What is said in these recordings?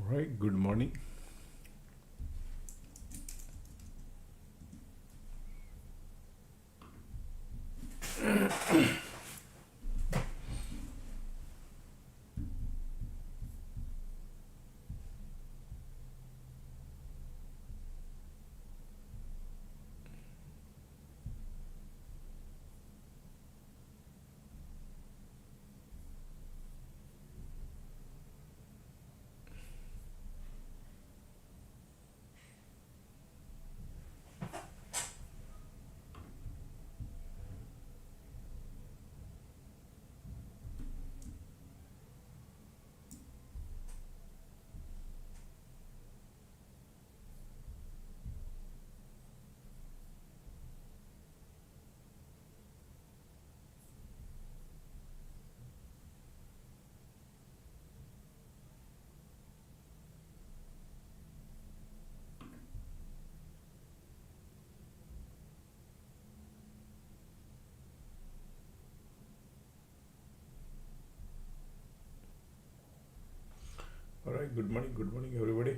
Right, good morning. All right, good morning, everybody.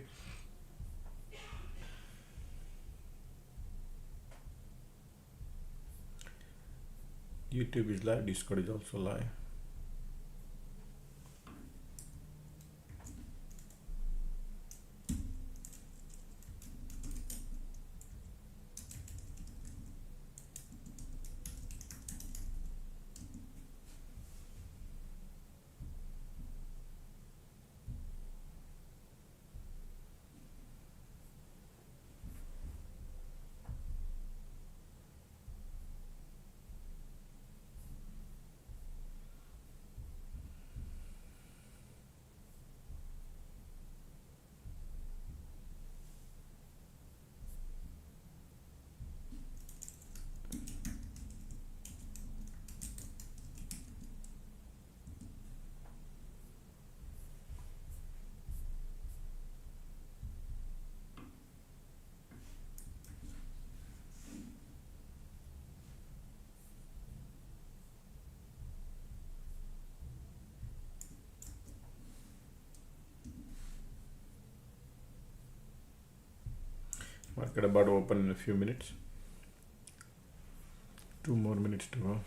YouTube is live, Discord is also live. Market about to open in a few minutes. 2 more minutes to go.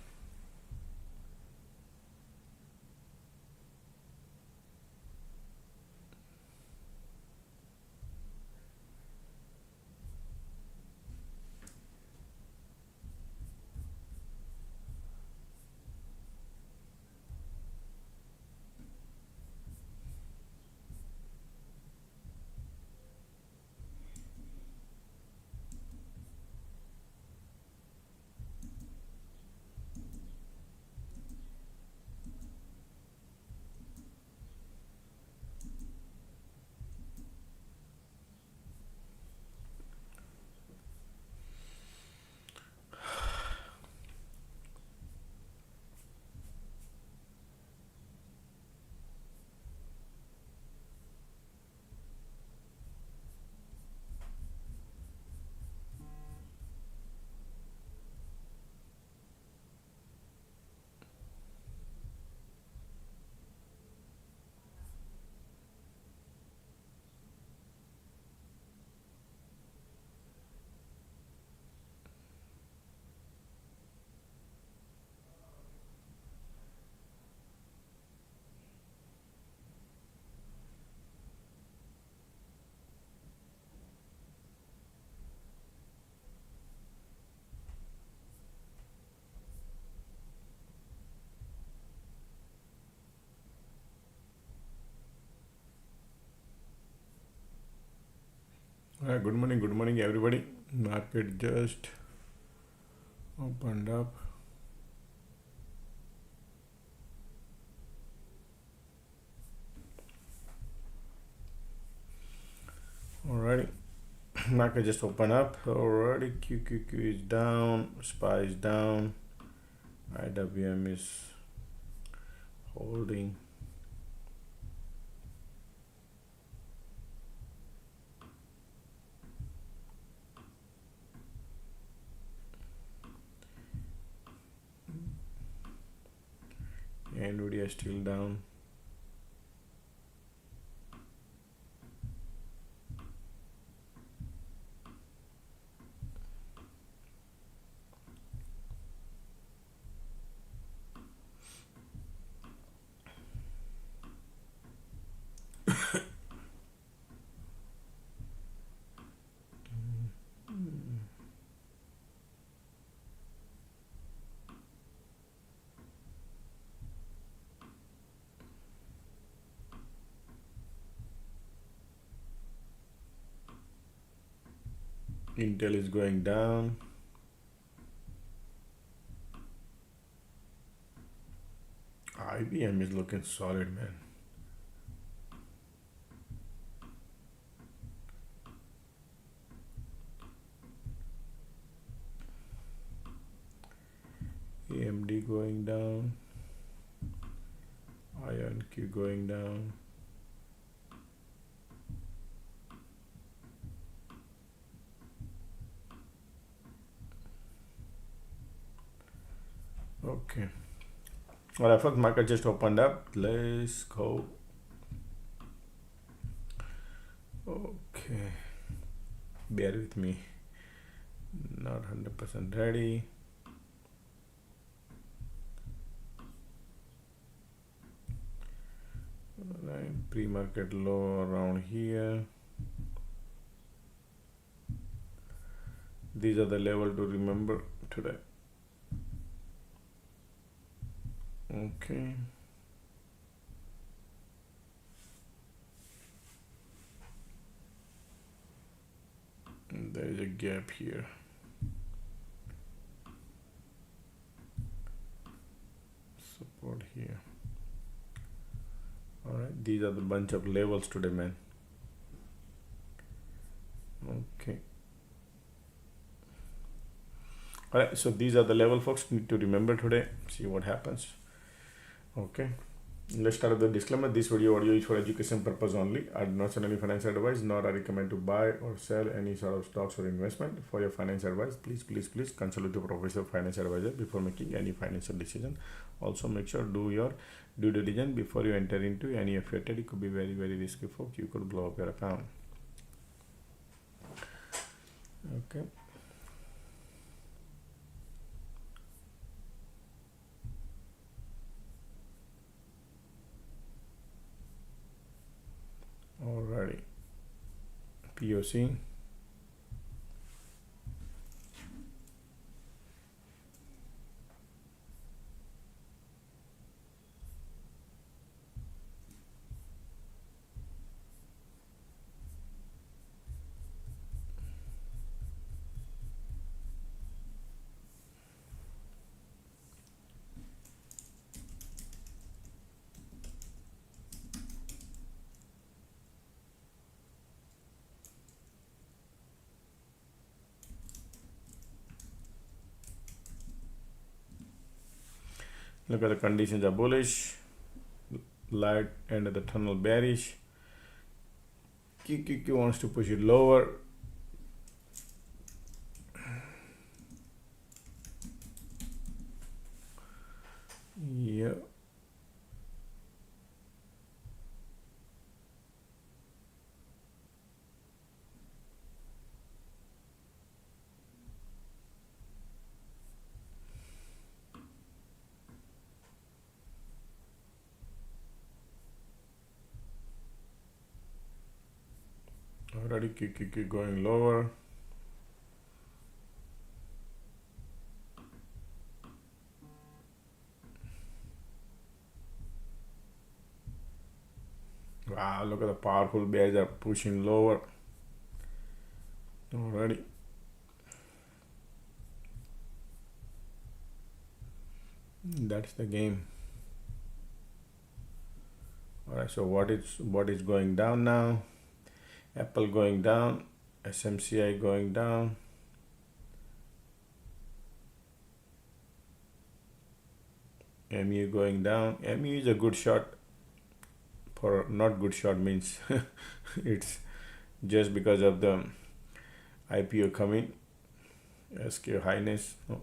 Good morning, everybody. Market just opened up. Alrighty, market just opened up. Already, QQQ is down, SPY is down, IWM is holding. Nvidia is still down. Intel is going down. IBM is looking solid, man. AMD going down. IonQ going down. Okay. Well, I thought market just opened up. Let's go. Okay. Bear with me. Not 100% ready. Alright, pre-market low around here. These are the level to remember today. Okay. And there is a gap here. Support here. Alright, these are the bunch of levels today, man. Okay. Alright, so these are the level, folks, need to remember today. See what happens. Okay. Let's start with the disclaimer. This video audio is for education purpose only. I do not sell any financial advice, nor I recommend to buy or sell any sort of stocks or investment. For your financial advice, please consult with your professional financial advisor before making any financial decision. Also, make sure do your due diligence before you enter into any of your trade. It could be very, very risky, folks. You could blow up your account. Okay. Alrighty. POC. Look at the conditions are bullish, light end of the tunnel bearish. QQQ wants to push it lower. Yeah. Already QQQ going lower. Wow, look at the powerful bears are pushing lower. Already. That's the game. Alright, so what is going down now? Apple going down, SMCI going down. MU going down. MU is a good shot. For not good shot means it's just because of the IPO coming. SK Highness. No.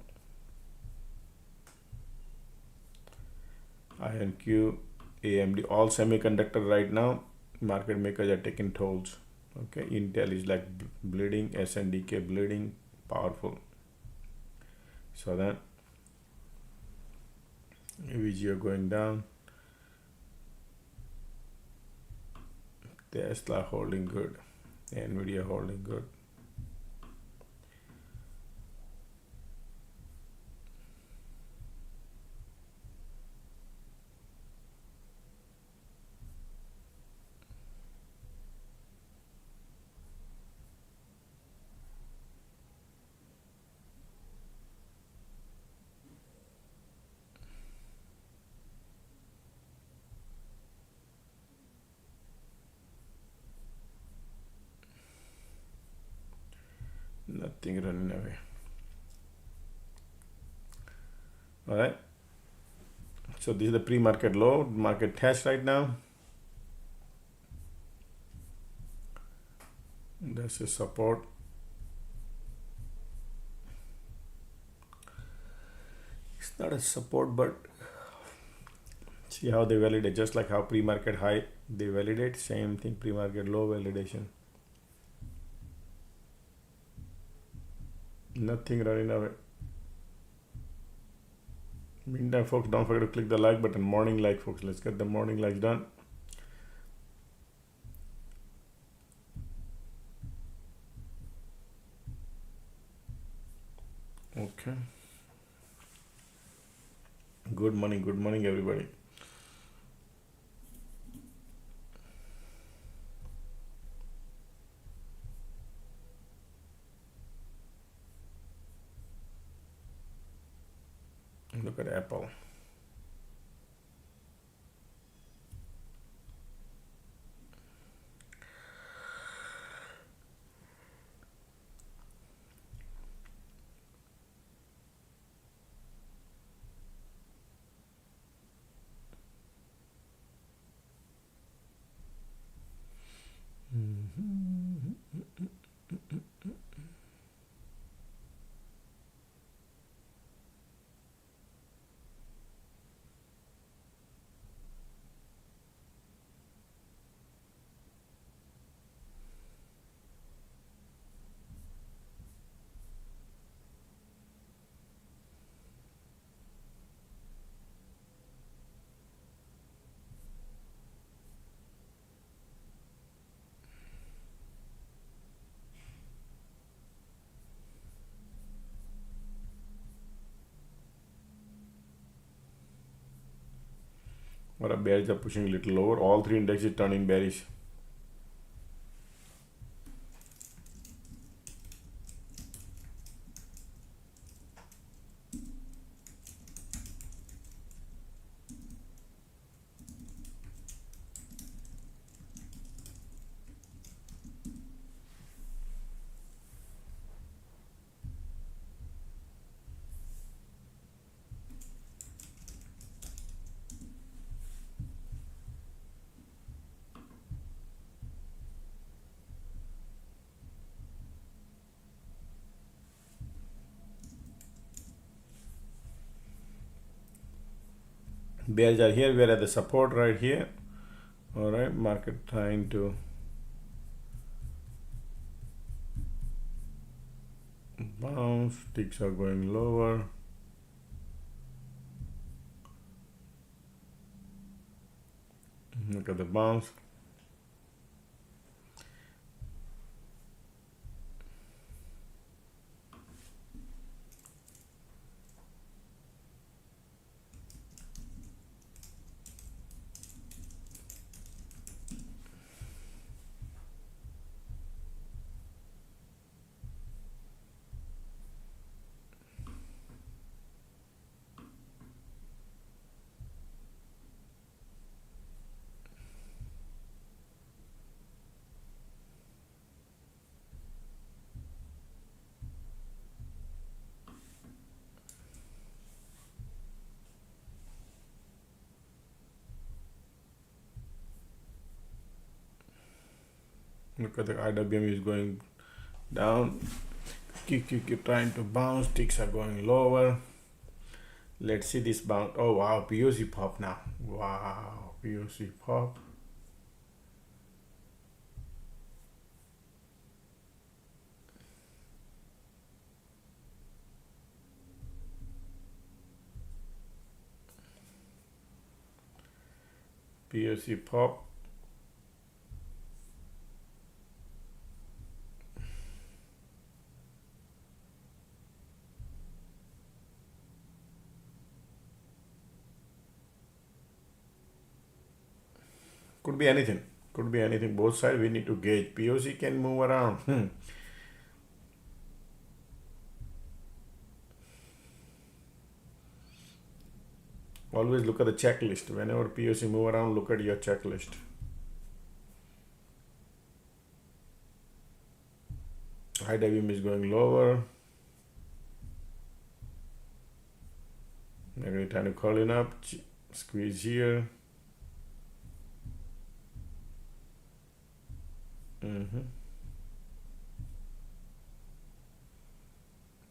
IonQ, AMD, all semiconductor right now. Market makers are taking tolls. Okay, Intel is like bleeding, SNDK bleeding, powerful. So then VGO going down. Tesla holding good. Nvidia holding good. Nothing running away. All right. So this is the pre-market low, market test right now. That's a support. It's not a support, but see how they validate, just like how pre-market high they validate, same thing, pre-market low validation. Nothing running away. Meantime, folks, don't forget to click the like button. Morning like, folks. Let's get the morning likes done. Okay. Good morning, everybody. Look at Apple. What a bears are pushing a little lower. All three indexes turning bearish. Bears are here. We are at the support right here. All right, market trying to bounce. Ticks are going lower. Look at the bounce. Look at the IWM is going down. Keep trying to bounce. Ticks are going lower. Let's see this bounce. Oh wow, POC pop now. Wow, POC pop. POC pop. Could be anything. Could be anything. Both sides we need to gauge. POC can move around. Always look at the checklist. Whenever POC move around, look at your checklist. IWM is going lower. Maybe trying to call it up, squeeze here.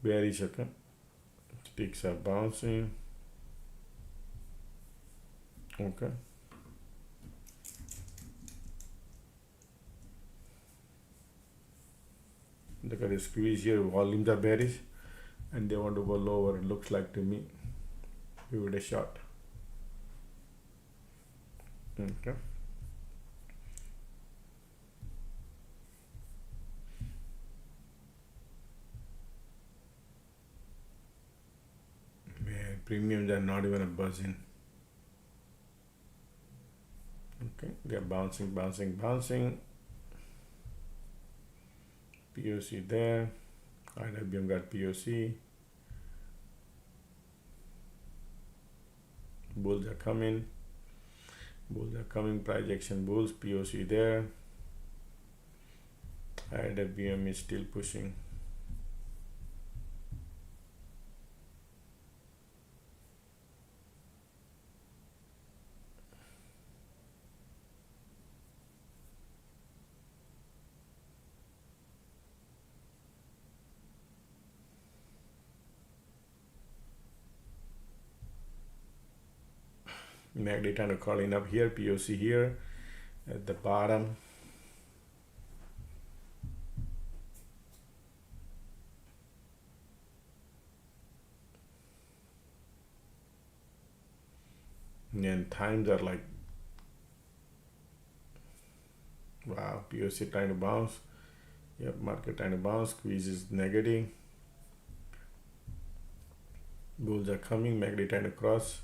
Bearish, okay. Sticks are bouncing. Okay. Look at the squeeze here, volumes are bearish and they want to go lower, it looks like to me. Give it a shot. Okay. Man, premiums are not even a buzzing. Okay, they're bouncing. POC there. IWM got POC. Bulls are coming. Price action bulls. POC there. IWM is still pushing. MACD trying to calling up here, POC here at the bottom. And times are like, wow, POC trying to bounce. Yep, market trying to bounce, squeeze is negative. Bulls are coming, MACD trying to cross.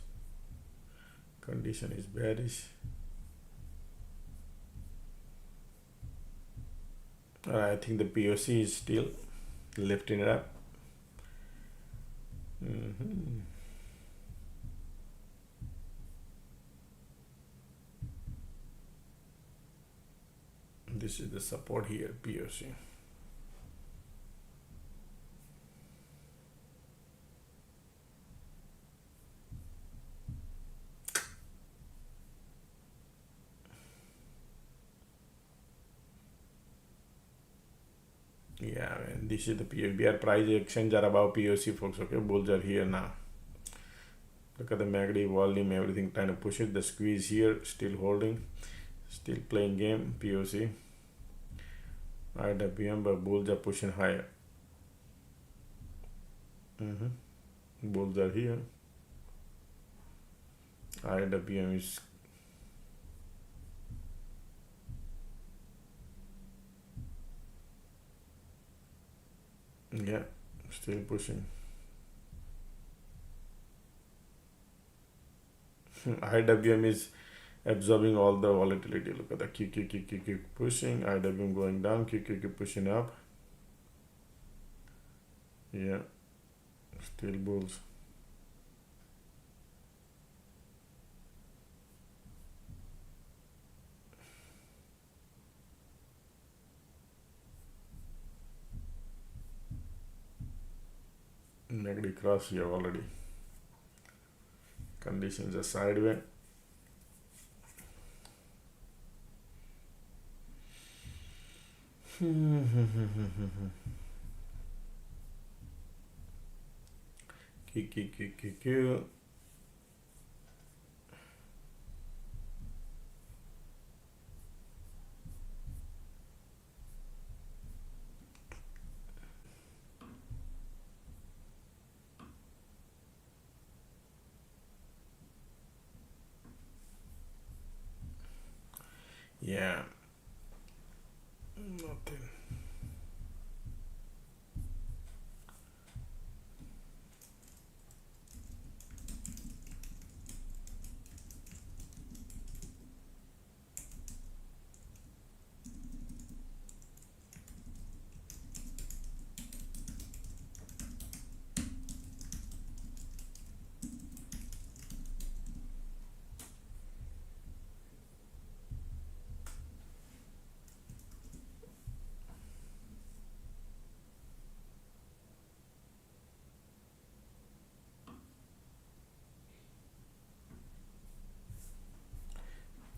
Condition is bearish. I think the POC is still lifting it up. This is the support here, POC. Yeah, man, this is the POC. Price actions are above POC, folks. Okay, bulls are here now. Look at the MACD volume, everything trying to push it. The squeeze here, still holding, still playing game. POC. IWM, but bulls are pushing higher. Bulls are here. IWM is still pushing. IWM is absorbing all the volatility. Look at the QQQQQ pushing, IWM going down, QQQ pushing up. Yeah, still bulls. Negative cross here already. Conditions are sideways. Q. Yeah. Nothing.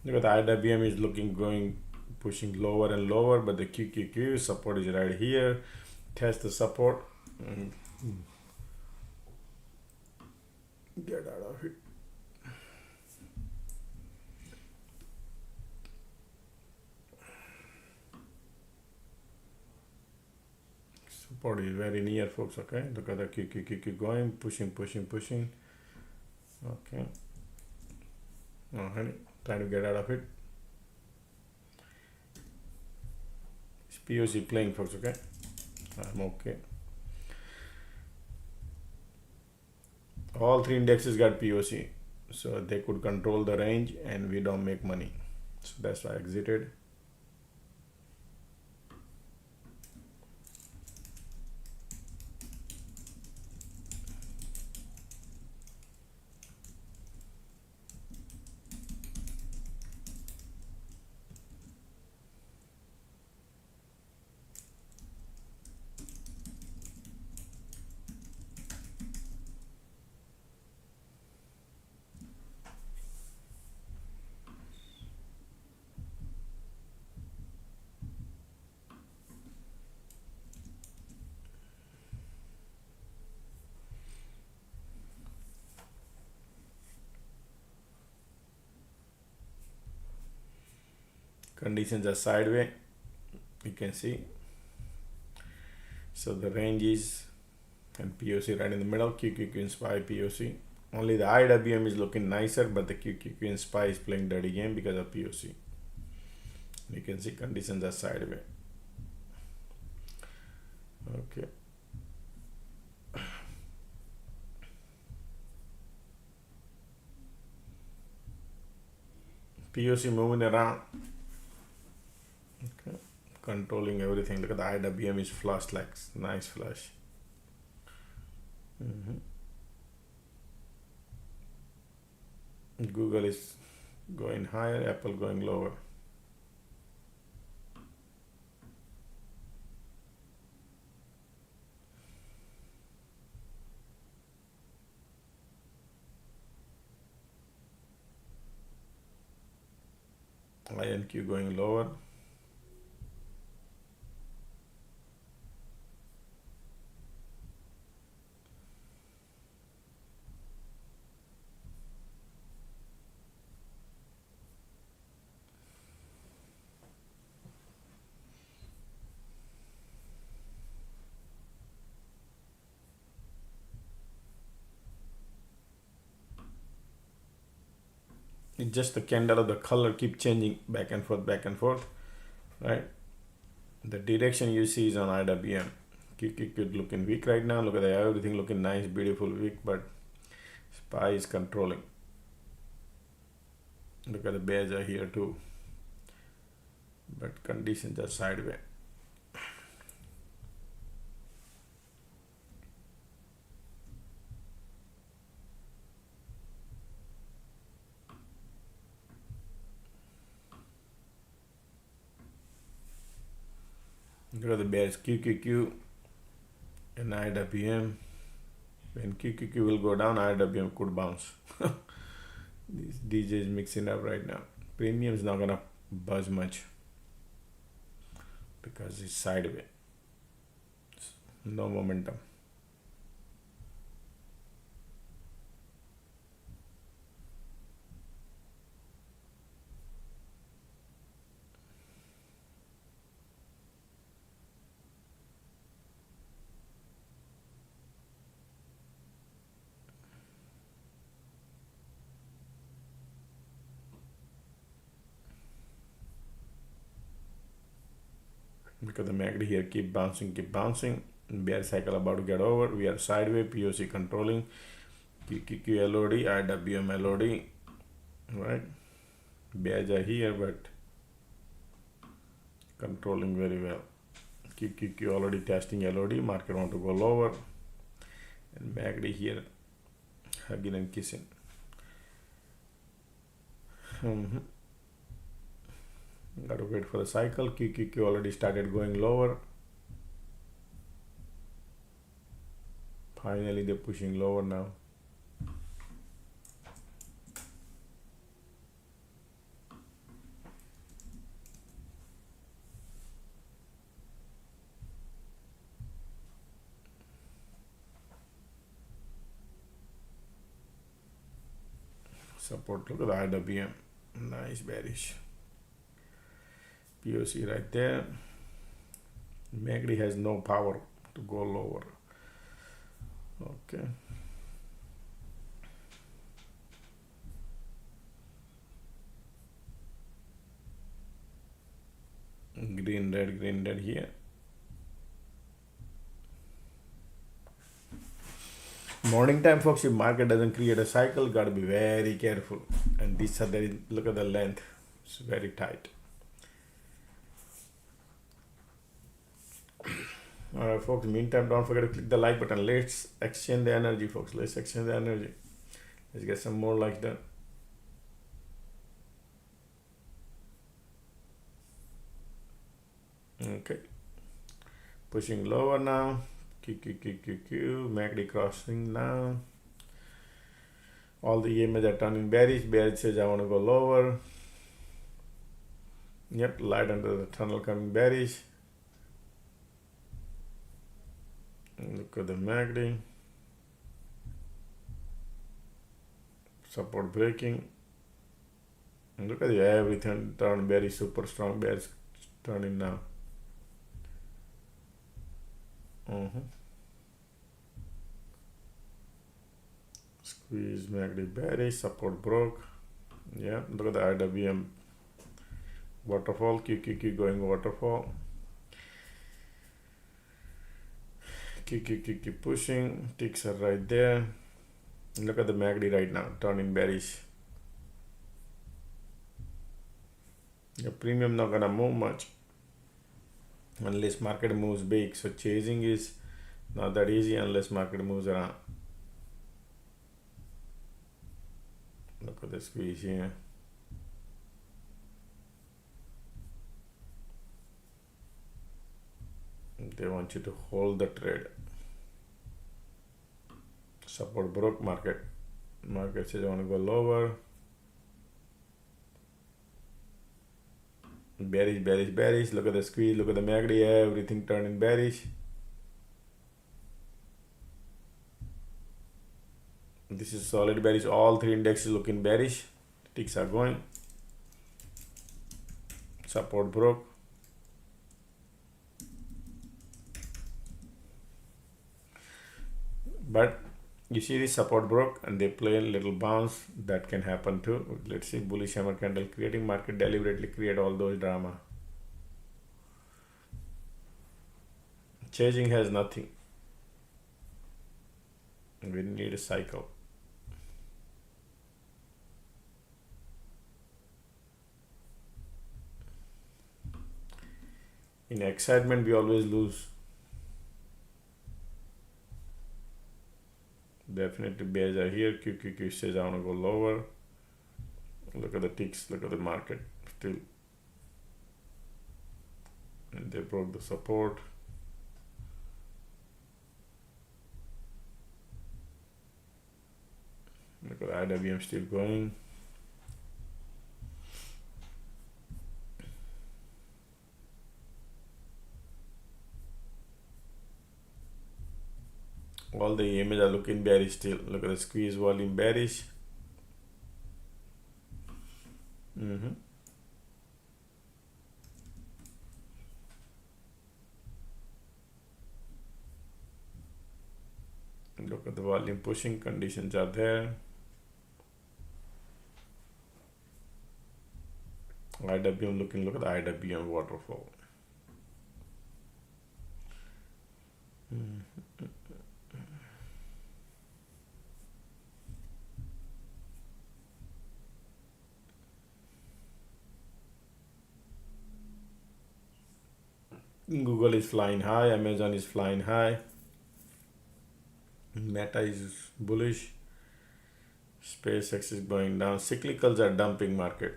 Look at the IWM is looking going pushing lower and lower, but the QQQ support is right here. Test the support and get out of it. Support is very near, folks. Okay, look at the QQQ going, pushing. Okay, oh honey, trying to get out of it. It's POC playing, folks. Okay, I'm okay. All three indexes got POC, so they could control the range and we don't make money, so that's why I exited. Conditions are sideways, you can see. So the range is and POC right in the middle. QQQ and SPY POC. Only the IWM is looking nicer, but the QQQ and SPY is playing dirty game because of POC. You can see conditions are sideways. Okay. POC moving around. Okay. Controlling everything. Look at the IWM is flushed, like nice flush. Google is going higher, Apple going lower. INQ going lower. It's just the candle of the color keep changing back and forth, right? The direction you see is on IWM. QQQ looking weak right now. Look at everything looking nice, beautiful, weak, but SPY is controlling. Look at the bears are here too, but conditions are sideways. Look at the bears, QQQ and IWM. When QQQ will go down, IWM could bounce. This DJ is mixing up right now. Premium is not gonna buzz much because it's sideways. No momentum. Because the MACD here keep bouncing. Bear cycle about to get over. We are sideways. POC controlling. QQQ LOD, IWM LOD, right? Bears are here, but controlling very well. QQQ already testing LOD. Market want to go lower, and MACD here hugging and kissing. Got to wait for the cycle. QQQ already started going lower. Finally, they're pushing lower now. Support, look at the IWM, nice bearish. POC right there. MACD has no power to go lower. Okay. Green red here. Morning time, folks, if market doesn't create a cycle, got to be very careful. And these are the, look at the length, it's very tight. All right, folks, meantime, don't forget to click the like button. Let's exchange the energy, folks. Let's exchange the energy. Let's get some more like that. Okay, pushing lower now. MACD crossing now. All the EMAs are turning bearish. Bearish says I want to go lower. Yep, light under the tunnel coming bearish. Look at the MACD. Support breaking. And look at the everything turned bearish, super strong bearish turning now. Squeeze MACD bearish, support broke. Yeah, look at the IWM waterfall, QQQ going waterfall. QQQ pushing, ticks are right there. Look at the MACD right now, turning bearish. The premium not gonna move much unless market moves big. So chasing is not that easy unless market moves around. Look at the squeeze here. They want you to hold the trade. Support broke, market says I want to go lower. Bearish. Look at the squeeze, look at the MACD, everything turning bearish. This is solid bearish. All three indexes looking bearish. Ticks are going. Support broke. But you see this support broke and they play a little bounce. That can happen too. Let's see, bullish hammer candle creating, market deliberately create all those drama. Chasing has nothing. We need a cycle. In excitement, we always lose. Definitely bears are here. QQQ says I want to go lower. Look at the ticks, look at the market still. And they broke the support. Look at the IWM still going. All the images are looking bearish still. Look at the squeeze volume bearish. Look at the volume pushing, conditions are there. IWM looking, look at the IWM waterfall. Google is flying high, Amazon is flying high, Meta is bullish, SpaceX is going down. Cyclicals are dumping market.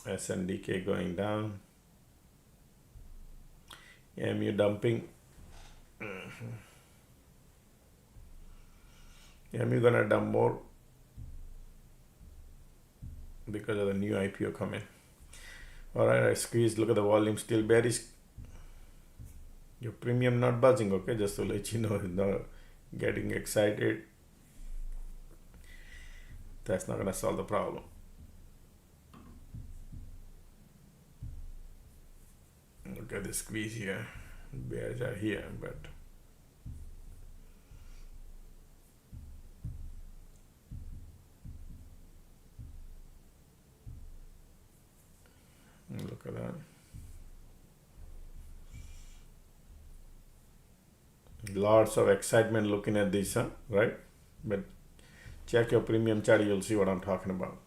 SNDK going down. MU dumping. MU gonna dump more because of the new IPO coming. Alright, I squeeze. Look at the volume still bearish. Your premium not buzzing, okay? Just to let you know, getting excited. That's not gonna solve the problem. Look at the squeeze here. Bears are here, but look at that. Lots of excitement looking at this, huh? Right? But check your premium chart, you'll see what I'm talking about.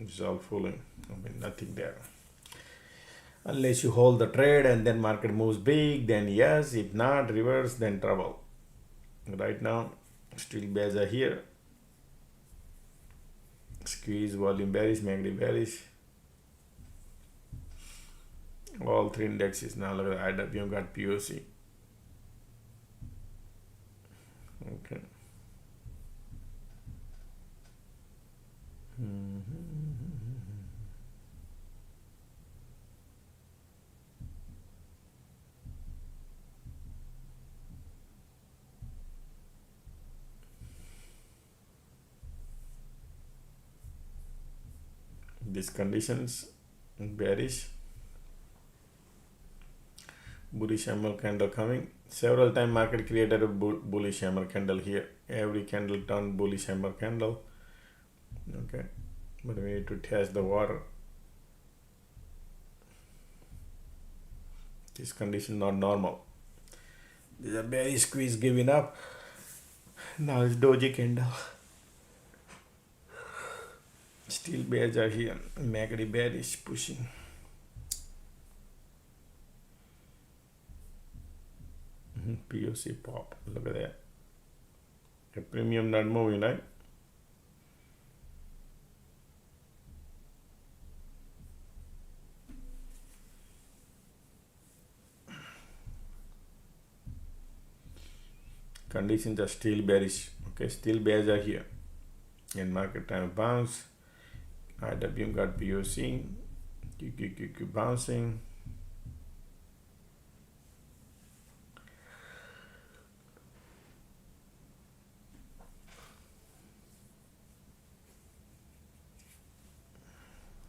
It's all fooling. I mean, nothing there. Unless you hold the trade and then market moves big, then yes. If not, reverse, then trouble. Right now, still bears are here. Squeeze, volume bearish, MACD bearish. All three indexes. Now look at the IWM got POC. Okay. These conditions bearish, bullish hammer candle coming. Several time market created a bullish hammer candle here. Every candle turned bullish hammer candle. Okay, but we need to test the water. This condition not normal. There's a bearish squeeze giving up. Now it's doji candle. Still bears are here. MACD bearish pushing. POC pop. Look at that. A premium not moving, right? Conditions are still bearish. Okay, still bears are here. And market time bounce. IWM got POC. QQQQ bouncing.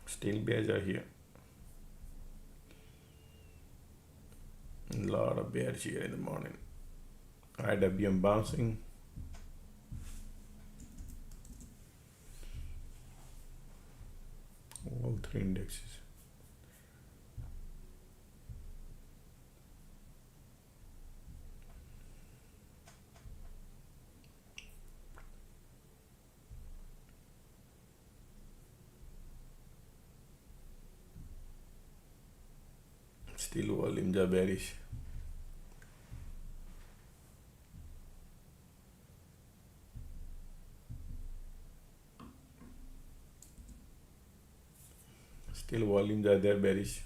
Still bears are here. A lot of bears here in the morning. IWM bouncing. All three indexes. Still volumes are bearish. Still volumes are there bearish.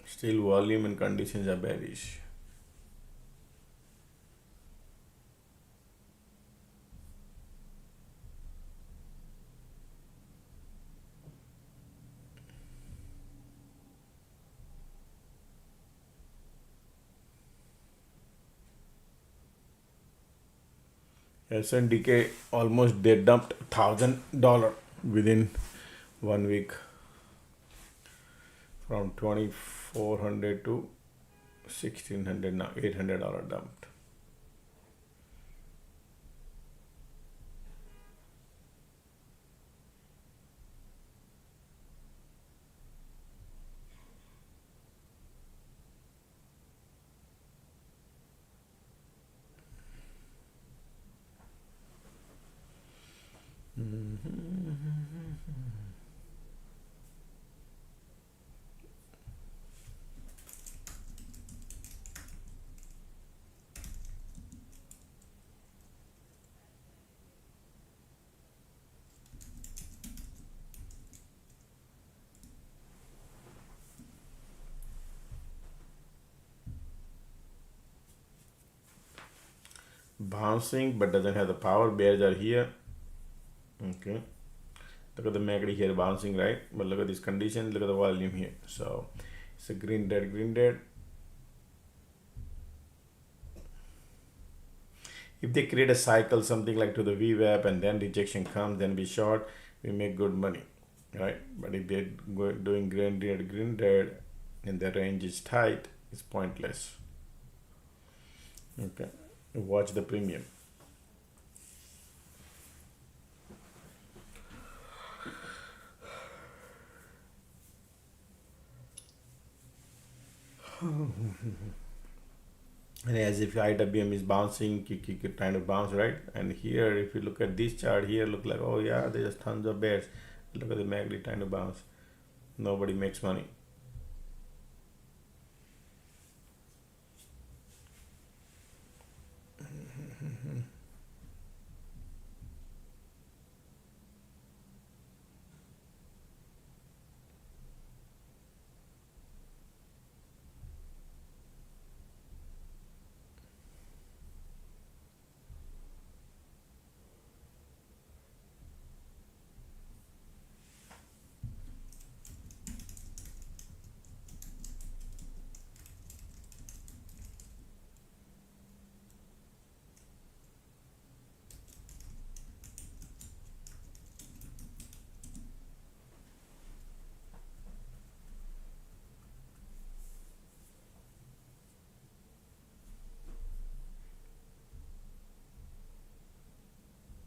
Still volume and conditions are bearish. SNDK almost they dumped $1,000 within 1 week, from 2,400 to 1,600, now $800 dumped. bouncing but doesn't have the power. Bears are here. Okay, look at the MACD here bouncing, right? But look at this condition, look at the volume here. So it's a green dead. If they create a cycle, something like to the VWAP, and then rejection comes, then we short, we make good money, right? But if they're doing green dead, and the range is tight, it's pointless. Okay, watch the premium. And as if IWM is bouncing, kind of bounce, right? And here, if you look at this chart here, look like, oh yeah, there's tons of bears. Look at the MACD kind of bounce. Nobody makes money.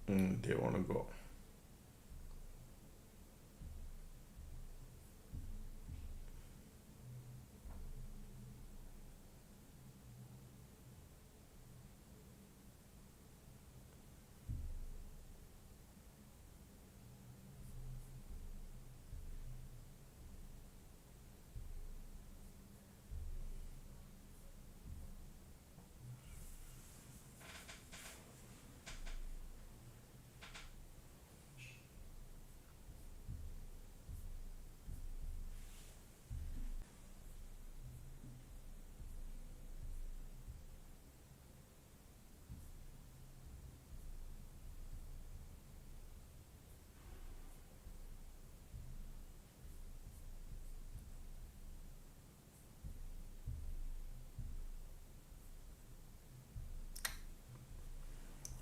They want to go.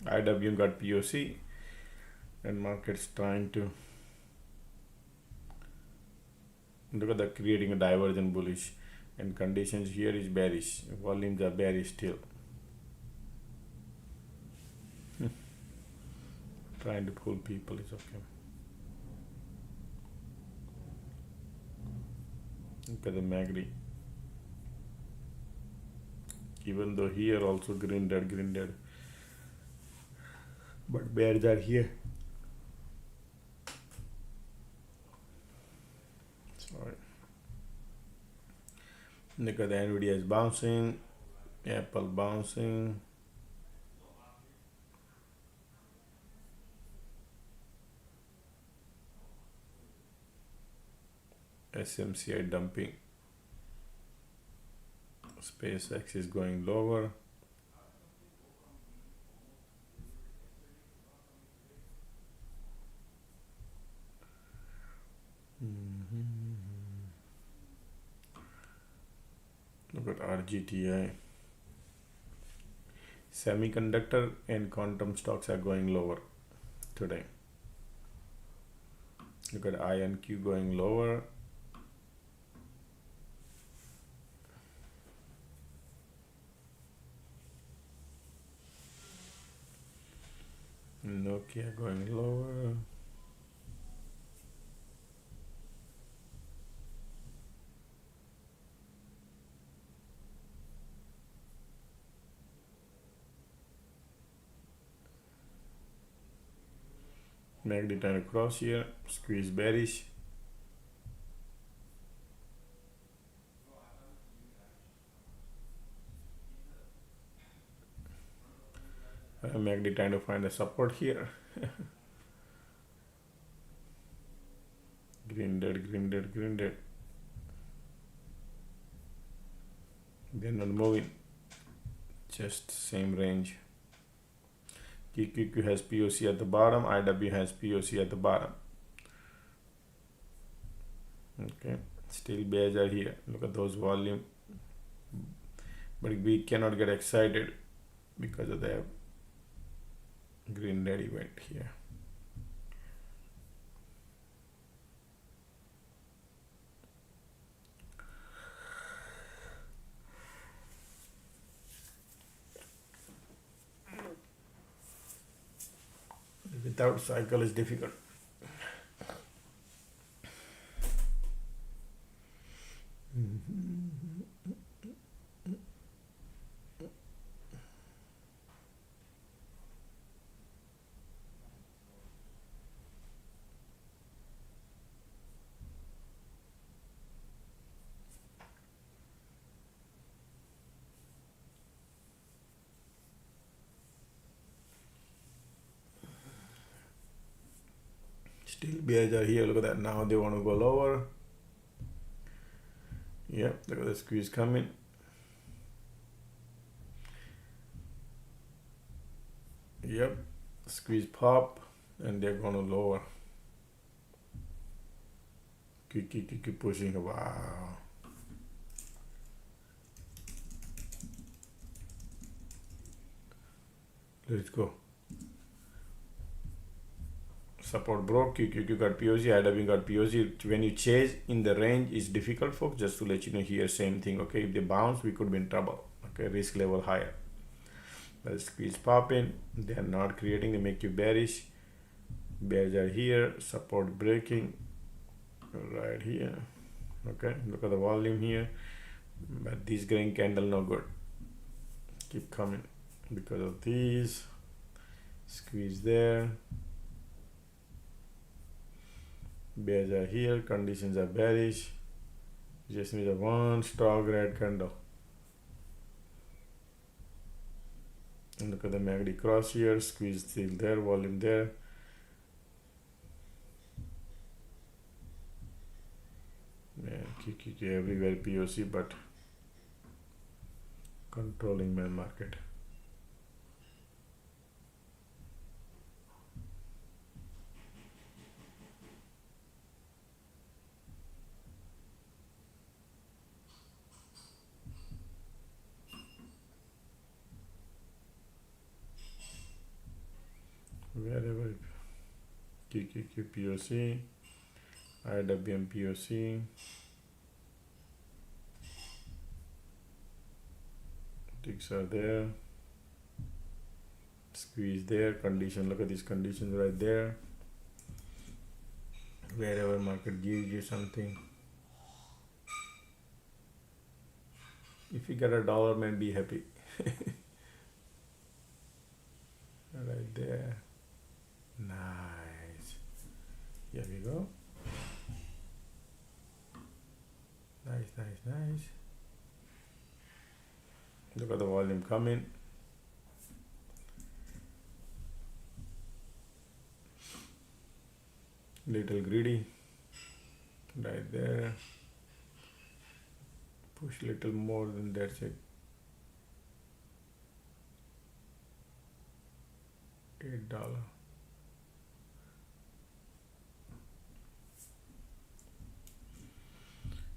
IWM got POC, and market's trying to look at the creating a divergent bullish, and conditions here is bearish. Volumes are bearish still. Trying to pull people is okay. Look at the MACD. Even though here also green dead, but bears are here. Sorry. Look at the NVIDIA is bouncing, Apple bouncing. SMCI dumping. SpaceX is going lower. Look at RGTI. Semiconductor and quantum stocks are going lower today. Look at INQ going lower. Nokia going lower. MACD trying to cross here, squeeze bearish. MACD trying to find a support here. Green dead. They're not moving, just same range. QQQ has POC at the bottom, IW has POC at the bottom. Okay, still bears are here. Look at those volume, but we cannot get excited because of the green red event here. Without cycle is difficult. Still bears are here. Look at that. Now they want to go lower. Yep, look at the squeeze coming. Yep, squeeze pop, and they're going to lower. Keep pushing. Wow. Let's go. Support broke, QQQ got POC, IW got POC. When you chase in the range, it's difficult, folks. Just to let you know here, same thing. Okay, if they bounce, we could be in trouble. Okay, risk level higher. Let's squeeze pop in. They are not creating, they make you bearish. Bears are here, support breaking right here. Okay, look at the volume here. But this green candle no good. Keep coming because of these. Squeeze there. Bears are here, conditions are bearish. Just need a one strong red candle. And look at the MACD cross here, squeeze still there, volume there. Man, QQQ everywhere POC, but controlling main market. Wherever QQQ POC, IWM POC, ticks are there, squeeze there, condition, look at these conditions right there. Wherever market gives you something, if you get $1, man, be happy. Right there. Nice. Here we go. Nice, nice, nice. Look at the volume coming. Little greedy. Right there. Push little more than that's it. $8.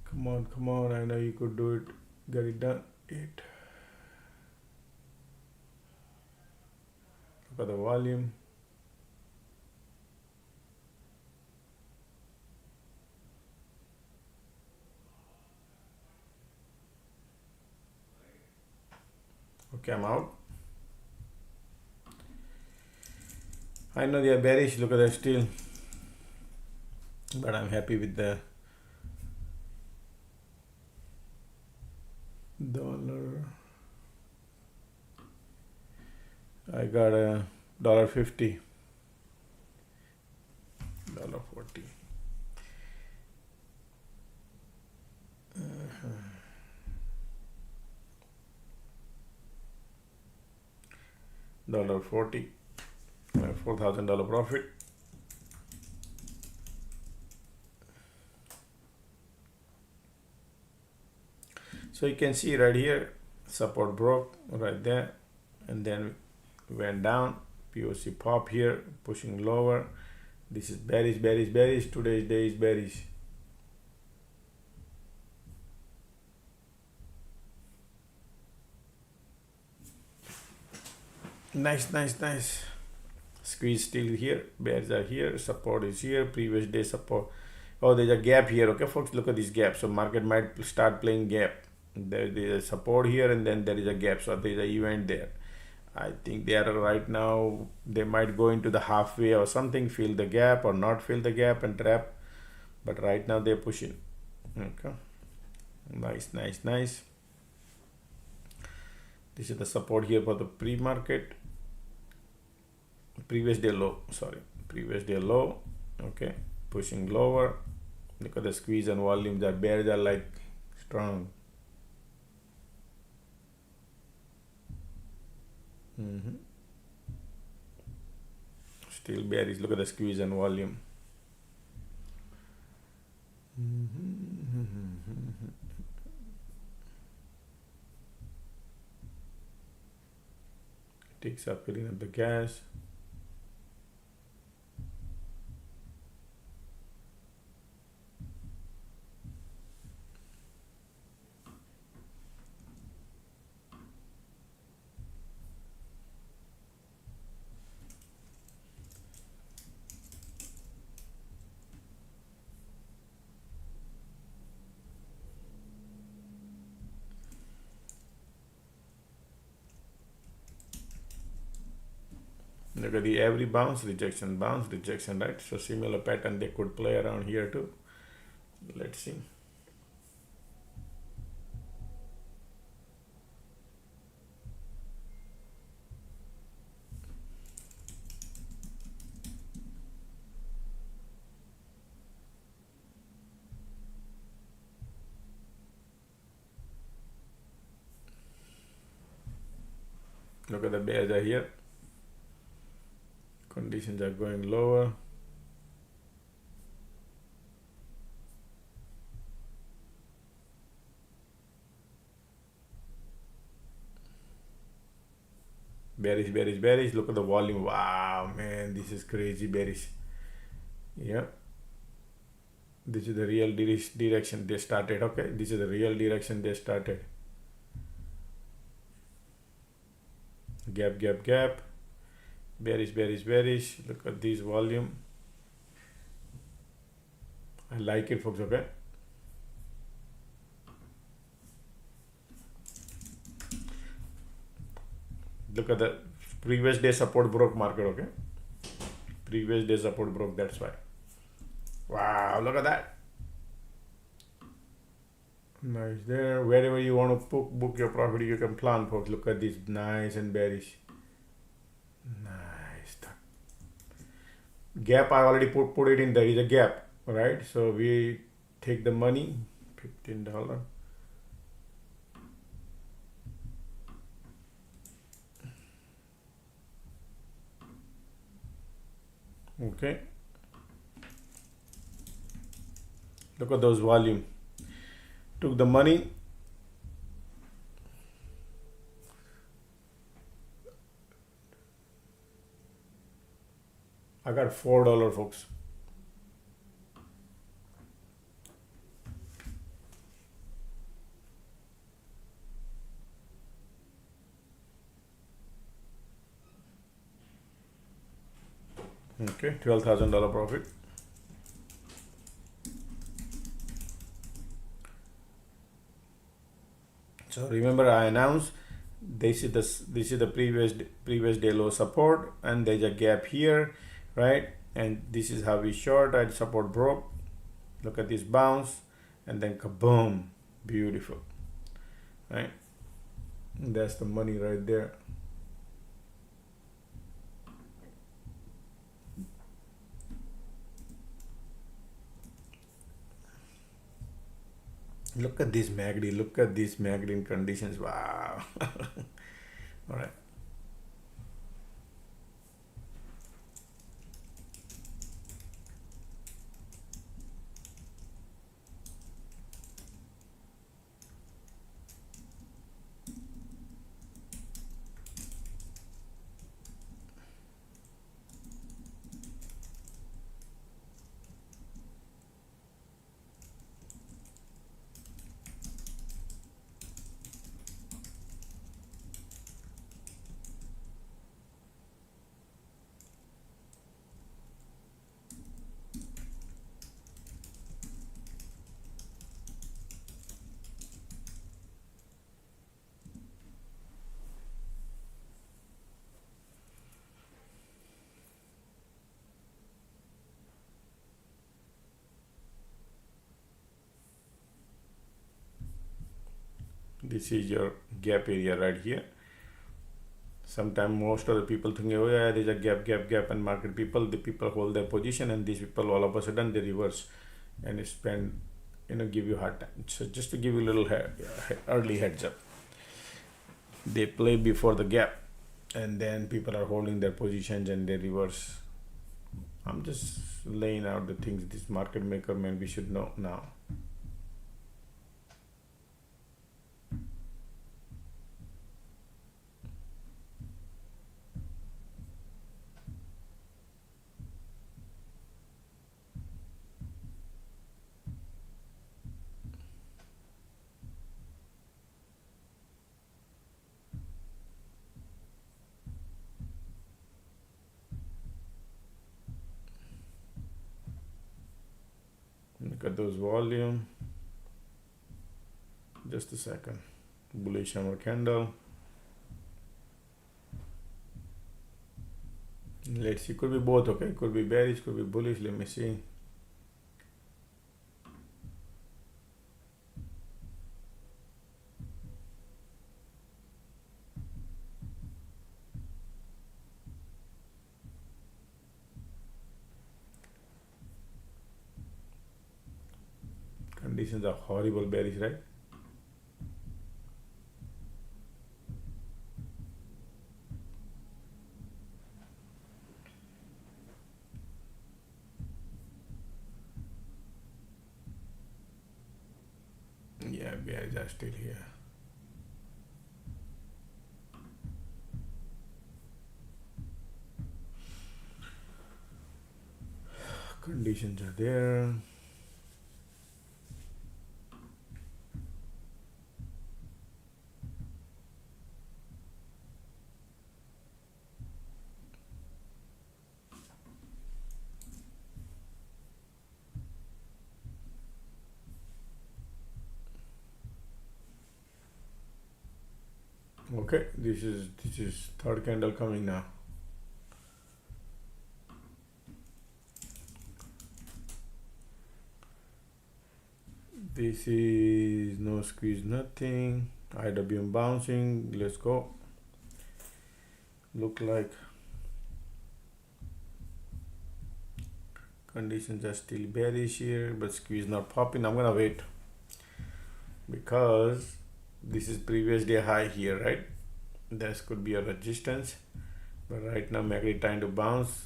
Come on, I know you could do it. Get it done. 8. Look at the volume. Okay, I'm out. I know they are bearish, look at that still. But I'm happy with the dollar. I got a $1.50, $1.40. $1.40, $4,000 profit. So you can see right here, support broke right there, and then went down, POC pop here, pushing lower. This is bearish, bearish, bearish. Today's day is bearish. Nice, nice, nice. Squeeze still here. Bears are here. Support is here. Previous day support. Oh, there's a gap here. Okay, folks, look at this gap. So market might start playing gap. There is a support here, and then there is a gap. So there is an event there. I think they are right now. They might go into the halfway or something, fill the gap or not fill the gap and trap. But right now they're pushing. Okay. Nice, nice, nice. This is the support here for the pre-market. Previous day low. Sorry, previous day low. Okay, pushing lower. Look at the squeeze and volumes. The bears are like strong. Still bearish. Look at the squeeze and volume. Ticks up, filling up the gas. Look at the every bounce, rejection, right? So similar pattern they could play around here too. Let's see. Look at the bears are here. Conditions are going lower. Bearish, bearish, bearish. Look at the volume. Wow, man, this is crazy bearish. Yeah. This is the real direction they started. Okay, this is the real direction they started. Gap, gap, gap. Bearish, bearish, bearish. Look at this volume. I like it, folks. Okay. Look at the previous day support broke market. Okay. Previous day support broke. That's why. Wow. Look at that. Nice there. Wherever you want to book your profit, you can plan, folks. Look at this. Nice and bearish. Nice. Gap, I already put it in. There is a gap, right? So we take the money, $15. Okay. Look at those volume. Took the money. I got $4, folks. Okay, $12,000 profit. So remember, I announced this is the previous day low support, and there's a gap here, right? And this is how we short. Right, support broke. Look at this bounce, and then kaboom, beautiful, right? That's the money right there. Look at this MACD. Look at these MACD conditions. Wow. All right. This is your gap area right here. Sometimes most of the people think, oh yeah, there's a gap, and market people, the people hold their position, and these people all of a sudden they reverse and spend, give you hard time. So just to give you a little early heads up, they play before the gap, and then people are holding their positions and they reverse. I'm just laying out the things this market maker man we should know now. Look at those volume. Just a second. Bullish hammer candle. Let's see. Could be both. Okay. Could be bearish. Could be bullish. Let me see. Conditions are horrible bearish, right? Yeah, bears are still here. Conditions are there. Okay, this is third candle coming now. This is no squeeze, nothing. IWM bouncing. Let's go. Look like conditions are still bearish here, but squeeze not popping. I'm gonna wait because this is previous day high here, right? This could be a resistance, but right now market trying to bounce.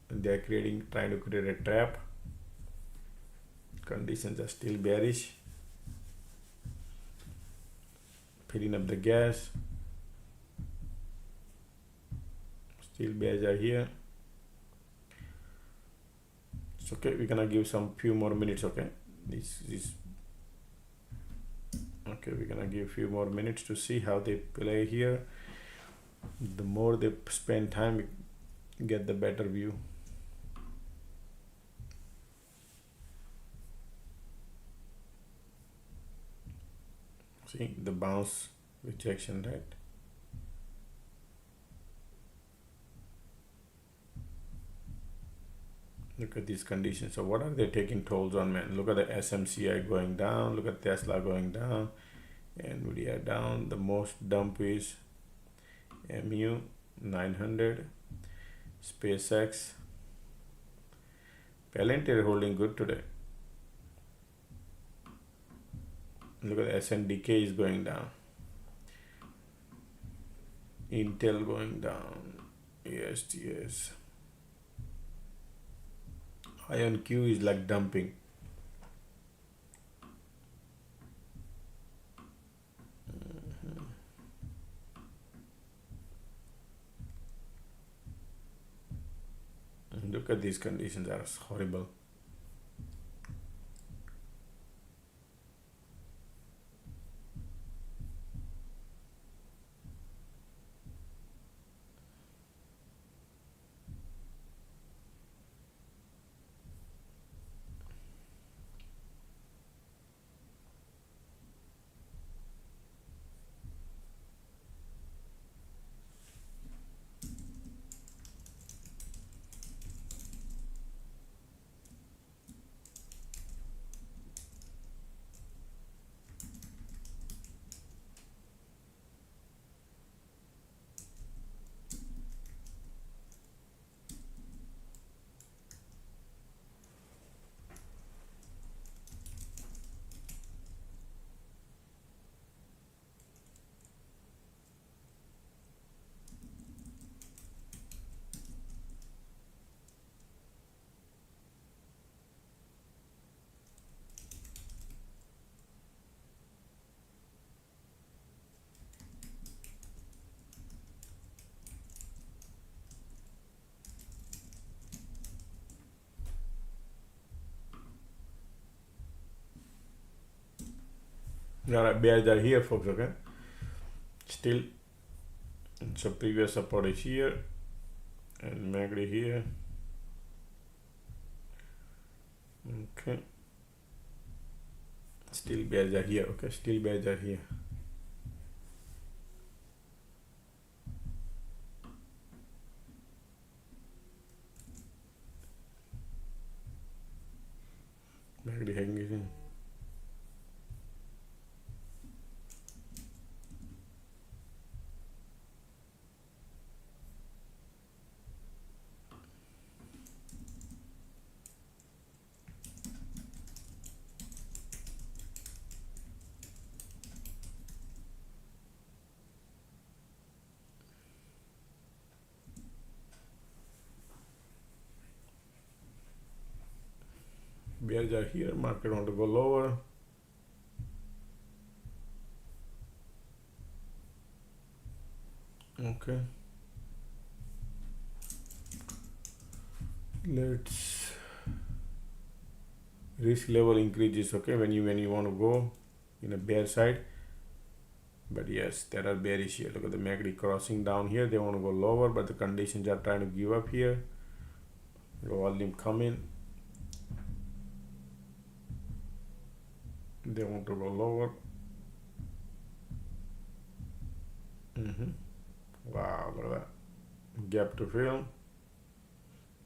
They're trying to create a trap. Conditions are still bearish. Filling up the gas. Still bears are here. It's okay. We're gonna give some few more minutes. Okay, this okay. We're gonna give a few more minutes to see how they play here. The more they spend time, we get the better view. See the bounce rejection, right? Look at these conditions. So what are they taking tolls on, man? Look at the SMCI going down. Look at Tesla going down. Nvidia down. The most dump is MU 900. SpaceX. Palantir holding good today. Look at the SNDK is going down. Intel going down. ESTS. IonQ is like dumping. Look at these conditions, are horrible. Alright, bears are here, folks. Okay, still, so previous support is here and MACD here. Okay, still bears are here. Okay, still bears are here. MACD hanging in. Bears are here. Market want to go lower. Okay, let's risk level increases. Okay, when you want to go in a bear side, but yes, there are bearish here. Look at the MACD crossing down here. They want to go lower, but the conditions are trying to give up here. The volume coming. They want to go lower. Wow, look at that. Gap to fill.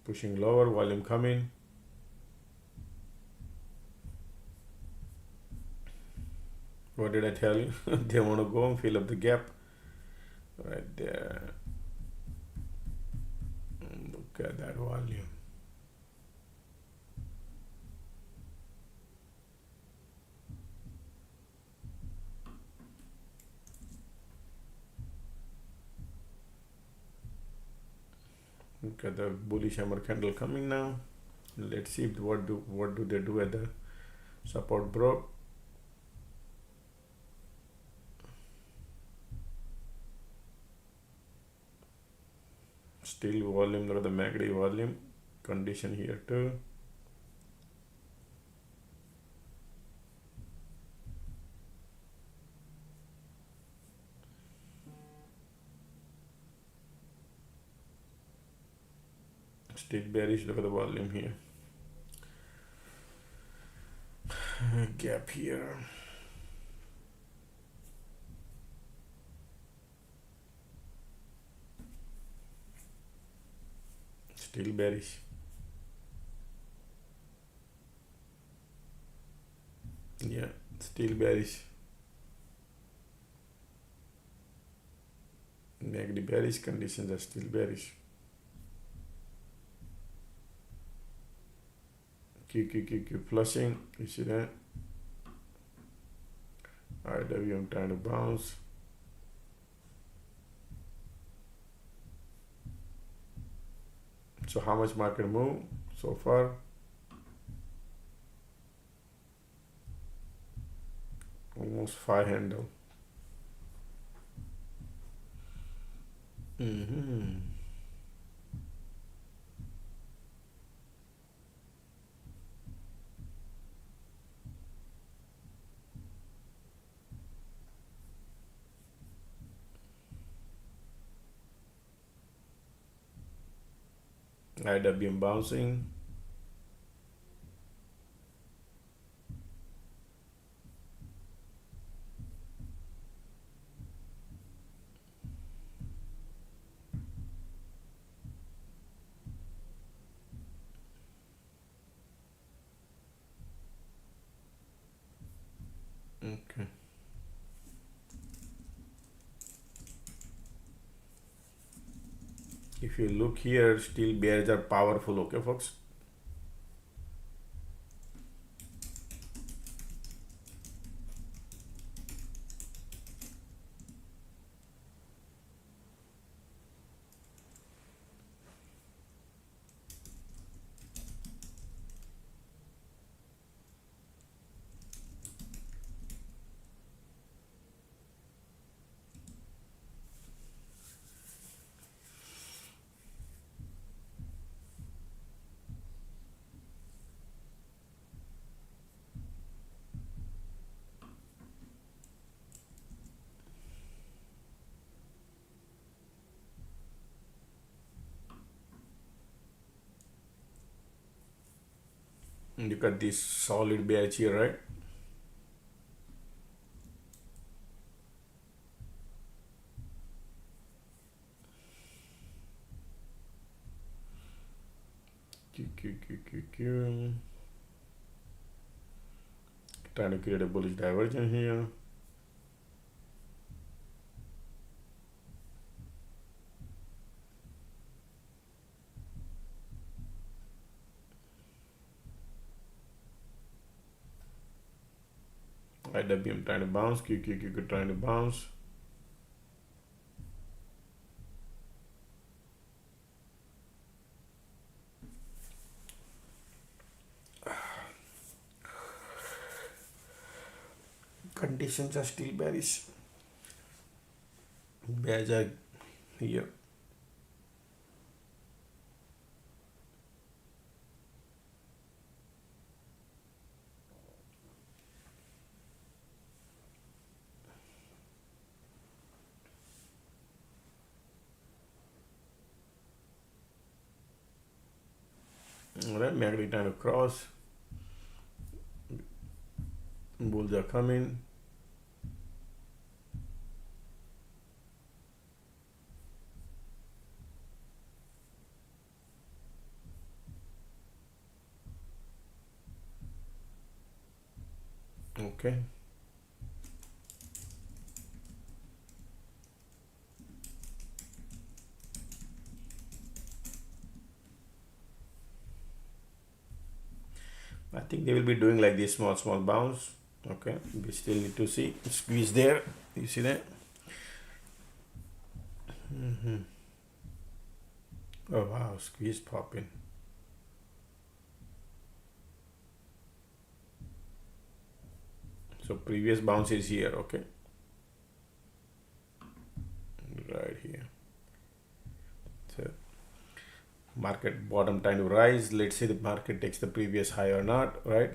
Pushing lower, volume coming. What did I tell you? They want to go and fill up the gap. Right there. Look at that volume. Look at the bullish hammer candle coming now. Let's see what do they do at the support broke. Still volume. Look at the MACD volume condition here too. Still bearish. Look at the volume here. Gap here. Still bearish. Yeah, still bearish. MACD bearish, conditions are still bearish. QQQQ flushing, you see that? IWM trying to bounce. So how much market move so far? Almost 5 handle. IWM bouncing. Okay. If you look here, still bears are powerful, okay folks? Look at this solid bearish here, right? Trying to create a bullish divergence here. IWM trying to bounce, QQQ trying to bounce. Conditions are still bearish. Bears are here. Alright, magnetic trying to cross. Bulls are coming. Okay. I think they will be doing like this small bounce. Okay, we still need to see squeeze there. You see that? Oh wow, squeeze popping. So previous bounce is here. Okay, right here. So market bottom time to rise. Let's see the market takes the previous high or not, right?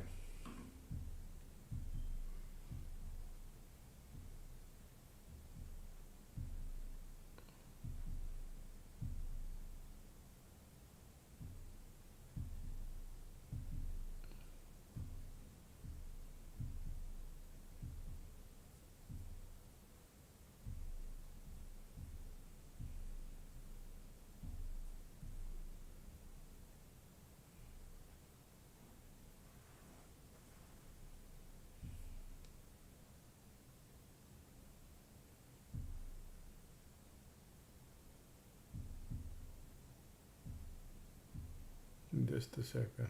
Just a second.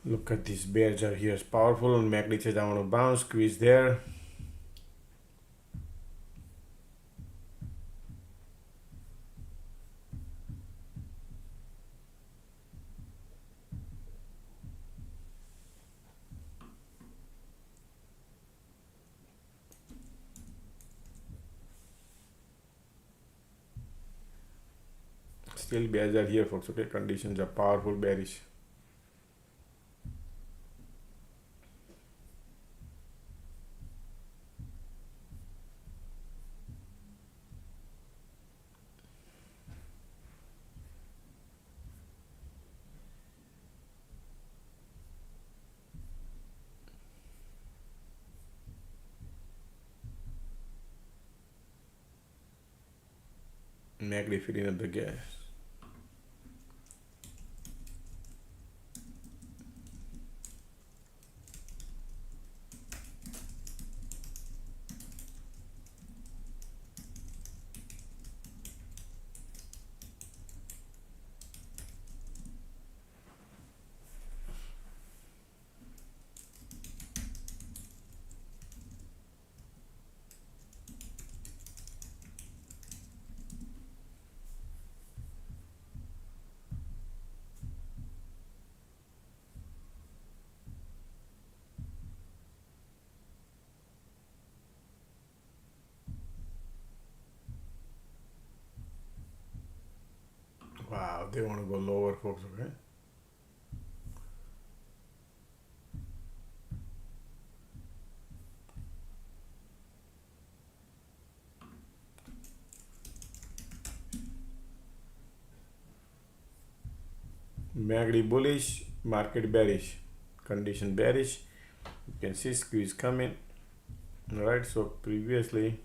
Look at this bears are here. It's powerful. And MACD says I want to bounce, squeeze there. Still bears are here, folks. Okay, conditions are powerful bearish. MACD filling up the gas. Wow, they want to go lower, folks, okay? MACD bullish, market bearish, condition bearish. You can see squeeze coming. All right, so previously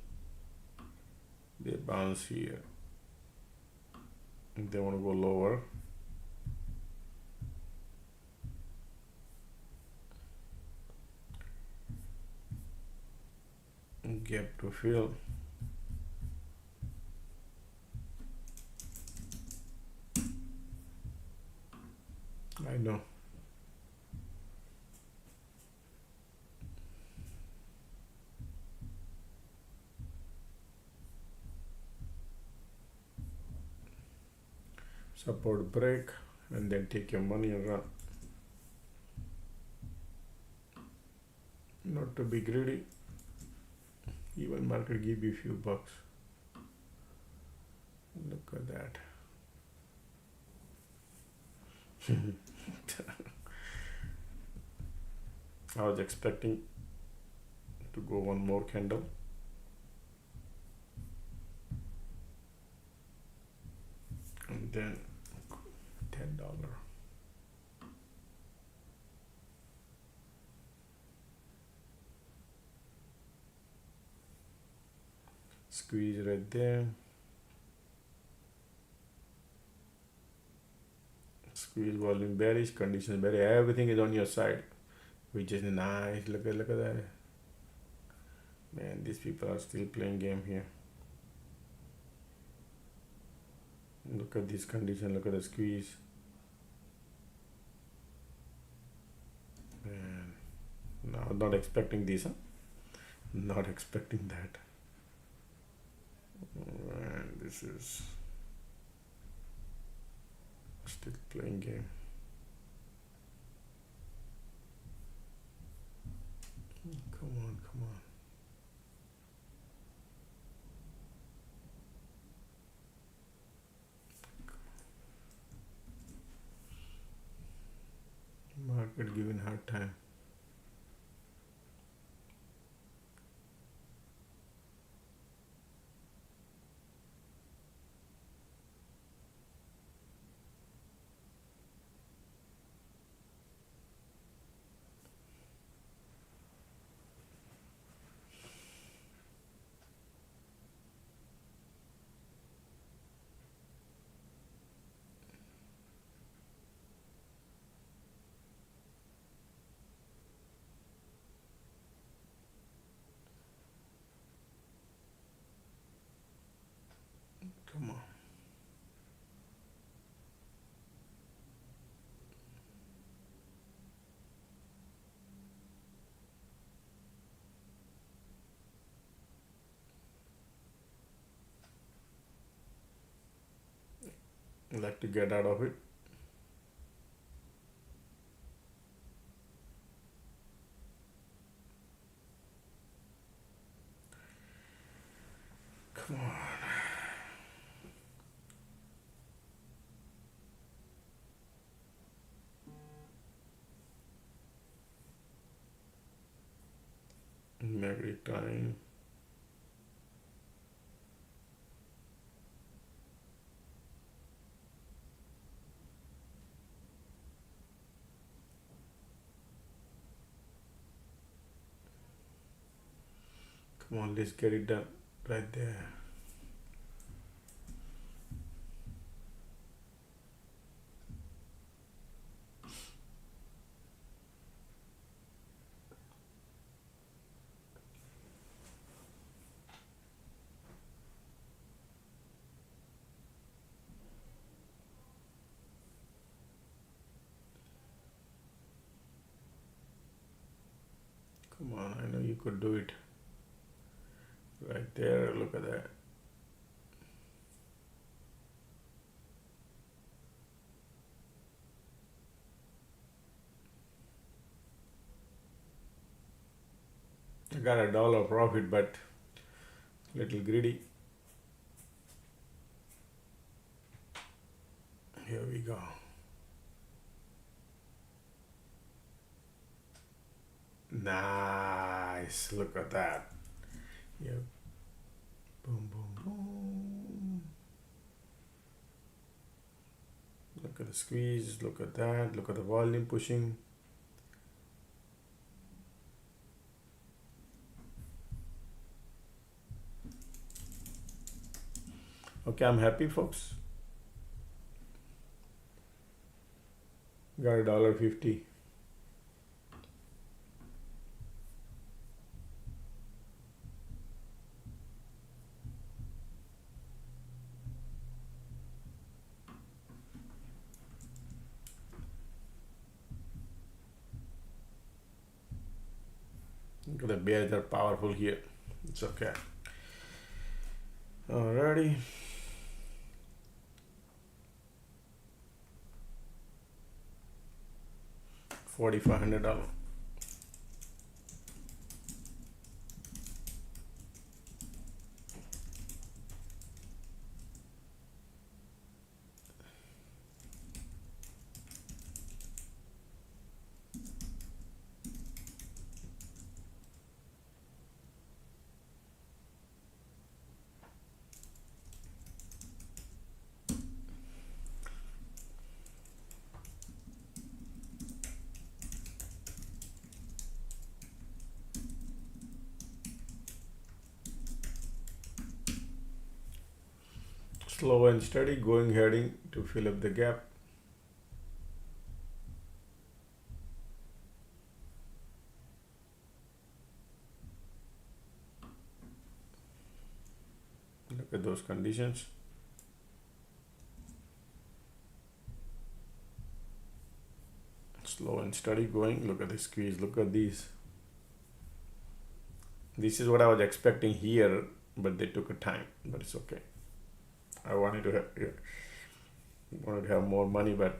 they bounce here. They want to go lower. Gap to fill. I know. Support break and then take your money and run. Not to be greedy. Even market give you a few bucks. Look at that. I was expecting to go one more candle. And then $10. Squeeze right there. Squeeze volume bearish, conditions bearish. Everything is on your side, which is nice. Look at that. Man, these people are still playing game here. Look at this condition. Look at the squeeze. Man, no, not expecting this. Huh? Not expecting that. Man, this is still playing game. Come on. Market giving hard time. Come on. Like to get out of it. Come on. Magnetic time. Come on, let's get it done right there. know you could do it right there. Look at that. I got $1 profit, but little greedy. Here we go. Nice. Look at that. Yep. Boom, boom, boom. Look at the squeeze. Look at that. Look at the volume pushing. Okay, I'm happy, folks. Got $1.50. The bears are powerful here. It's okay. Alrighty. $4,500. Slow and steady, going heading to fill up the gap. Look at those conditions. Slow and steady going. Look at the squeeze. Look at these. This is what I was expecting here, but they took a time, but it's okay. I wanted to have more money, but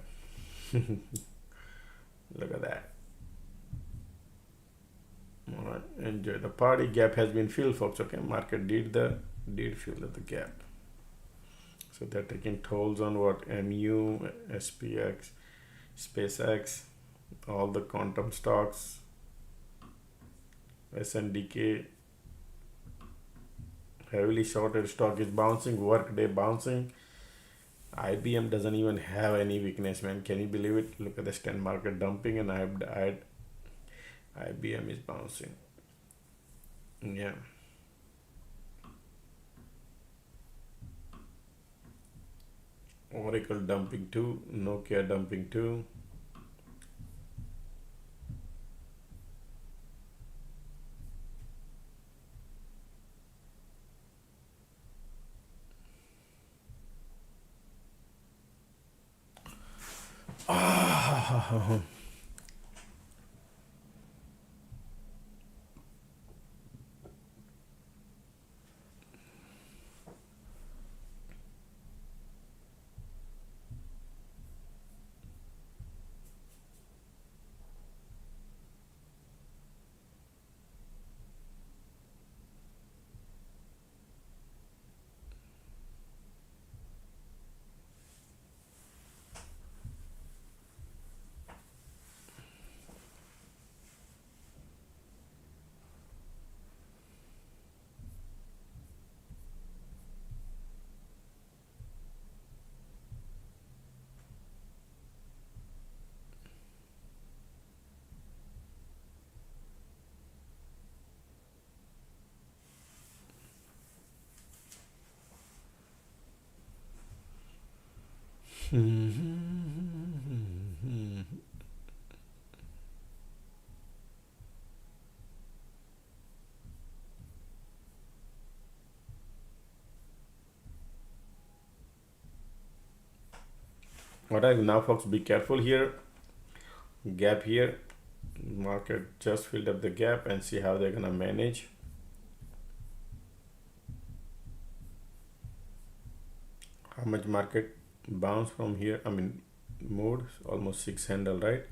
look at that. All right, enjoy the party. Gap has been filled, folks. Okay, market did fill the gap. So they're taking tolls on what? MU, SPX, SpaceX, all the quantum stocks, SNDK. Heavily shorted stock is bouncing, workday bouncing. IBM doesn't even have any weakness, man. Can you believe it? Look at the stand market dumping, and IBM is bouncing. Yeah. Oracle dumping too, Nokia dumping too. Alright, now folks, be careful here. Gap here, Market just filled up the gap and see how they're gonna manage. How much market bounce from here? I mean, moved almost 6 handle, right?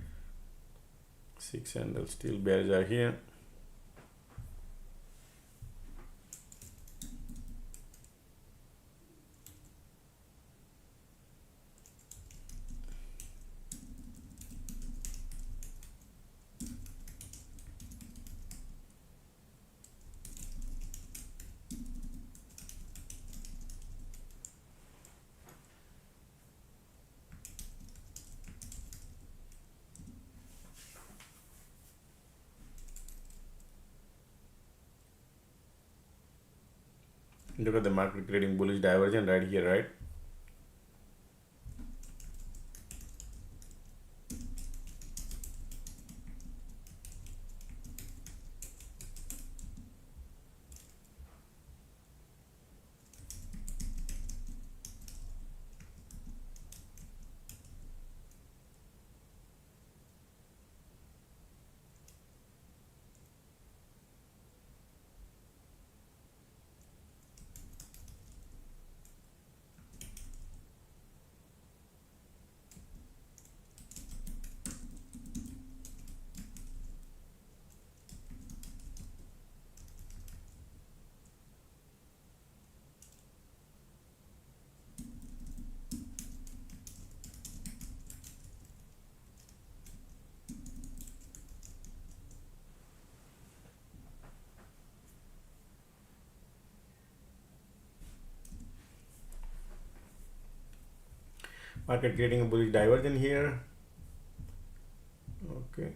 6 handle, still bears are here. Look at the market creating bullish divergence right here, right? Market creating a bullish divergence here. Okay.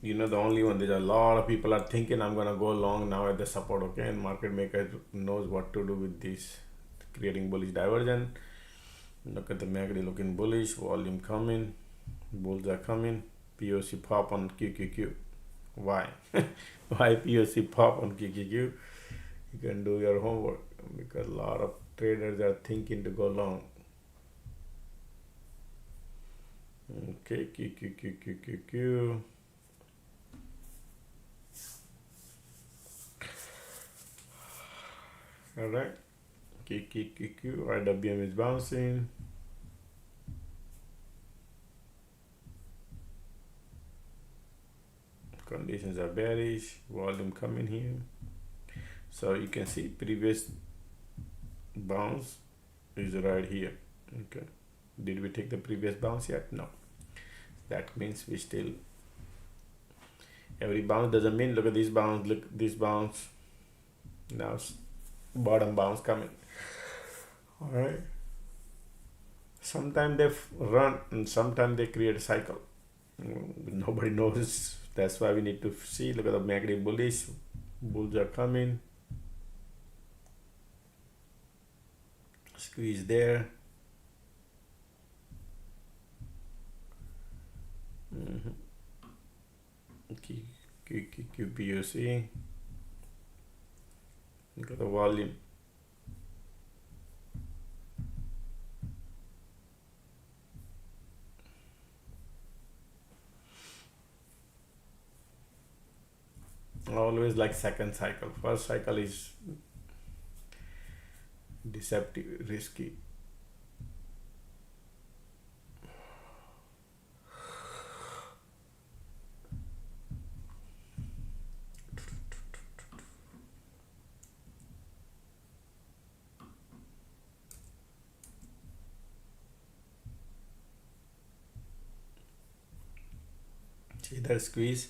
You know, the only one, there's a lot of people are thinking I'm gonna go long now at the support, okay, and market maker knows what to do with this creating bullish divergence. Look at the MACD looking bullish, volume coming, bulls are coming, POC pop on QQQ. Why? Why POC pop on QQQ? You can do your homework because a lot of traders are thinking to go long. Okay, QQQ. All right, QQQ, IWM is bouncing. Conditions are bearish, volume coming here. So you can see previous bounce is right here. Okay, did we take the previous bounce yet? No. That means we still, every bounce doesn't mean, look at this bounce, look this bounce. Now bottom bounce coming. All right, sometimes they run and sometimes they create a cycle. Nobody knows. That's why we need to see. Look at the MACD bullish, bulls are coming, squeeze there. QPUC. Look at the volume. Always like second cycle. First cycle is deceptive, risky. See that squeeze?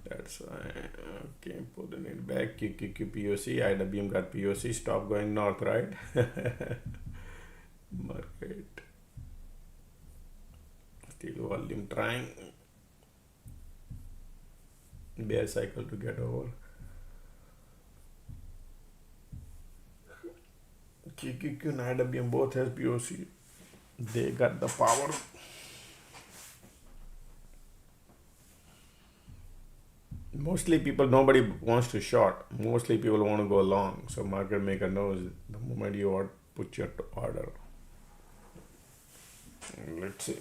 That's why. Okay, putting it back. QQPOC, IWM got POC. Stop going north, right? Market still volume trying. Bear cycle to get over. QQQ and IWM both has POC. They got the power. Mostly people, nobody wants to short. Mostly people want to go long. So market maker knows the moment you put your order. Let's see.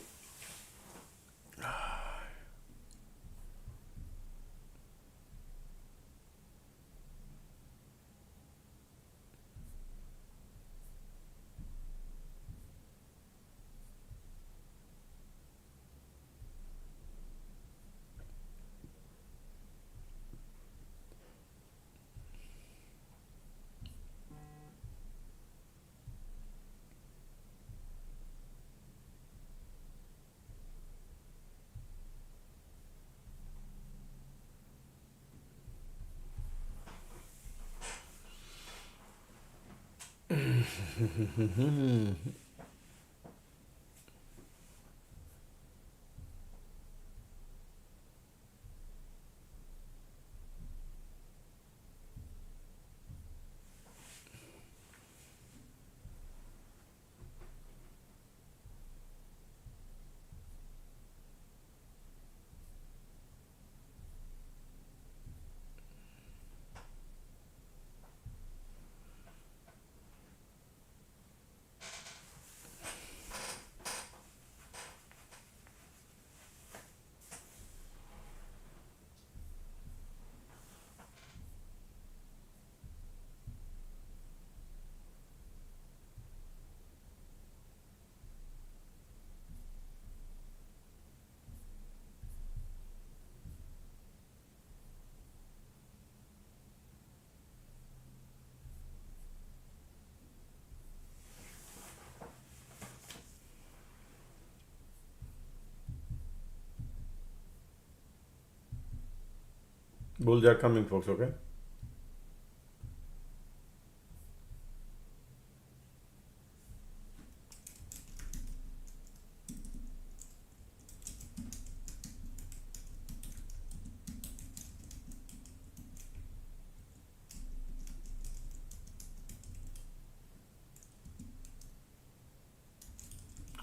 Bulls are coming, folks. Okay.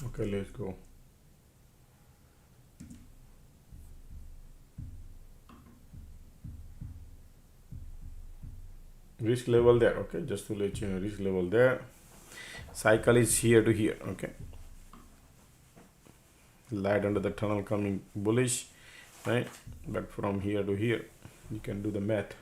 Okay, let's go. Risk level there. Okay, just to let you know, risk level there. Cycle is here to here. Okay. Light under the tunnel coming bullish, right? But from here to here, you can do the math.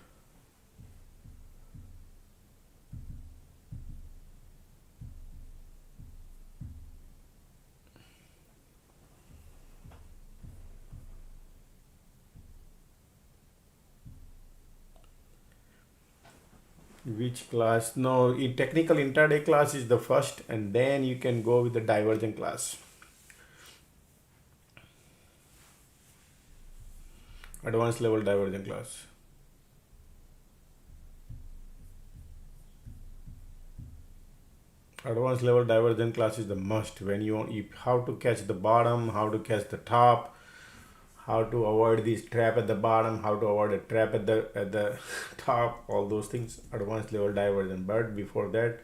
Which class? No, in technical intraday class is the first, and then you can go with the divergent class. Advanced level divergent class. Advanced level divergent class is the must when you want how to catch the bottom, how to catch the top, how to avoid this trap at the bottom, how to avoid a trap at the top, all those things. Advanced level divergent. But before that,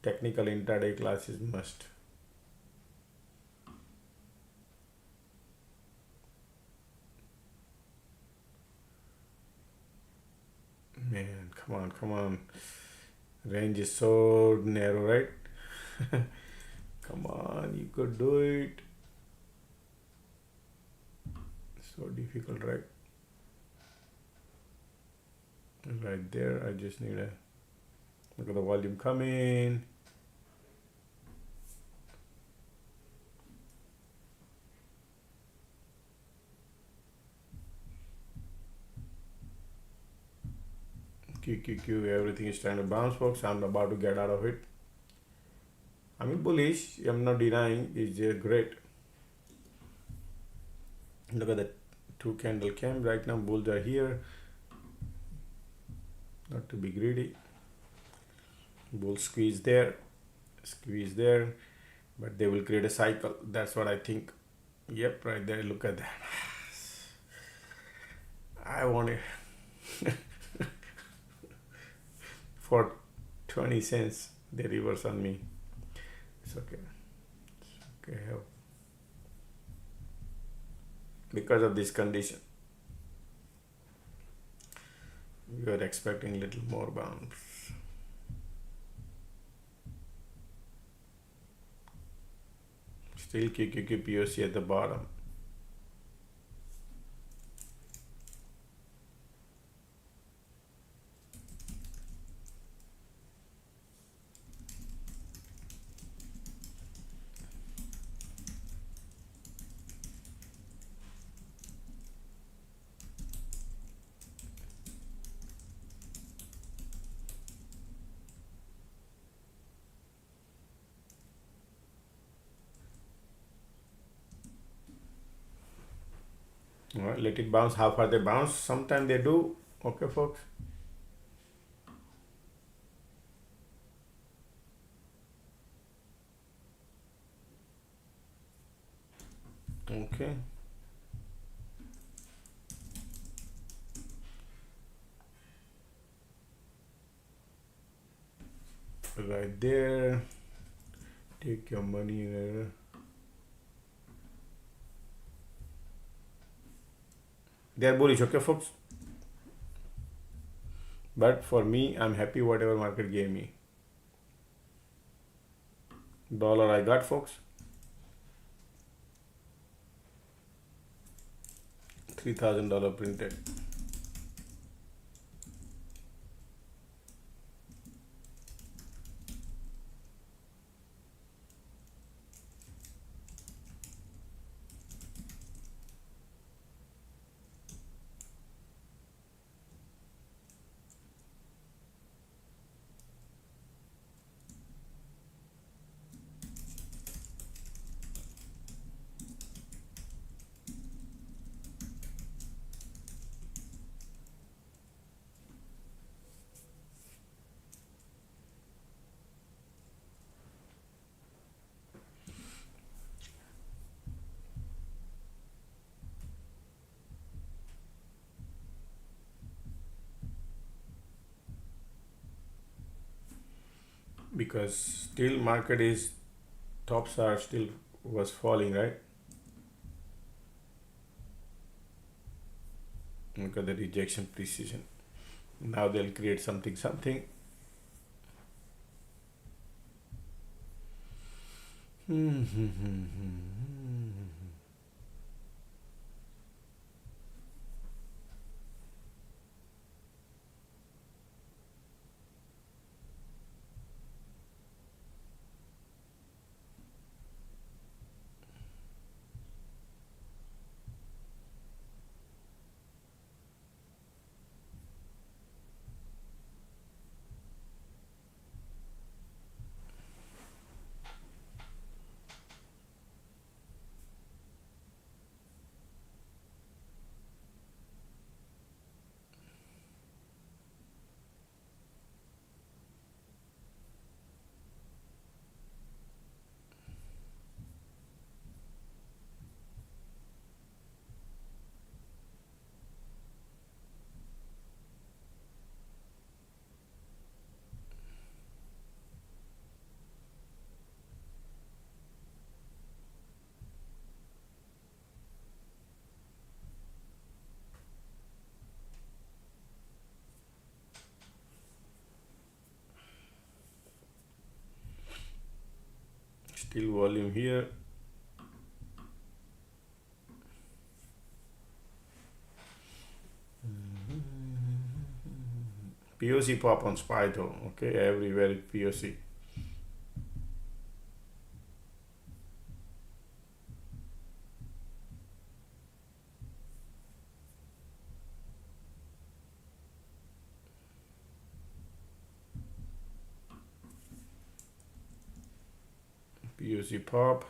technical intraday class is must. Man, come on. Range is so narrow, right? Come on, you could do it. So difficult, right? Right there, I just need a look at the volume coming. QQQ, everything is trying to bounce, folks. I'm about to get out of it. I mean, bullish, I'm not denying, it's great. Look at the two candle cam right now. Bulls are here. Not to be greedy. Bull squeeze there, but they will create a cycle. That's what I think. Yep, right there. Look at that. I want it for 20 cents. They reverse on me. It's okay. It's okay. Because of this condition. we are expecting a little more bounce. Still QQQ POC at the bottom. All right, let it bounce. How far they bounce? Sometime they do. Okay, folks. Okay. Right there. Take your money there. They are bullish, okay, folks. But for me, I'm happy whatever market gave me. Dollar I got, folks. $3,000 printed. Because still market is tops are still was falling, right? Look at the rejection precision. Now they'll create something. Still volume here. POC pop on SPY though. Okay, everywhere POC. POC pop.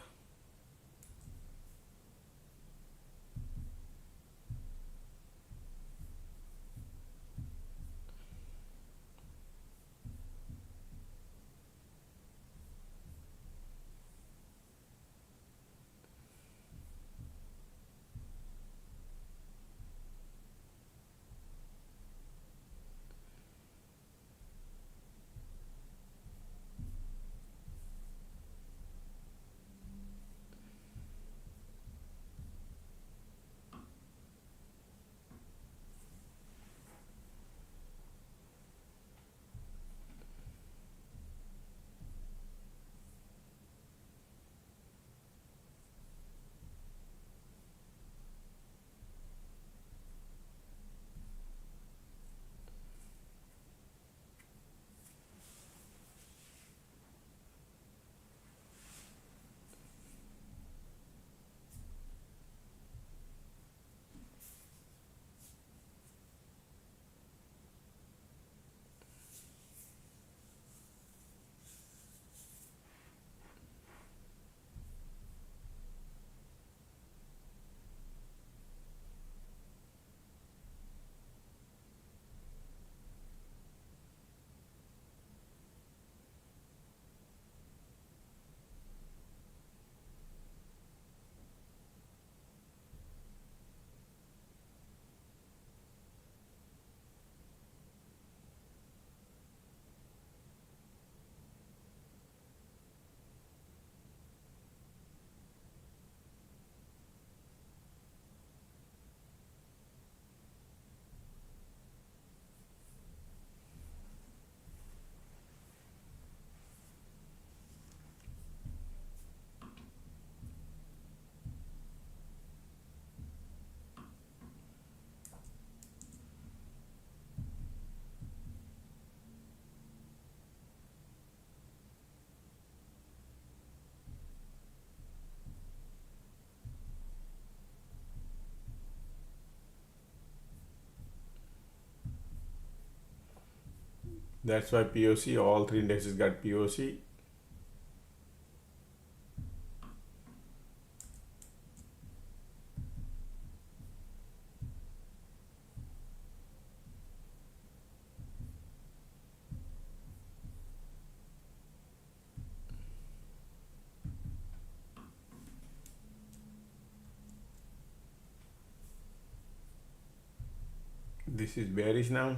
That's why POC, all three indexes got POC. This is bearish now.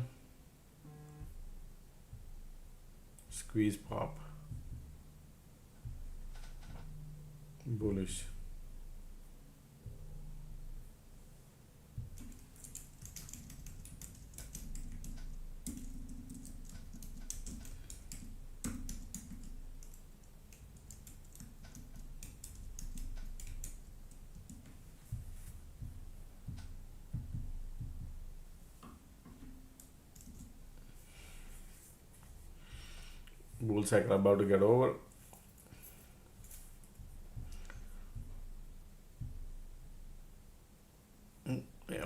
Squeeze pop. Bullish. Bull cycle about to get over.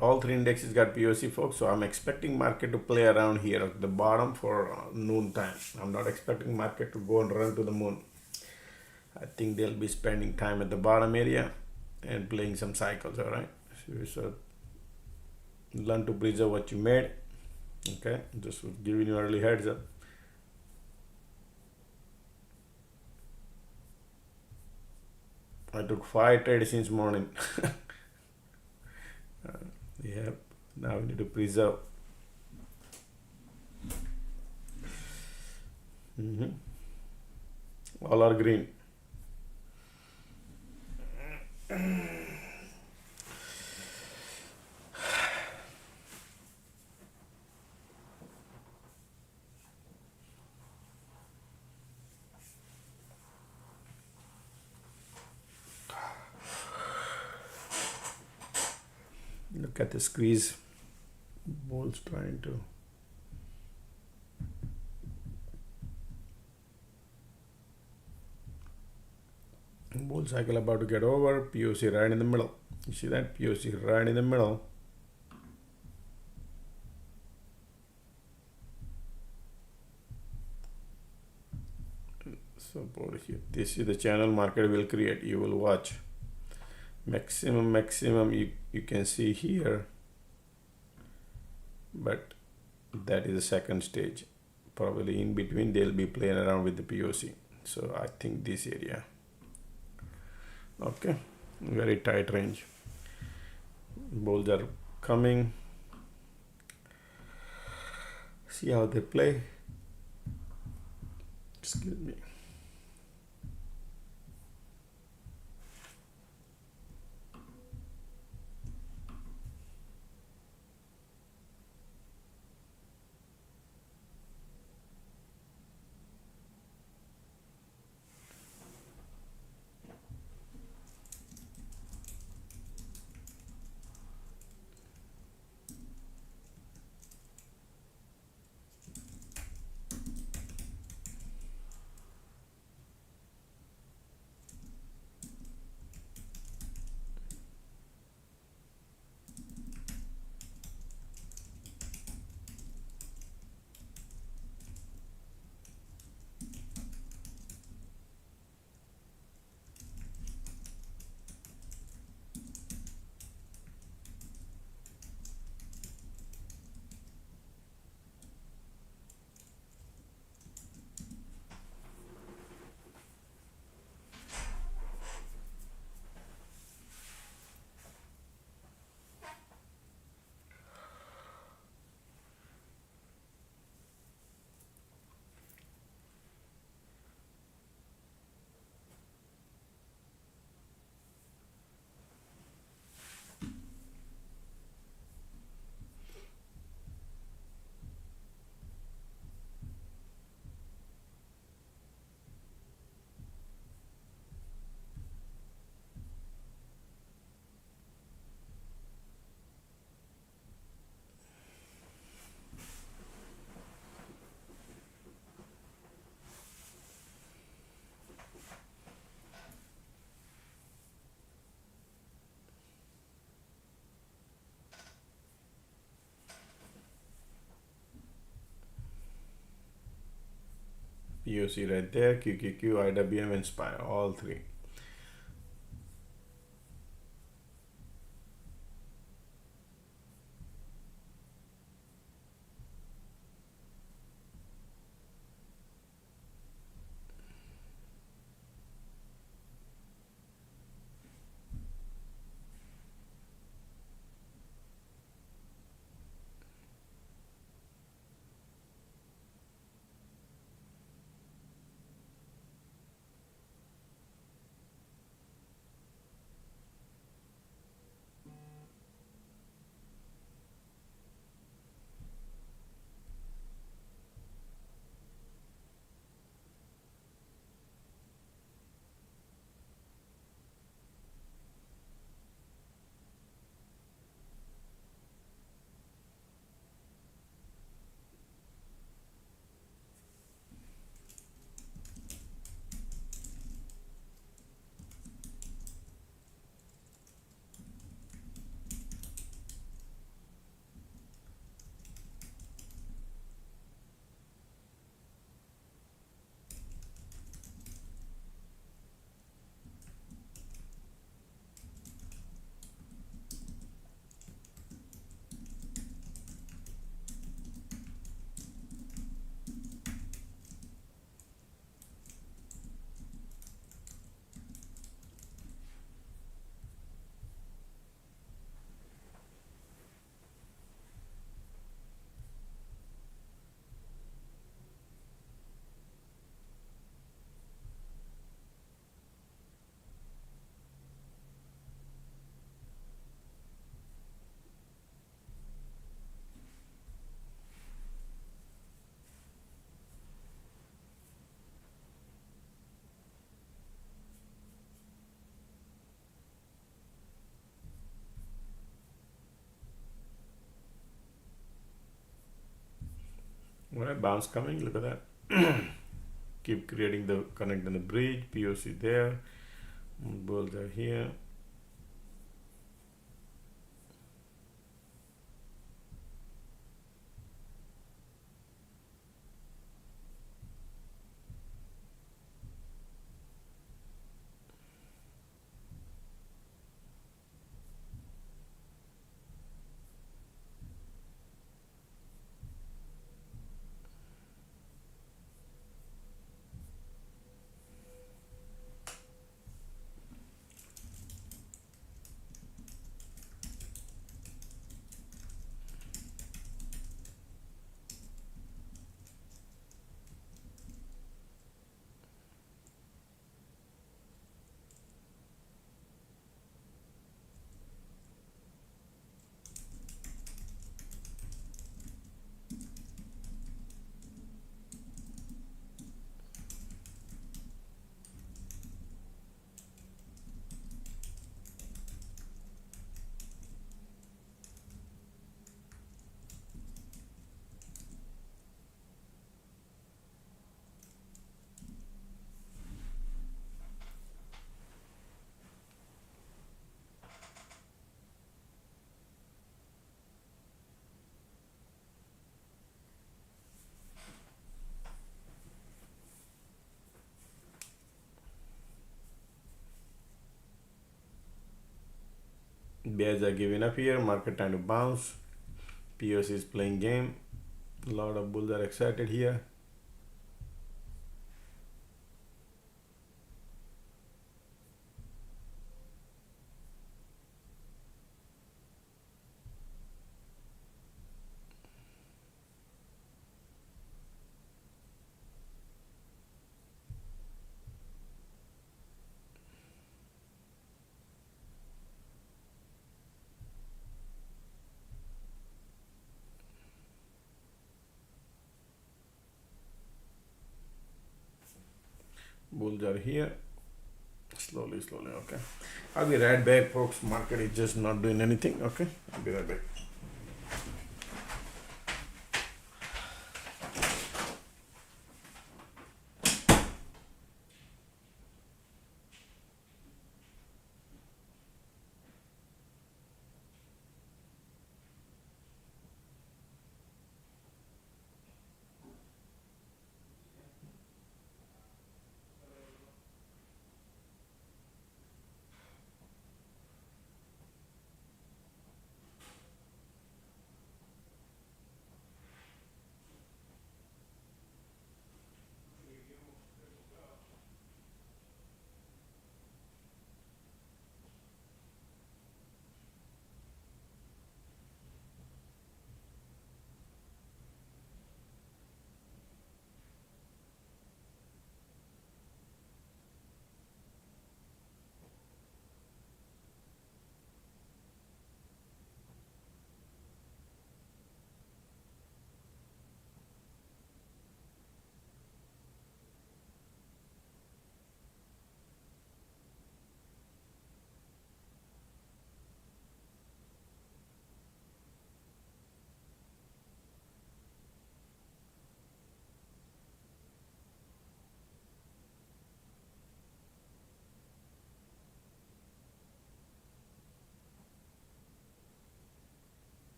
All three indexes got POC, folks, so I'm expecting market to play around here at the bottom for noon time. I'm not expecting market to go and run to the moon. I think they'll be spending time at the bottom area and playing some cycles. All right, so learn to preserve what you made. Okay, just giving you early heads up. I took 5 trades since morning. Yep, now we need to preserve. All are green. Look at the squeeze. Bull's trying to. Bull cycle about to get over. POC right in the middle. You see that? POC right in the middle. So this is the channel market will create. You will watch. Maximum you can see here, but that is the second stage. Probably in between they'll be playing around with the POC. So I think this area. Okay, very tight range. Bulls are coming. See how they play. Excuse me. POC right there, QQQ, IWM, Inspire, all three. Well, bounce coming, look at that. Keep creating the connect in the bridge, POC there, bulls are here. Bears are giving up here, market time to bounce. POC is playing game. A lot of bulls are excited here. Bulls are here. Slowly, okay. I'll be right back, folks. Market is just not doing anything, okay? I'll be right back.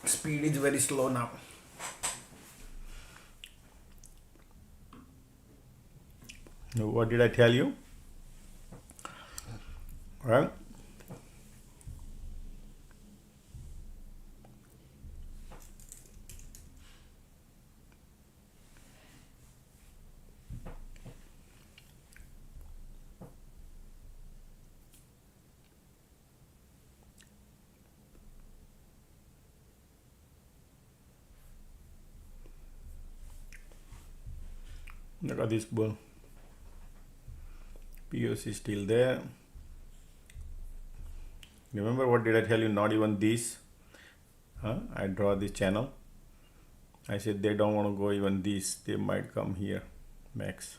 Speed is very slow now. What did I tell you? Right? Look at this bull. POC is still there. Remember what did I tell you? Not even this. I draw this channel. I said they don't want to go even this. They might come here max.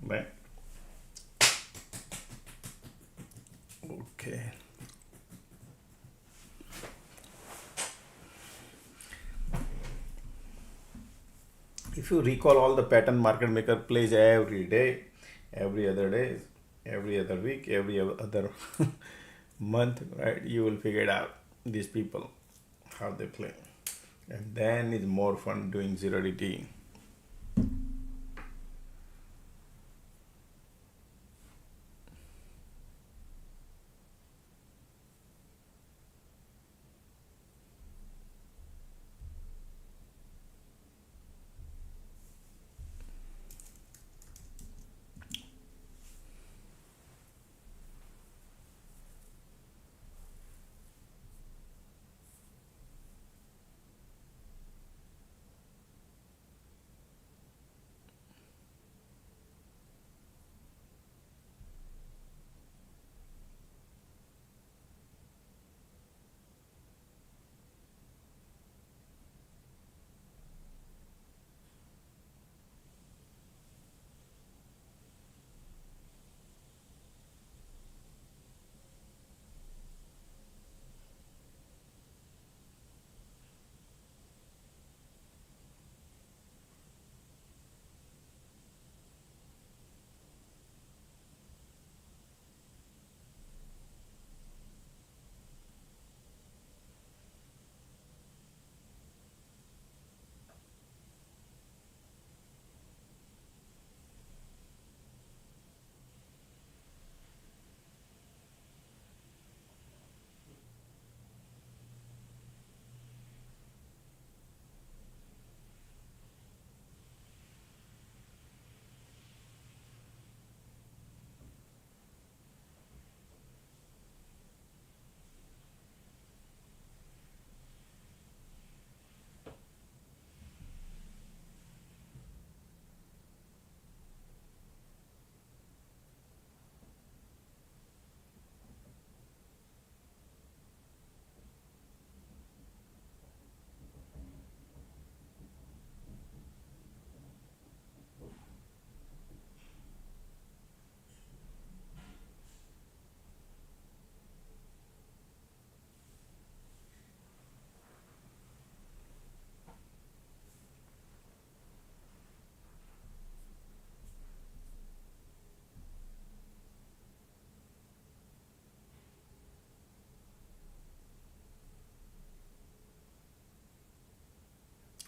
Right. Okay. If you recall, all the pattern market maker plays every day, every other day, every other week, every other month, right? You will figure it out, these people, how they play. And then it's more fun doing 0DT.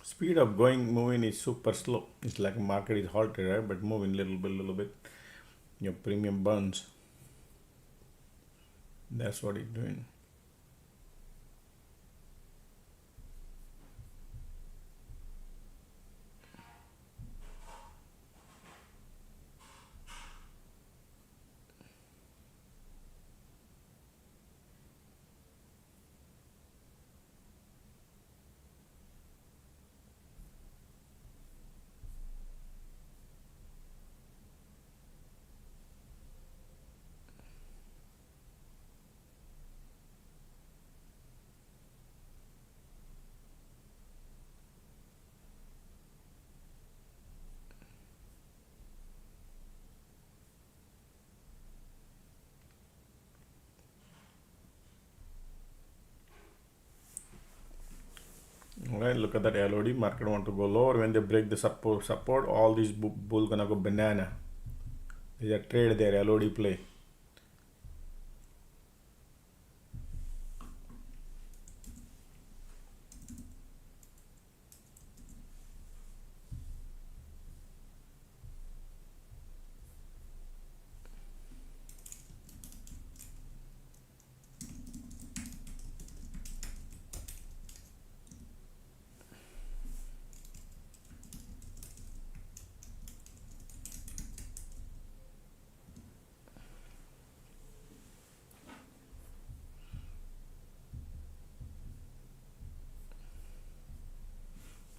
Speed of moving is super slow. It's like market is halted, right? But moving little bit. Your premium burns. That's what it's doing. Alright, look at that LOD. Market want to go lower. When they break the support, all these bull gonna go banana. There's a trade there, LOD play.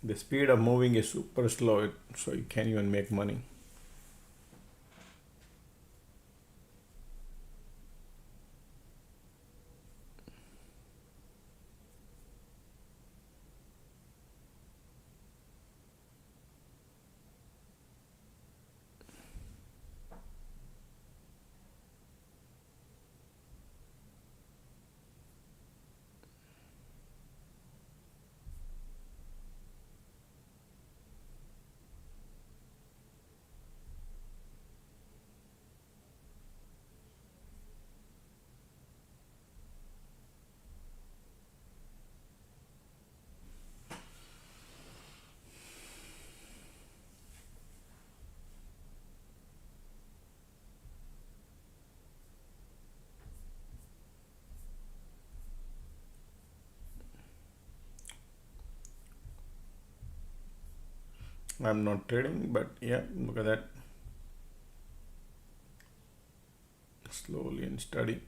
The speed of moving is super slow, so you can't even make money. I'm not trading, but yeah, look at that. Slowly and steady.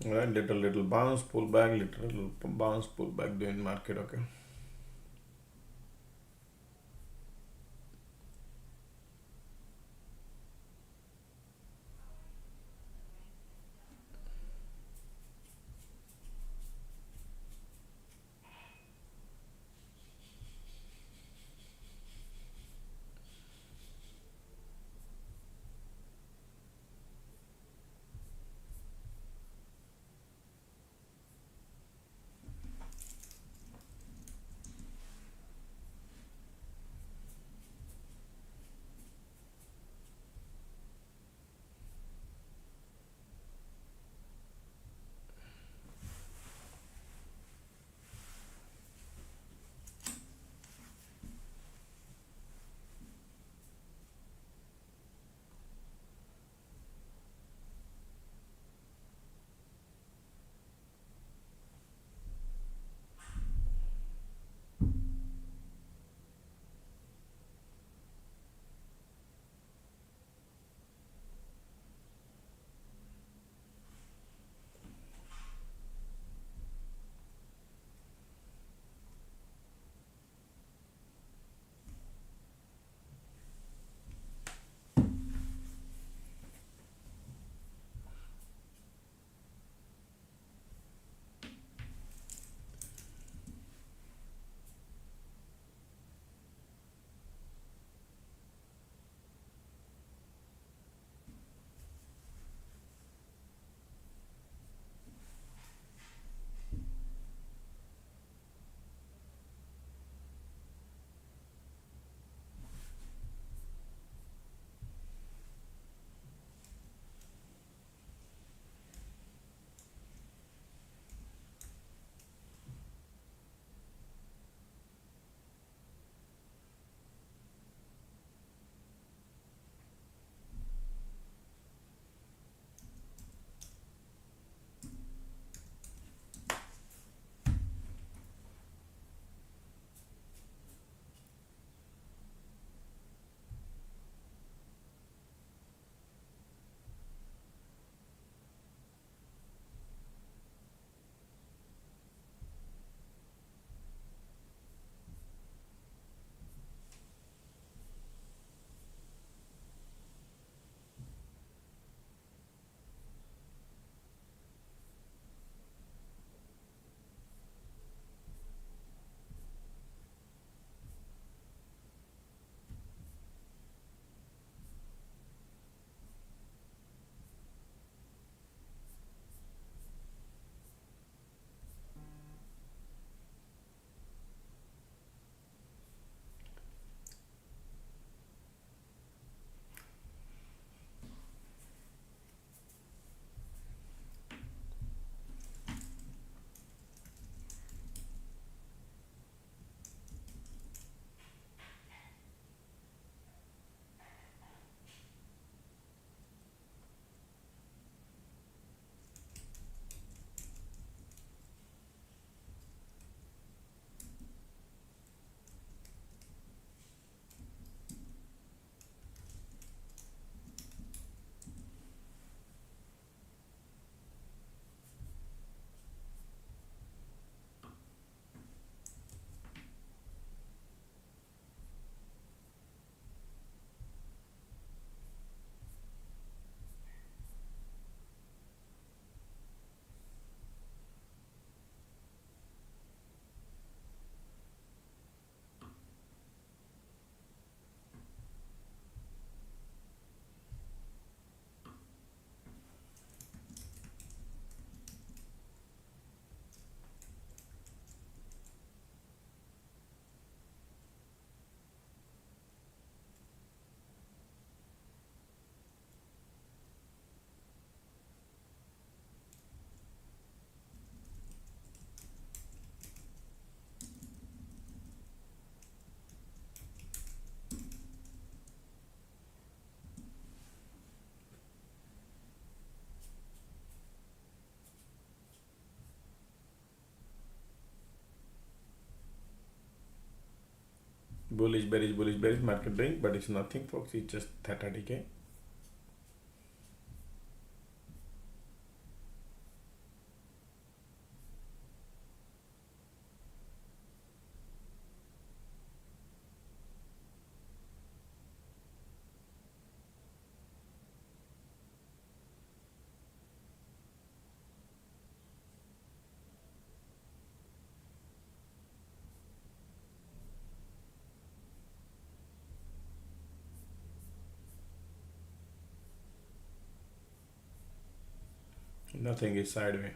Right, little bounce, pull back, little bounce, pull back doing market. Okay. bullish bearish market doing, but it's nothing folks, it's just theta decay. Nothing is sideways.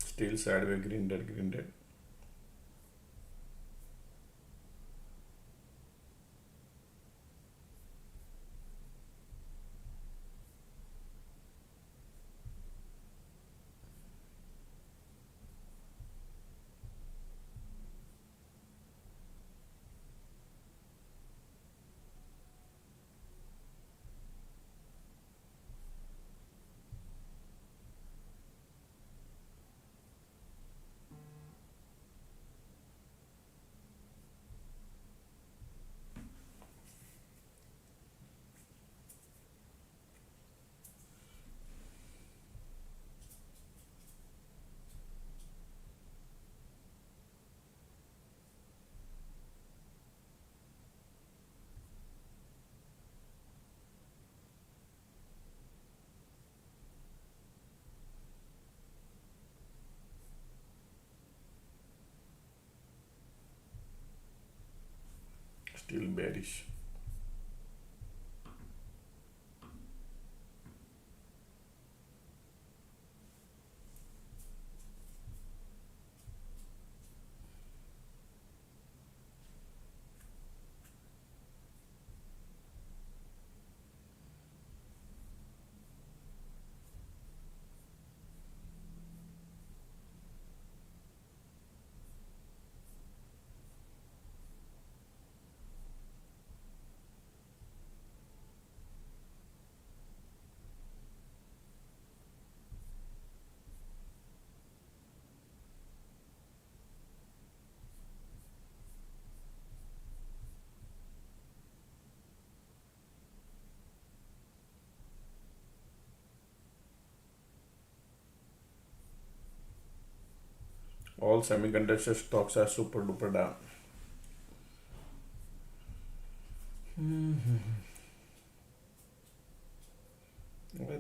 Still sideways, green red, green red. Still bearish. All semiconductor stocks are super duper down.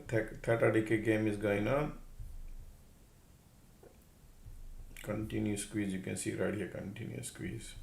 Theta decay game is going on. Continuous squeeze, you can see right here, continuous squeeze.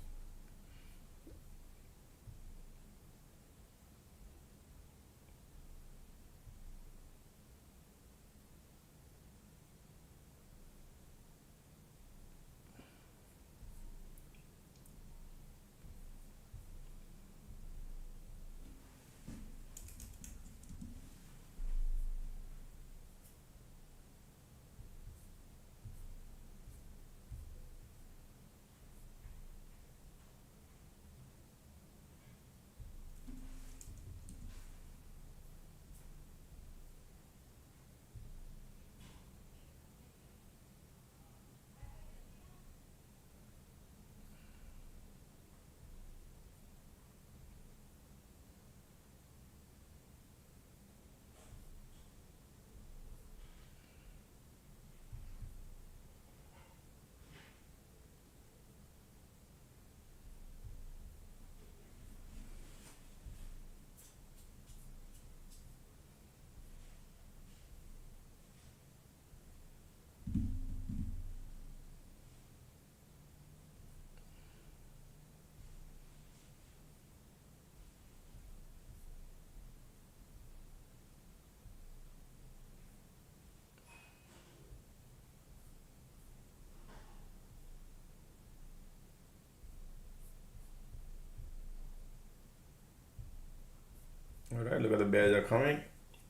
All right, look at the bears are coming.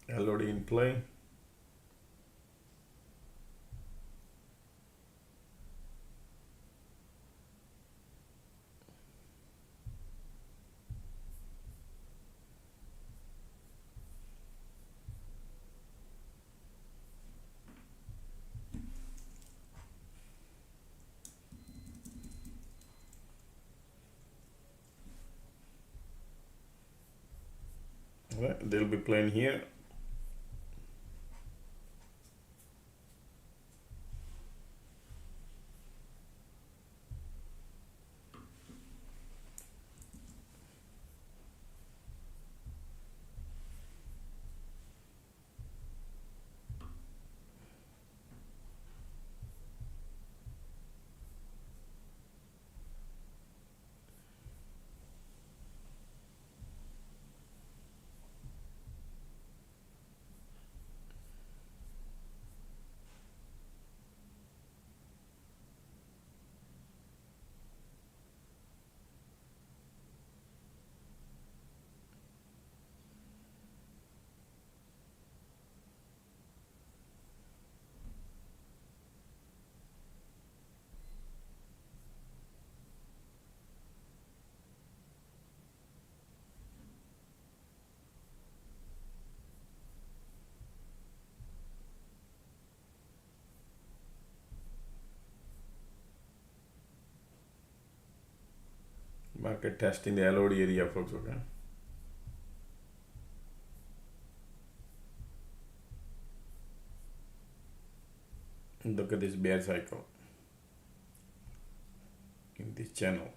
LOD in play. All right, they'll be playing here. Market testing the LOD area, folks. Okay. Look at this bear cycle in this channel.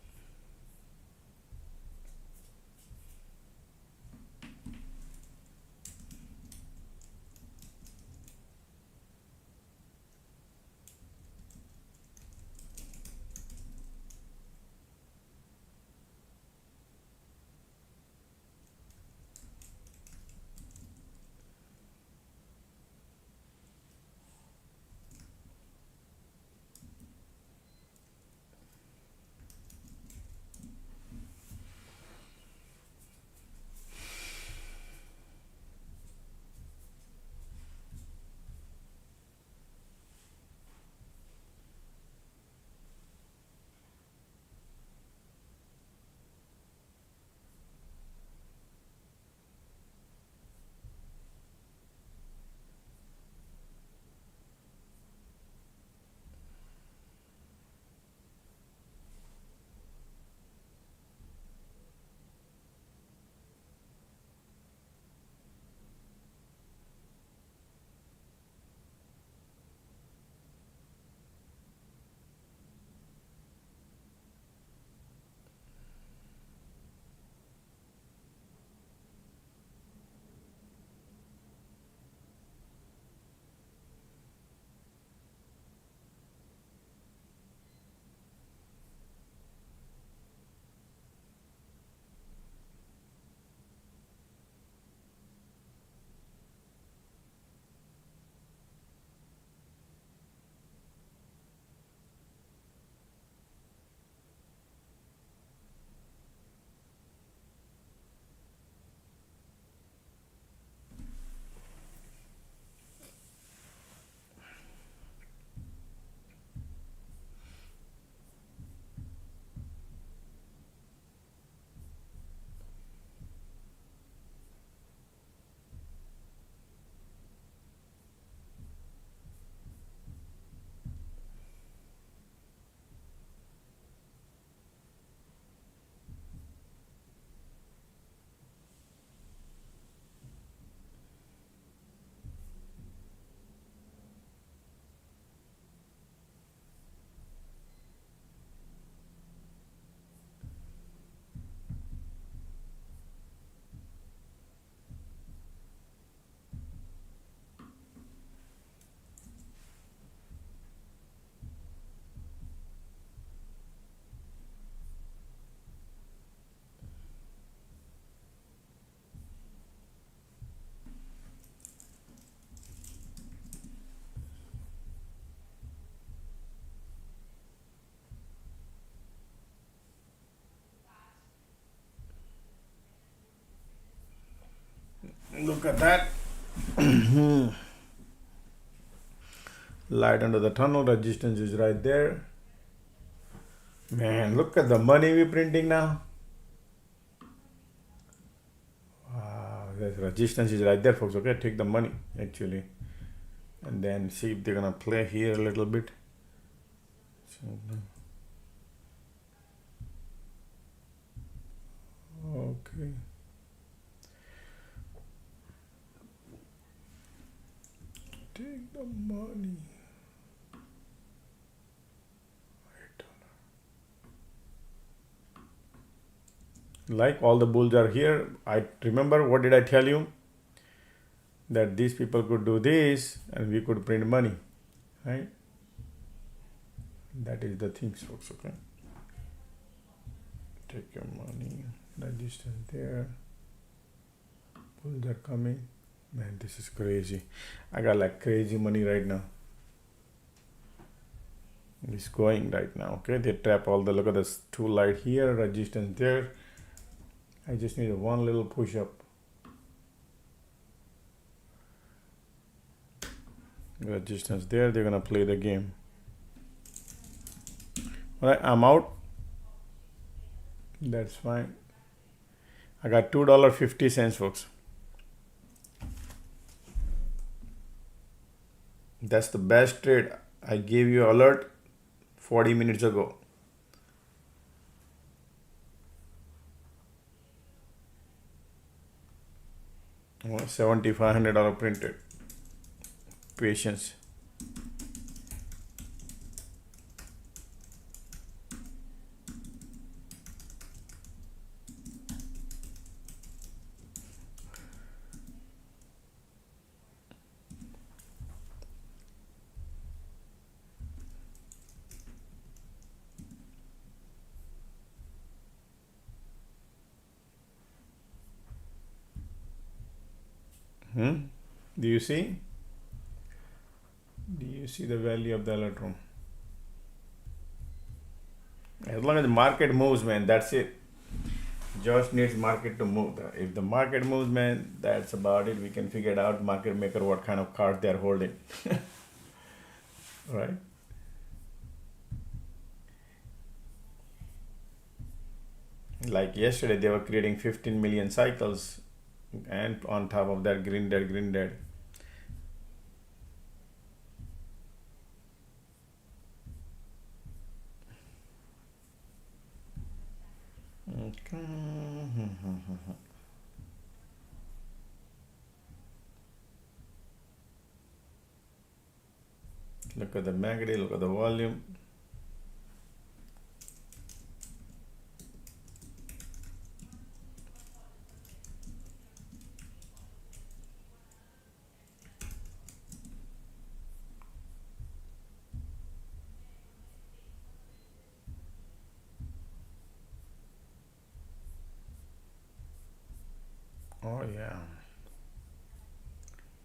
at that. Light under the tunnel, resistance is right there. Man, look at the money we're printing now. Wow, the resistance is right there, folks. Okay, take the money actually, and then see if they're gonna play here a little bit. Okay. Take the money. Like all the bulls are here. I remember, what did I tell you? That these people could do this and we could print money, right? That is the thing, folks. Okay. Take your money. Resistance there. Bulls are coming. Man, this is crazy. I got like crazy money right now. It's going right now. Okay, they trap all the, look at this two light here, resistance there. I just need one little push up. Resistance there, they're gonna play the game. All right, I'm out. That's fine. I got $2.50, folks. That's the best trade. I gave you alert 40 minutes ago. $7,500 printed. Patience. Do you see? Do you see the value of the alert room? As long as the market moves, man, that's it. Just needs market to move. If the market moves, man, that's about it. We can figure it out, market maker, what kind of card they're holding. Right? Like yesterday, they were creating 15 million cycles, and on top of that, green dead, green dead. Okay. Look at the MACD, look at the volume. Oh yeah.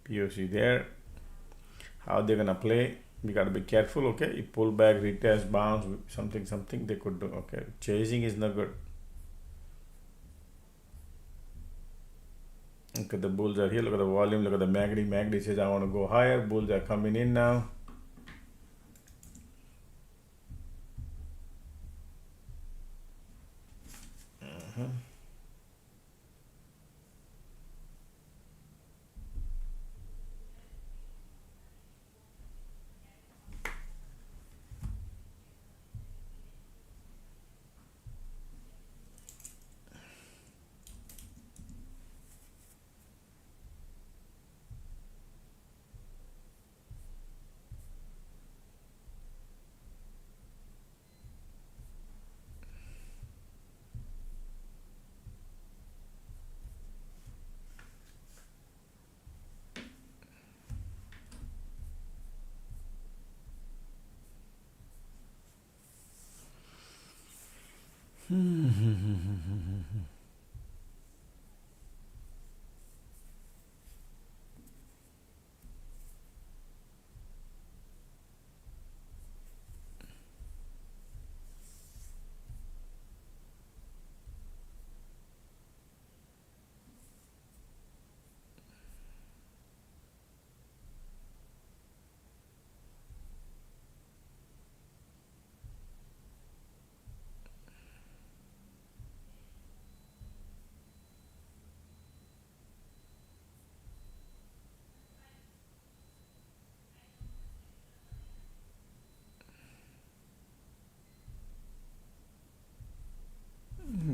POC there. How they're gonna play? We gotta be careful. Okay, you pull back, retest, bounce, something they could do. Okay, chasing is not good. Look at the bulls are here. Look at the volume. Look at the MACD. MACD says I want to go higher. Bulls are coming in now.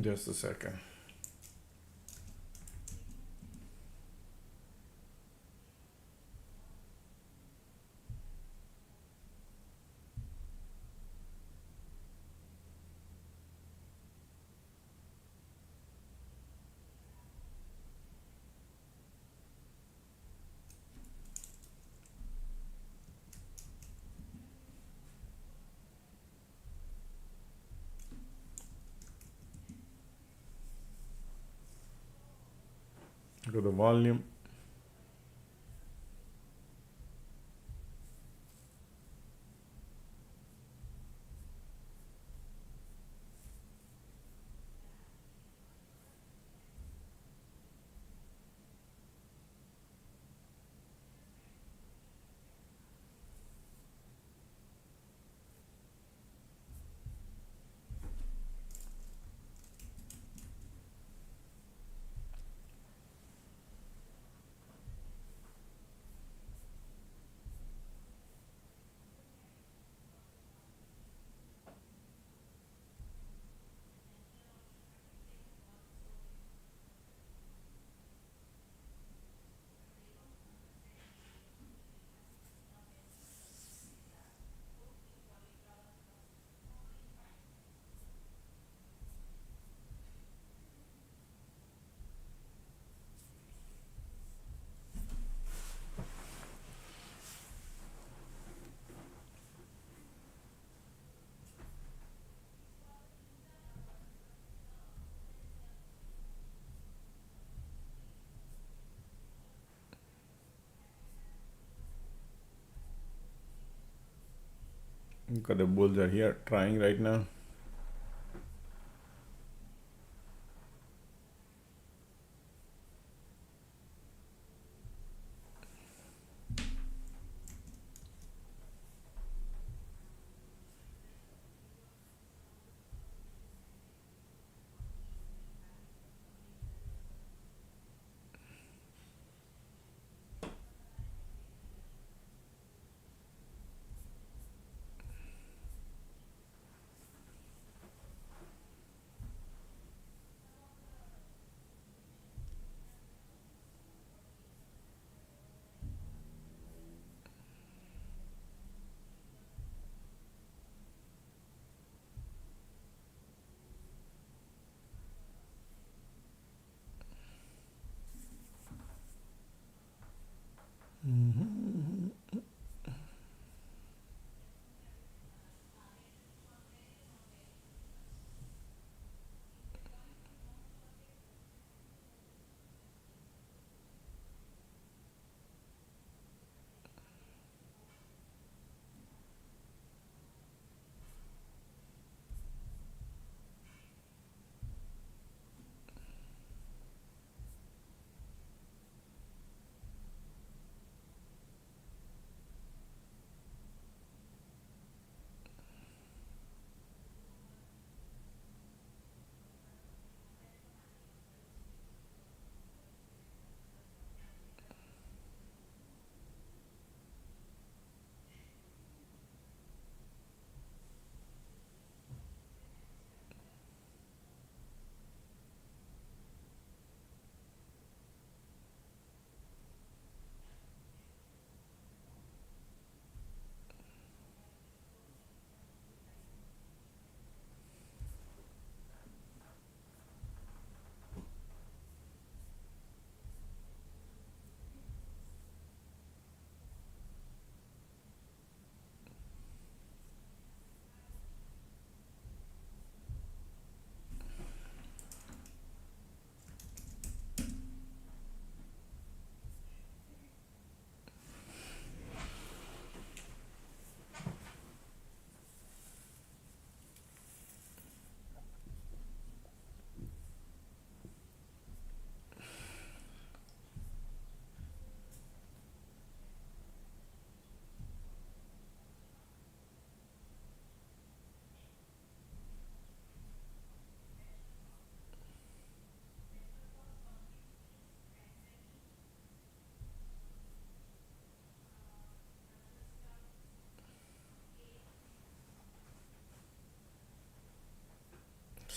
Just a second. Go to volume. Look at the bulls are here trying right now.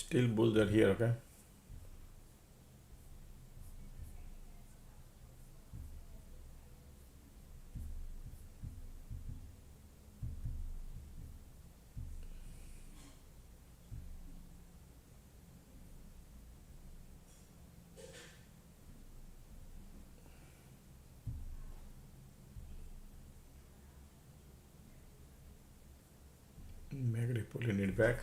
Still bulls are here, okay? Maybe pulling it back.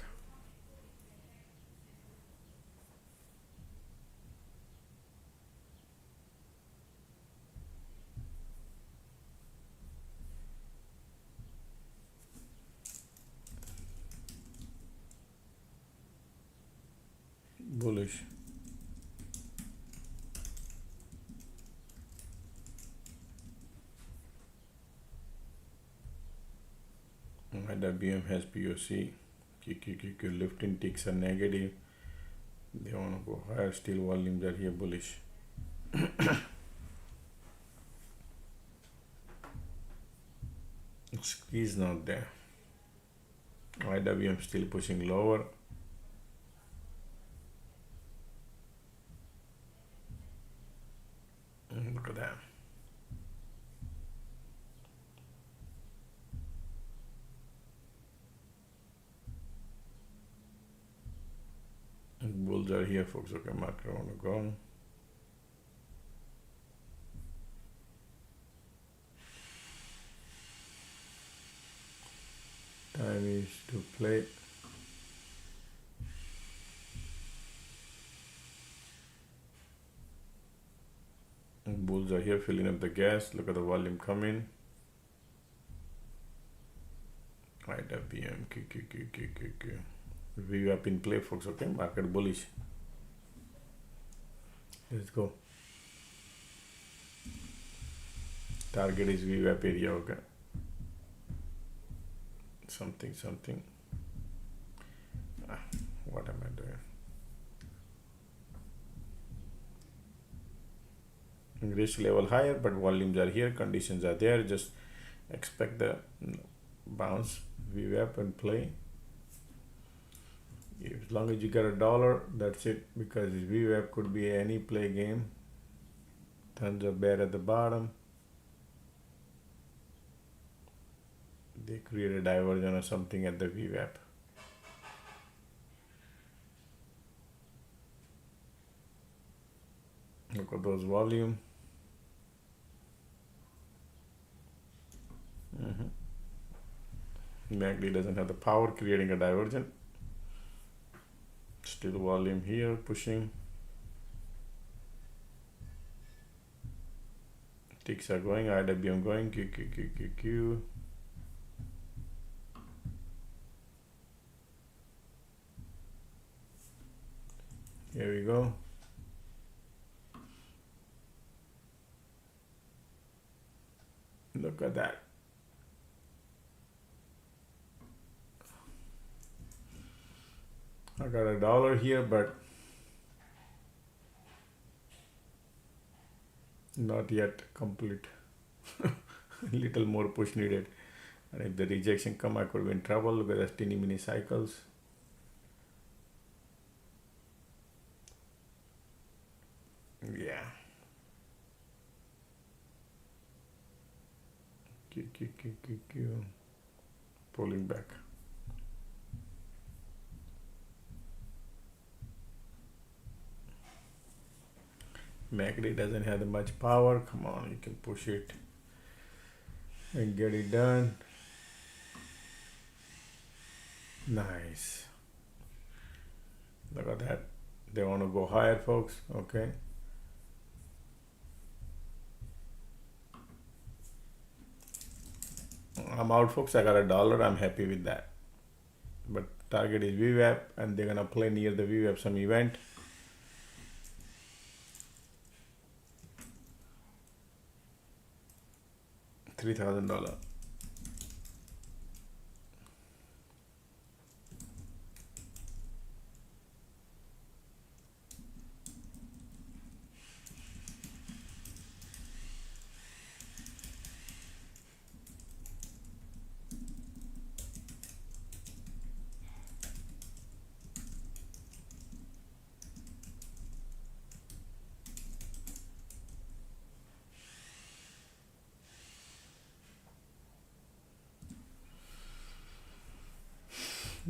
Bullish. IWM has POC. QQQQ lifting ticks are negative. They want to go higher. Still volumes are here bullish. Squeeze not there. IWM still pushing lower. Look at that. Bulls are here, folks. Okay, market want to go. Time is to play. Bulls are here filling up the gas. Look at the volume coming. IWM, QQQQQQ. VWAP in play, folks. Okay, market bullish. Let's go. Target is VWAP area. Okay. Something. What am I doing? Risk level higher, but volumes are here. Conditions are there. Just expect the bounce, VWAP and play. As long as you get $1, that's it, because VWAP could be any play game. Tons of bear at the bottom. They create a diversion or something at the VWAP. Look at those volume. MACD doesn't have the power, creating a divergent. Still volume here, pushing. Ticks are going, IWM going, QQQQQ. Here we go. Look at that. I got $1 here, but not yet complete. Little more push needed. And if the rejection come, I could be in trouble. Look at that teeny mini cycles. Yeah. Q. Pulling back. MACD doesn't have that much power. Come on, you can push it and get it done. Nice. Look at that. They want to go higher, folks. Okay. I'm out, folks. I got $1. I'm happy with that. But target is VWAP, and they're gonna play near the VWAP some event. $3,000.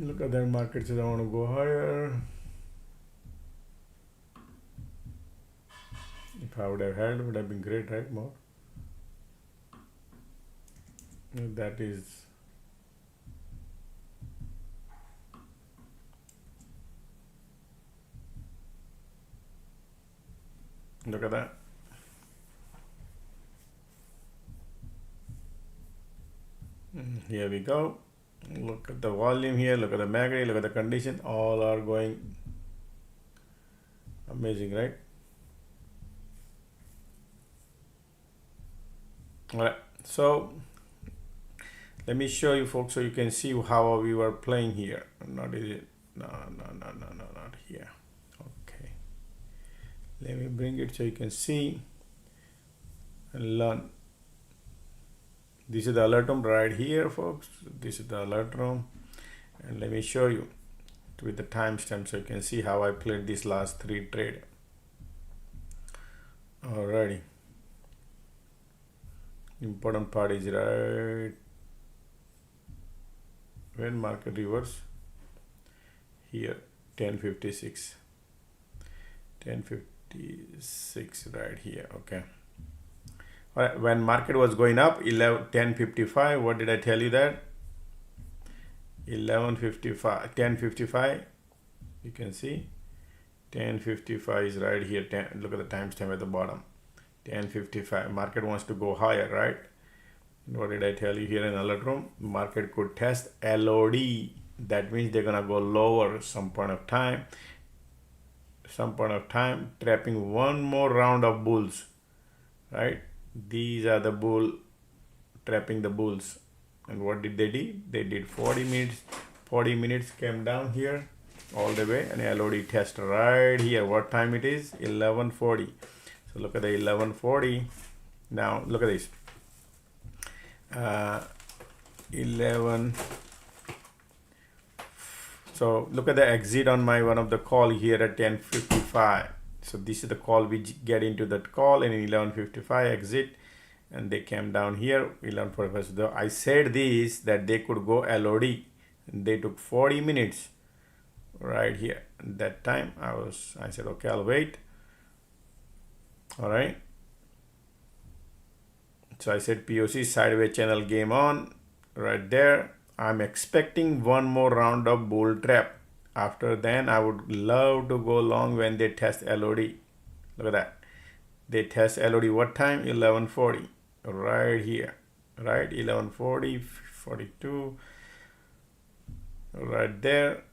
Look at that market says I want to go higher. If I would have had, would have been great, right? More. That is. Look at that. Here we go. Look at the volume here. Look at the MACD. Look at the condition. All are going amazing, right? All right. So let me show you, folks, so you can see how we were playing here. Not is it? No, not here. Okay. Let me bring it so you can see and learn. This is the alert room right here, folks. This is the alert room, and let me show you with the timestamp so you can see how I played this last 3 trade. Alrighty. Important part is right when market reverse here 1056 right here. Okay. All right, when market was going up 1055, what did I tell you that 1055, you can see 1055 is right here. Look at the timestamp at the bottom. 1055, market wants to go higher, right? What did I tell you here in alert room? Market could test LOD. That means they're gonna go lower some point of time, trapping one more round of bulls, right? These are the bull trapping the bulls. And what did they do? They did 40 minutes came down here all the way, and LOD test right here. What time it is? 11:40. So look at the 11:40. Now look at this. 11. So look at the exit on my one of the call here at 10:55. So this is the call we get into that call, and in 11:55 exit, and they came down here 11:45. So I said this that they could go LOD, and they took 40 minutes right here. At that time I said okay, I'll wait. All right. So I said POC sideways channel game on right there. I'm expecting one more round of bull trap. After then, I would love to go long when they test LOD. Look at that. They test LOD what time? 11:40. Right here. Right? 11:40, 42. Right there.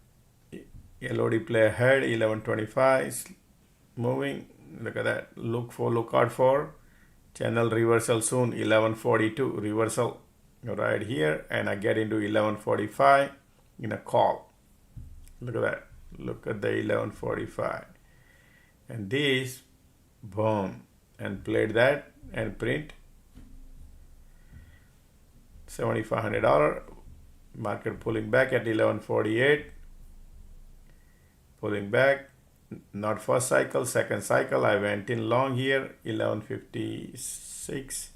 LOD play ahead. 11:25. Moving. Look at that. Look out for channel reversal soon. 11:42. Reversal right here. And I get into 11:45 in a call. Look at that. Look at the 11:45. And this, boom, and played that and print $7,500. Market pulling back at 11:48. Pulling back. Not first cycle, second cycle. I went in long here. 11:56.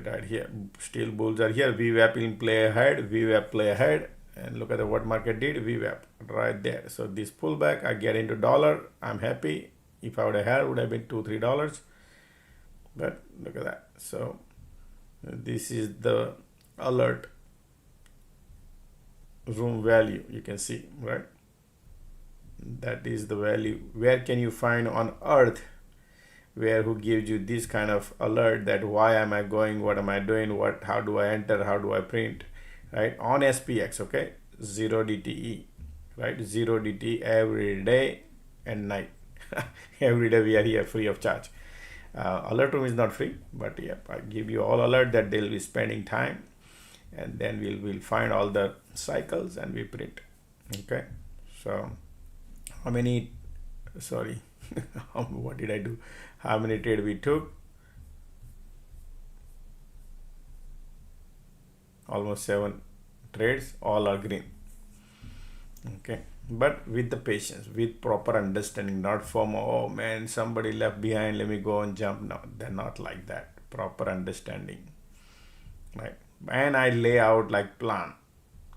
Right here. Still bulls are here. VWAP in play ahead. VWAP play ahead. And look at what market did. VWAP right there. So this pullback, I get into dollar. I'm happy. If I would have had, would have been $2-3. But look at that. So this is the alert room value. You can see, right? That is the value. Where can you find on earth who gives you this kind of alert that why am I going, what am I doing, how do I enter, how do I print, right? On SPX, okay, 0 DTE, right? 0 DTE every day and night. Every day we are here free of charge. Alert room is not free, but yeah, I give you all alert that they'll be spending time, and then we'll find all the cycles and we print. Okay, so what did I do? How many trade we took? Almost 7 trades, all are green. Okay, but with the patience, with proper understanding, not from, oh man, somebody left behind, let me go and jump. No, they're not like that. Proper understanding, right? And I lay out like plan.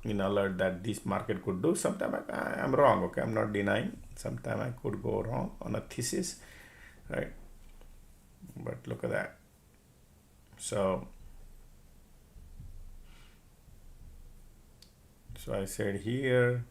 in alert that this market could do. Sometimes I'm wrong, okay, I'm not denying. Sometimes I could go wrong on a thesis, right? But look at that. So I said here,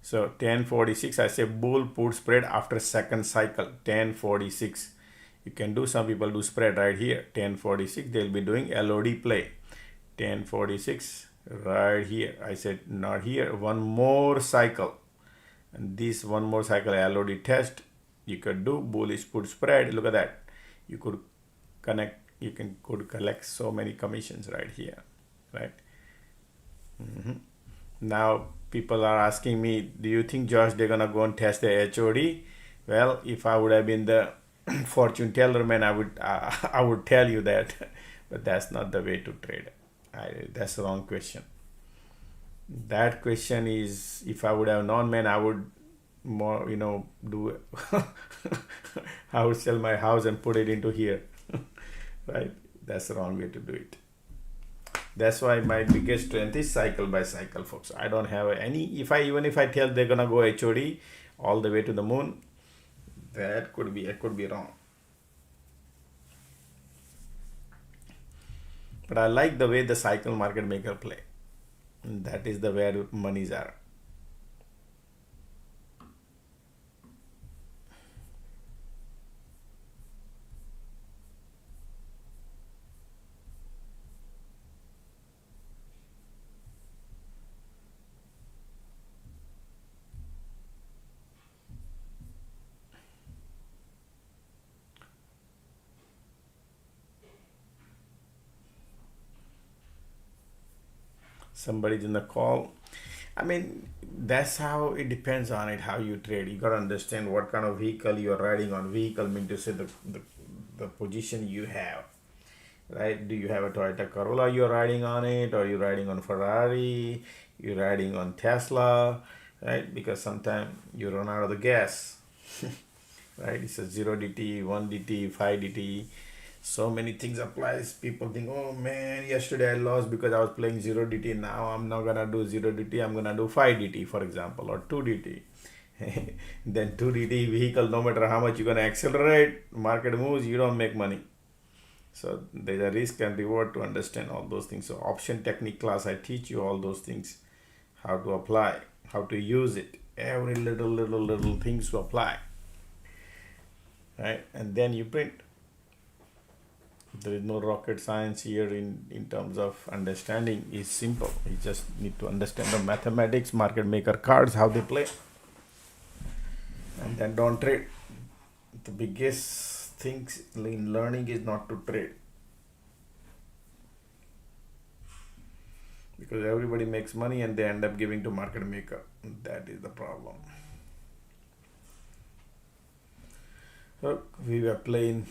so 1046, I say bull put spread after second cycle. 1046, you can do, some people do spread right here. 1046, they'll be doing LOD play. 1046 right here. I said not here, one more cycle, and this one more cycle LOD test you could do bullish put spread. Look at that, you could connect, you could collect so many commissions right here, right? Now people are asking me, do you think, Josh, they're gonna go and test the HOD? Well, if I would have been the fortune teller man, I would tell you that, but that's not the way to trade. That's the wrong question. That question is, if I would have known, man, I would more, do I would sell my house and put it into here. Right? That's the wrong way to do it. That's why my biggest strength is cycle by cycle, folks. I don't have any, even if I tell they're gonna go HOD all the way to the moon, I could be wrong. But I like the way the cycle market maker play. And that is the where monies are. Somebody's in the call. I mean, that's how it depends on it, how you trade. You gotta understand what kind of vehicle you're riding on. Vehicle mean to say the position you have, right? Do you have a Toyota Corolla you're riding on it, or you're riding on Ferrari, you're riding on Tesla, right? Because sometimes you run out of the gas, right? It's a 0 DT, 1 DT, 5 DT. So many things applies. People think, oh man, yesterday I lost because I was playing 0 DT. Now I'm not gonna do 0 DT, I'm gonna do 5 DT, for example, or 2 DT. Then 2 DT vehicle, no matter how much you're gonna accelerate, market moves, you don't make money. So there's a risk and reward to understand all those things. So option technique class, I teach you all those things, how to apply, how to use it, every little things to apply, right? And then you print. There is no rocket science here in terms of understanding. It's simple. You just need to understand the mathematics, market maker cards, how they play, and then don't trade. The biggest things in learning is not to trade, because everybody makes money and they end up giving to market maker. That is the problem. So we were playing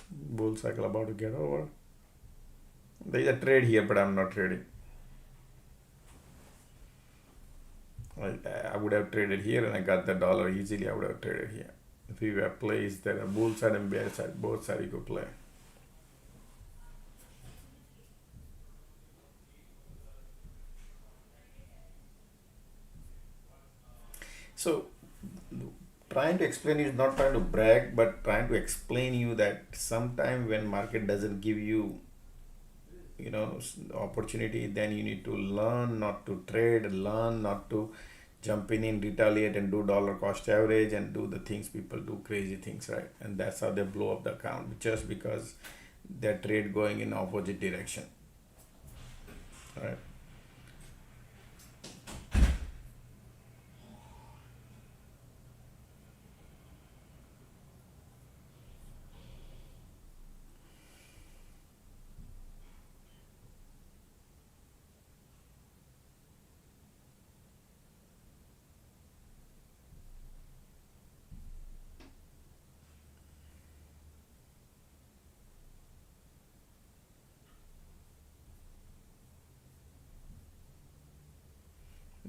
bull cycle, about to get over. There is a trade here, but I'm not trading. I would have traded here and I got the dollar easily. I would have traded here. If we were placed, there are bull side and bear side, both sides you could play. So trying to explain is not trying to brag, but trying to explain you that sometime when market doesn't give you opportunity, then you need to learn not to trade, learn not to jump in retaliate and do dollar cost average and do the things people do, crazy things, right? And that's how they blow up the account, just because their trade going in opposite direction, right?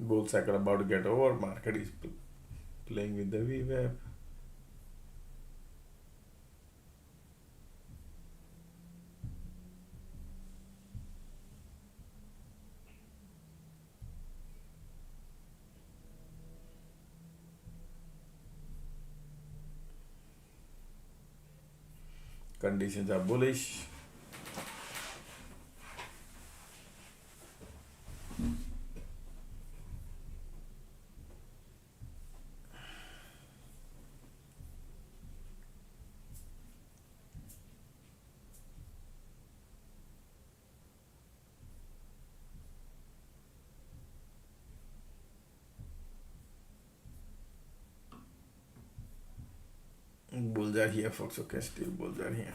Bull cycle about to get over. Market is playing with the VWAP. Conditions are bullish. Bulls are here, folks. Okay, still bulls are here.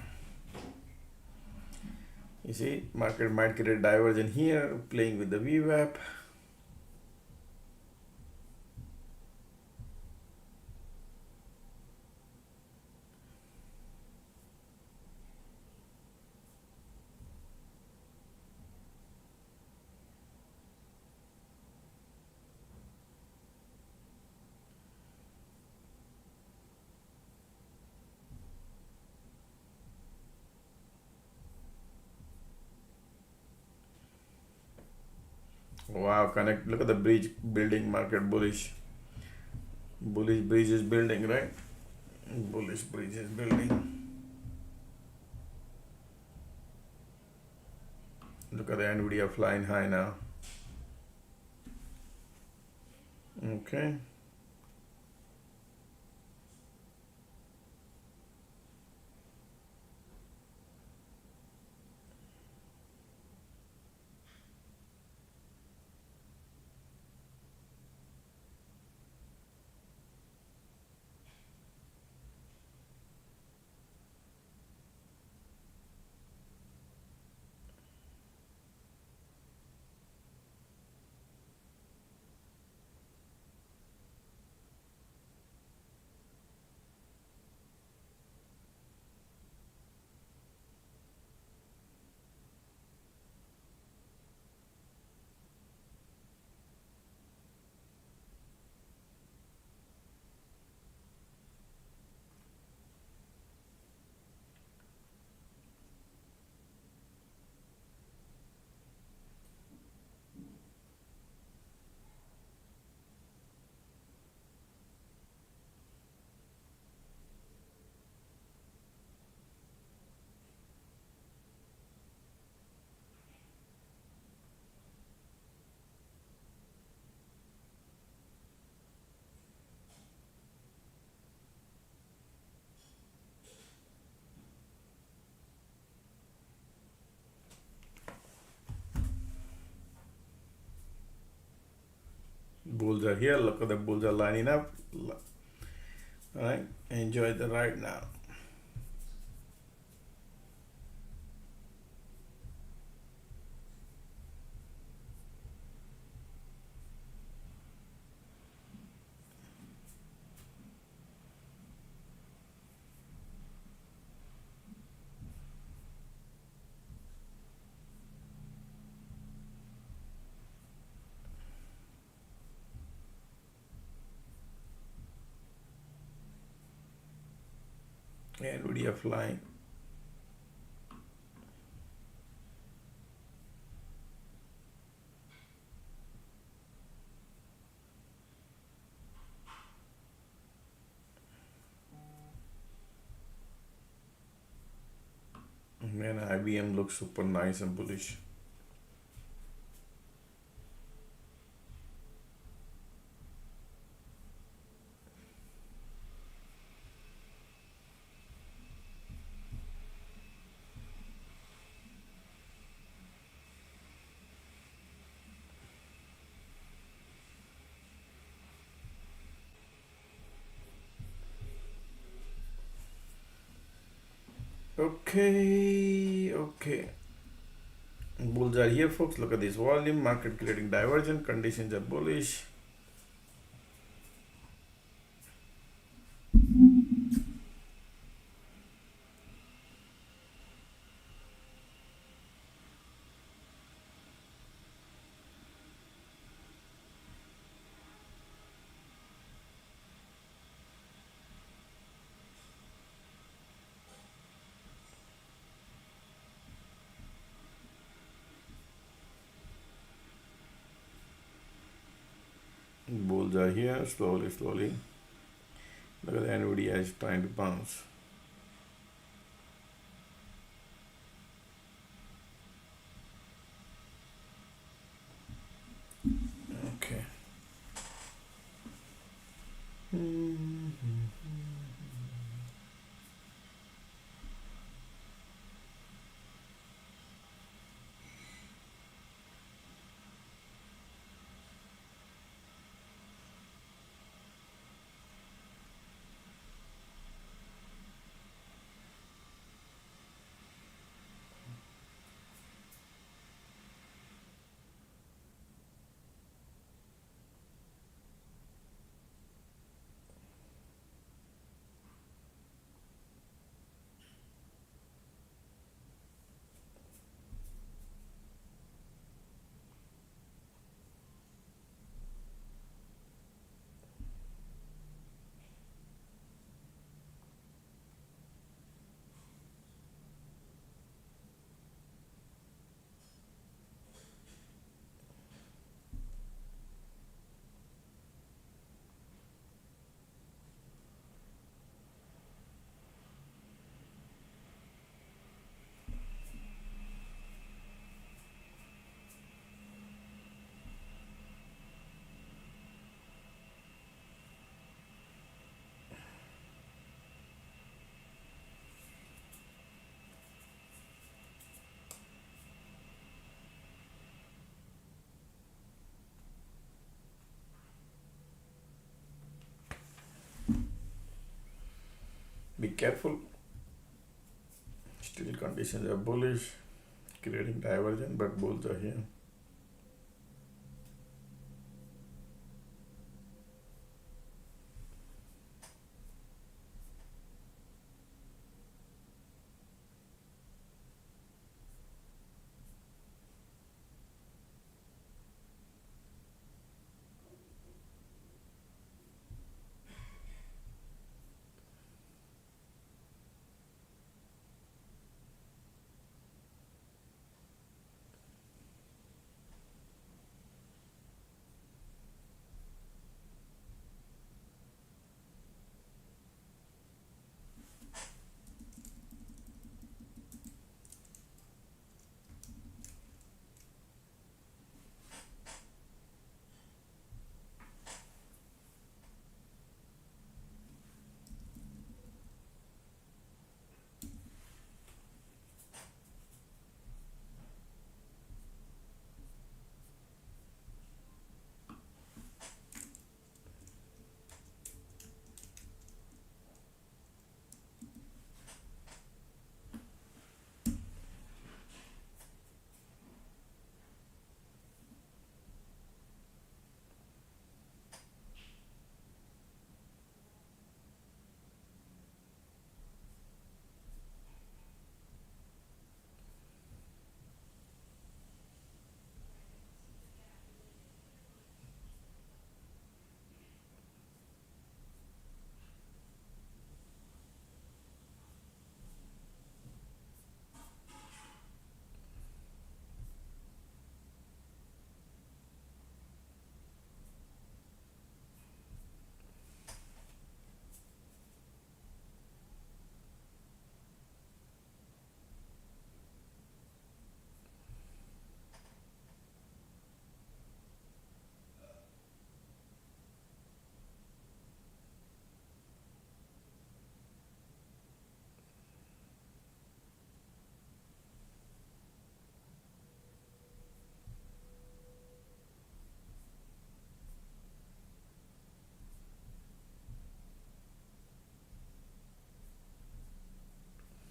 You see, market might create diversion here, playing with the VWAP. Wow, connect. Look at the bridge building, market bullish. Bullish bridge is building, right? Bullish bridge is building. Look at the Nvidia flying high now. Okay. Bulls are here. Look at the bulls are lining up. All right, enjoy the ride now. Nvidia flying. Man, IBM looks super nice and bullish. Okay. Bulls are here, folks. Look at this volume. Market creating divergent. Conditions are bullish. bulls are here, slowly. Look at the NVIDIA is trying to bounce. Okay. Be careful. Still conditions are bullish, creating divergence, but bulls are here.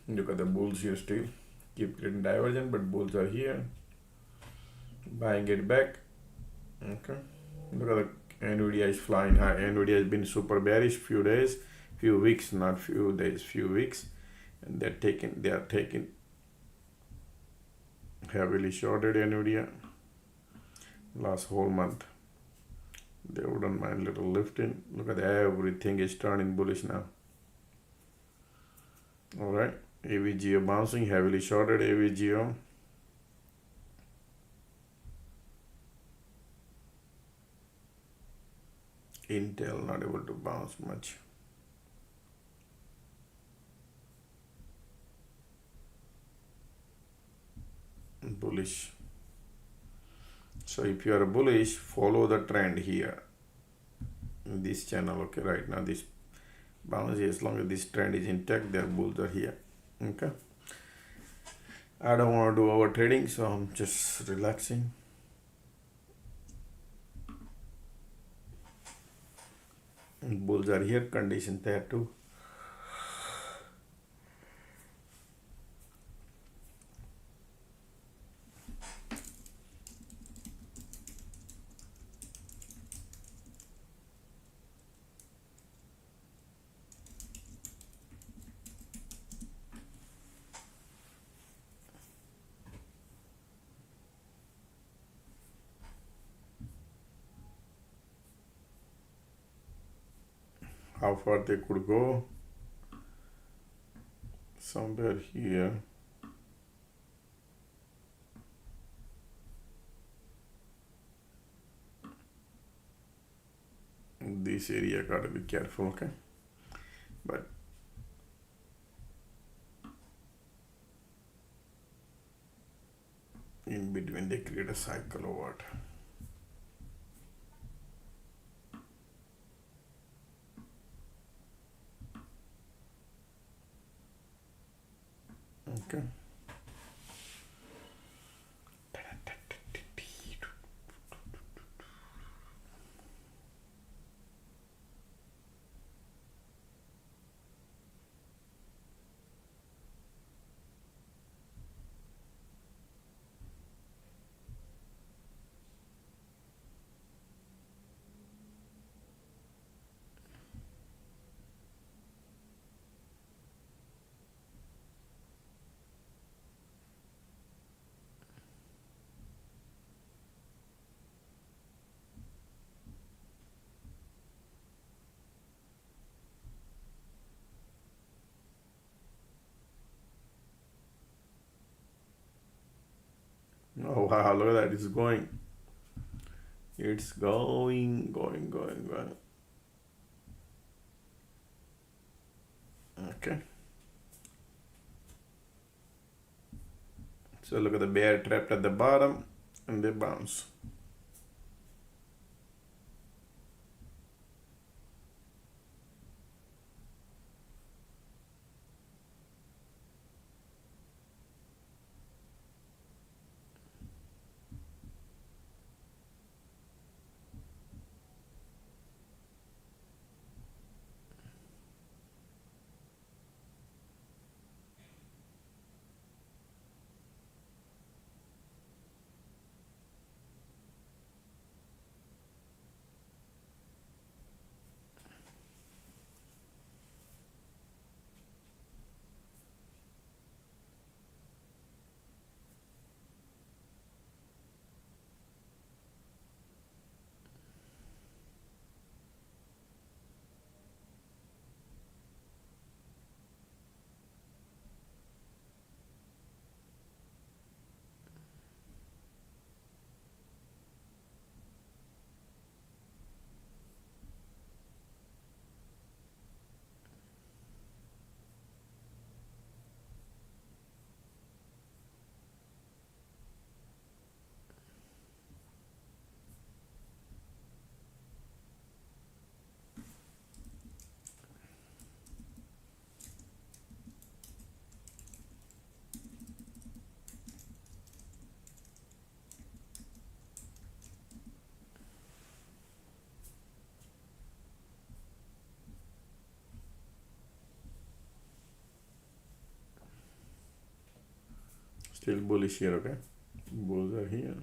Look at the bulls here still. Keep creating divergence, but bulls are here. Buying it back. Okay. Look at the NVIDIA is flying high. NVIDIA has been super bearish few days, few weeks, not few days, few weeks. And they are taking heavily shorted NVIDIA last whole month. They wouldn't mind little lifting. Look at everything is turning bullish now. Alright. AVGO bouncing, heavily shorted AVGO. Intel not able to bounce much. Bullish. So if you are bullish, follow the trend here in this channel. Okay, right now this bounce, as long as this trend is intact, their bulls are here. Okay, I don't want to do over trading, so I'm just relaxing. And bulls are here, condition there too. How far they could go? Somewhere here. This area gotta be careful, okay? But in between they create a cycle or what? Okay. Oh wow, look at that, it's going. It's going. Okay. So look at the bear trapped at the bottom and they bounce. Still bullish here, okay? Bulls are here.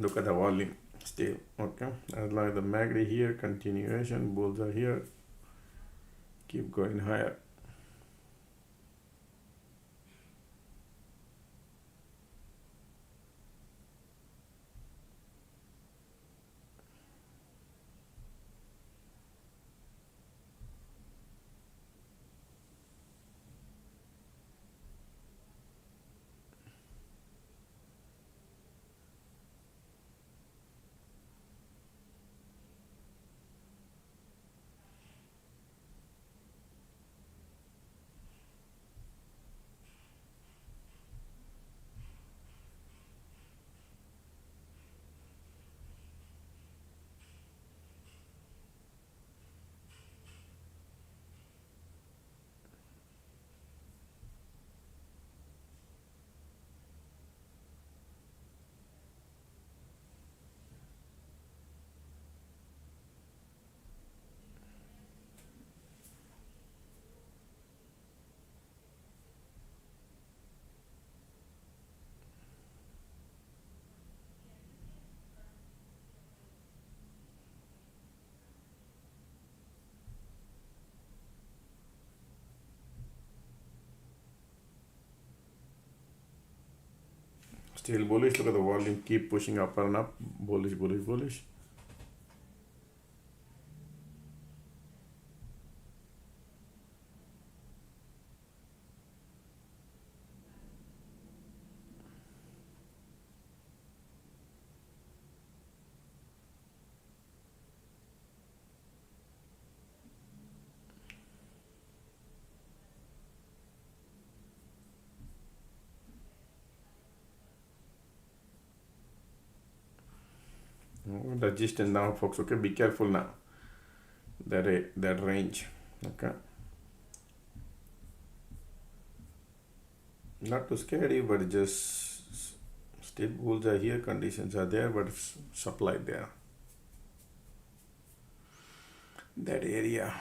Look at the volume still. Okay, as long as the MACD here, continuation, bulls are here, keep going higher. Still bullish. Look at the volume, keep pushing up and up. Bullish, bullish, bullish. Resistance now, folks. Okay, be careful now. That range. Okay, not too scary, but just still bulls are here, conditions are there, but supply there. That area.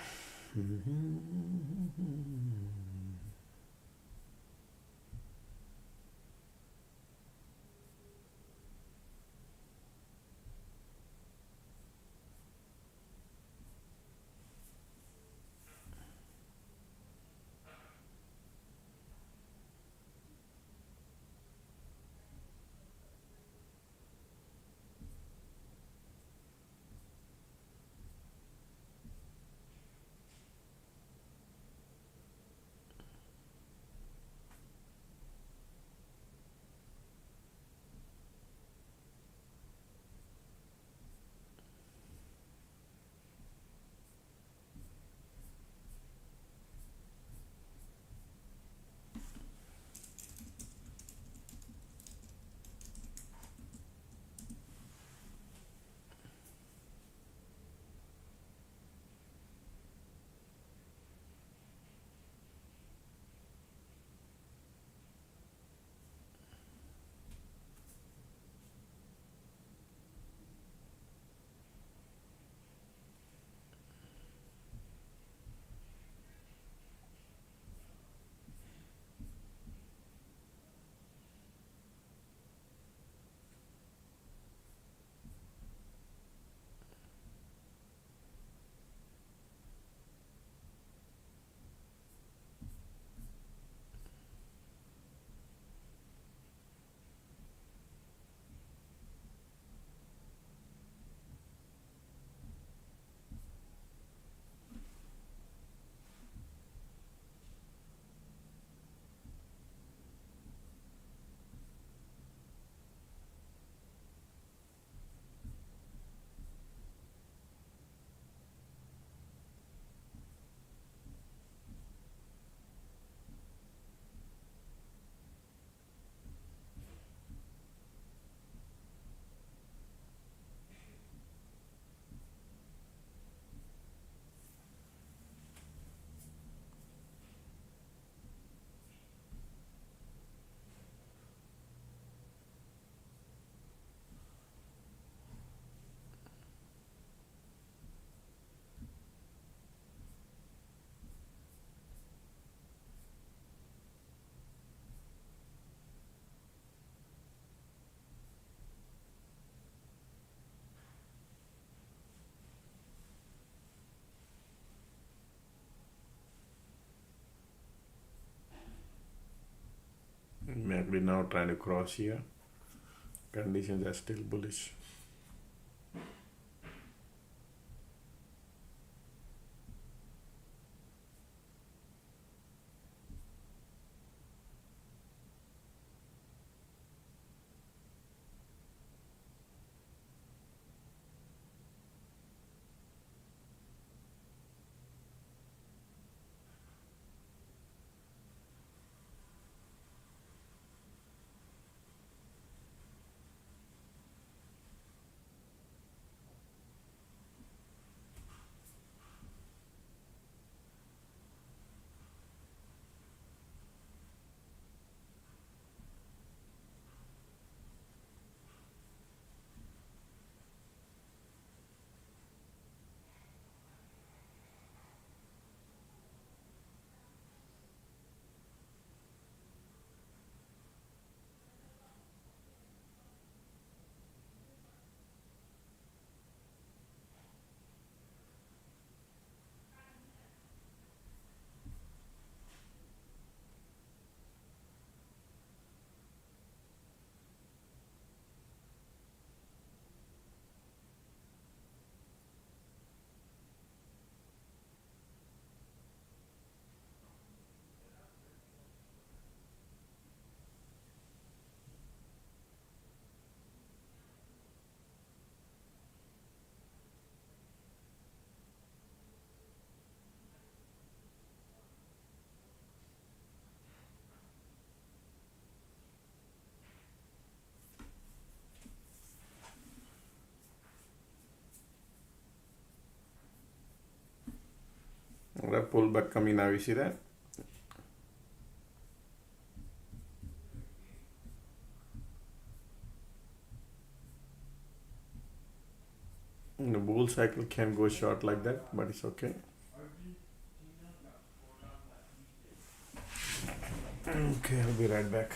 Maybe now trying to cross here. Conditions are still bullish. Alright, pullback coming now. You see that? The bull cycle can go short like that, but it's okay. Okay, I'll be right back.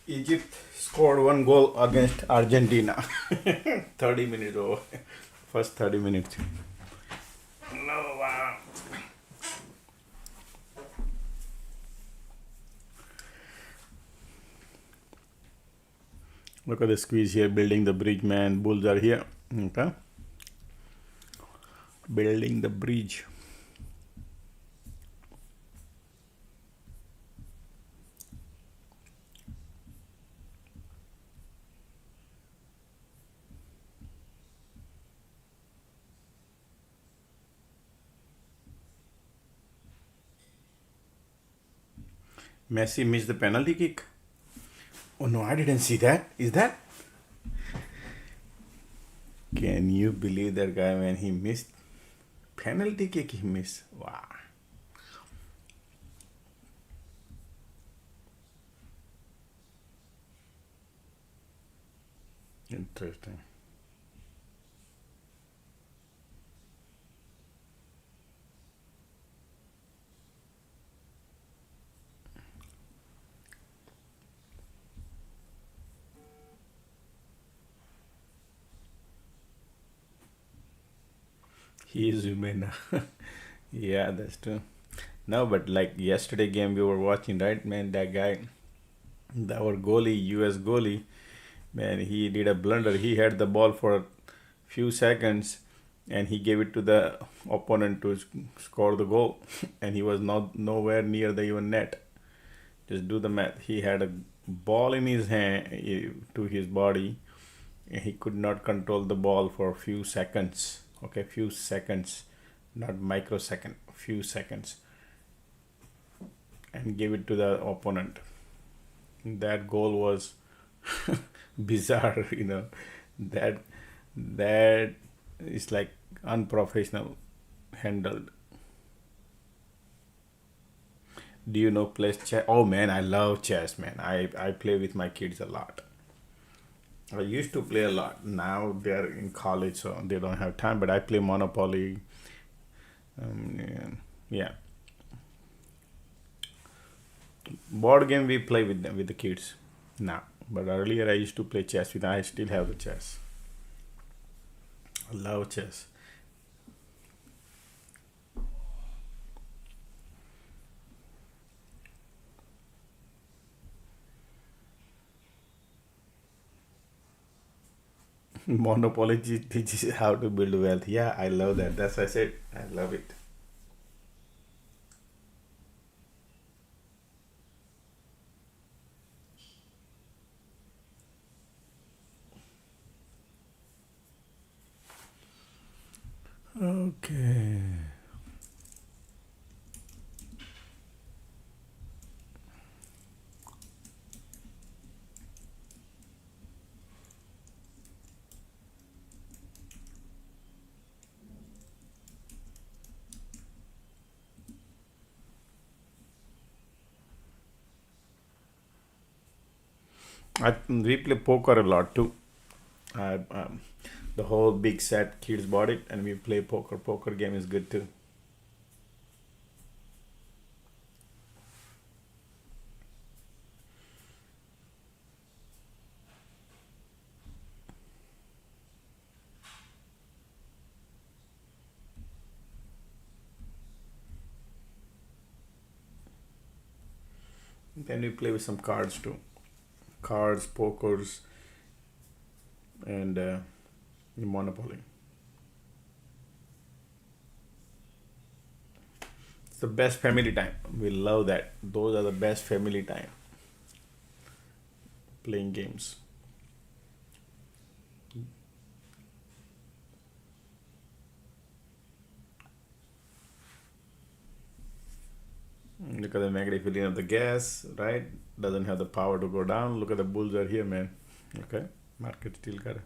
Egypt scored one goal against Argentina. 30 minutes over. First 30 minutes. No, wow. Look at the squeeze here, building the bridge, man. Bulls are here. Okay. Building the bridge. Messi missed the penalty kick. Oh no, I didn't see that. Is that? Can you believe that guy when he missed penalty kick? He missed. Wow. Interesting. He is human. Yeah, that's true. No, but like yesterday game we were watching, right, man? That guy, our goalie, US goalie, man, he did a blunder. He had the ball for a few seconds, and he gave it to the opponent to score the goal, and he was not nowhere near the even net. Just do the math. He had a ball in his hand to his body, and he could not control the ball for a few seconds. Okay, few seconds, not microsecond, few seconds, and give it to the opponent. That goal was bizarre, That that is like unprofessional handled. Do you know play chess? Oh man, I love chess, man. I play with my kids a lot. I used to play a lot. Now they're in college, so they don't have time. But I play Monopoly. Yeah. Yeah. Board game we play with them with the kids now. But earlier I used to play chess with. I still have the chess. I love chess. Monopoly teaches how to build wealth. Yeah, I love that. That's why I said I love it. Okay. We play poker a lot too. I, the whole big set kids bought it, and we play poker. Poker game is good too. Then we play with some cards too. Cards, pokers, and Monopoly. It's the best family time. We love that. Those are the best family time playing games. Look at the negative feeling of the gas, right? Doesn't have the power to go down. Look at the bulls are here, man. Okay, market still got it.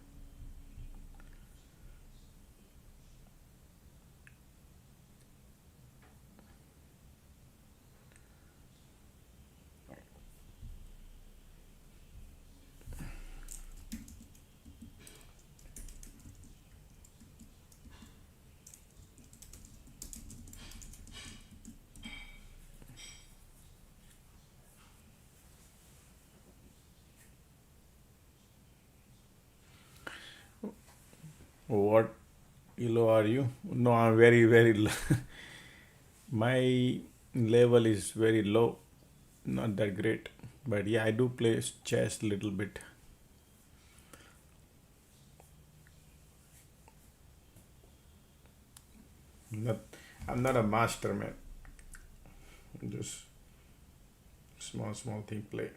What low are you? No, I'm very, very low. My level is very low, not that great. But yeah, I do play chess a little bit. Not, I'm not a master, man. Just small, small thing play.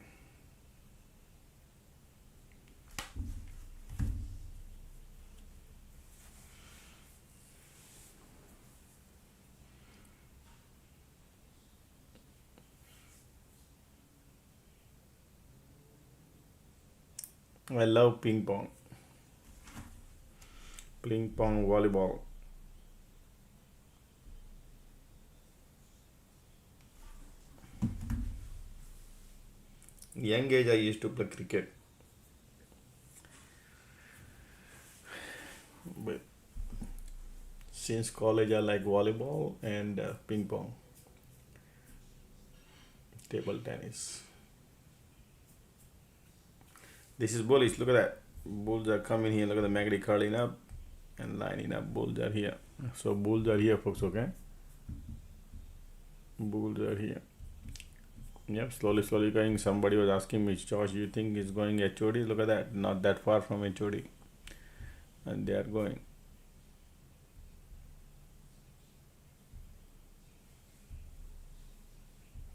I love ping pong, volleyball. Young age, I used to play cricket, but since college, I like volleyball and ping pong, table tennis. This is bullish. Look at that. Bulls are coming here. Look at the magnetic curling up and lining up. Bulls are here. So bulls are here, folks. Okay, bulls are here. Yep, slowly, slowly going. Somebody was asking me, Josh, you think it's going HOD? Look at that. Not that far from HOD, and they are going.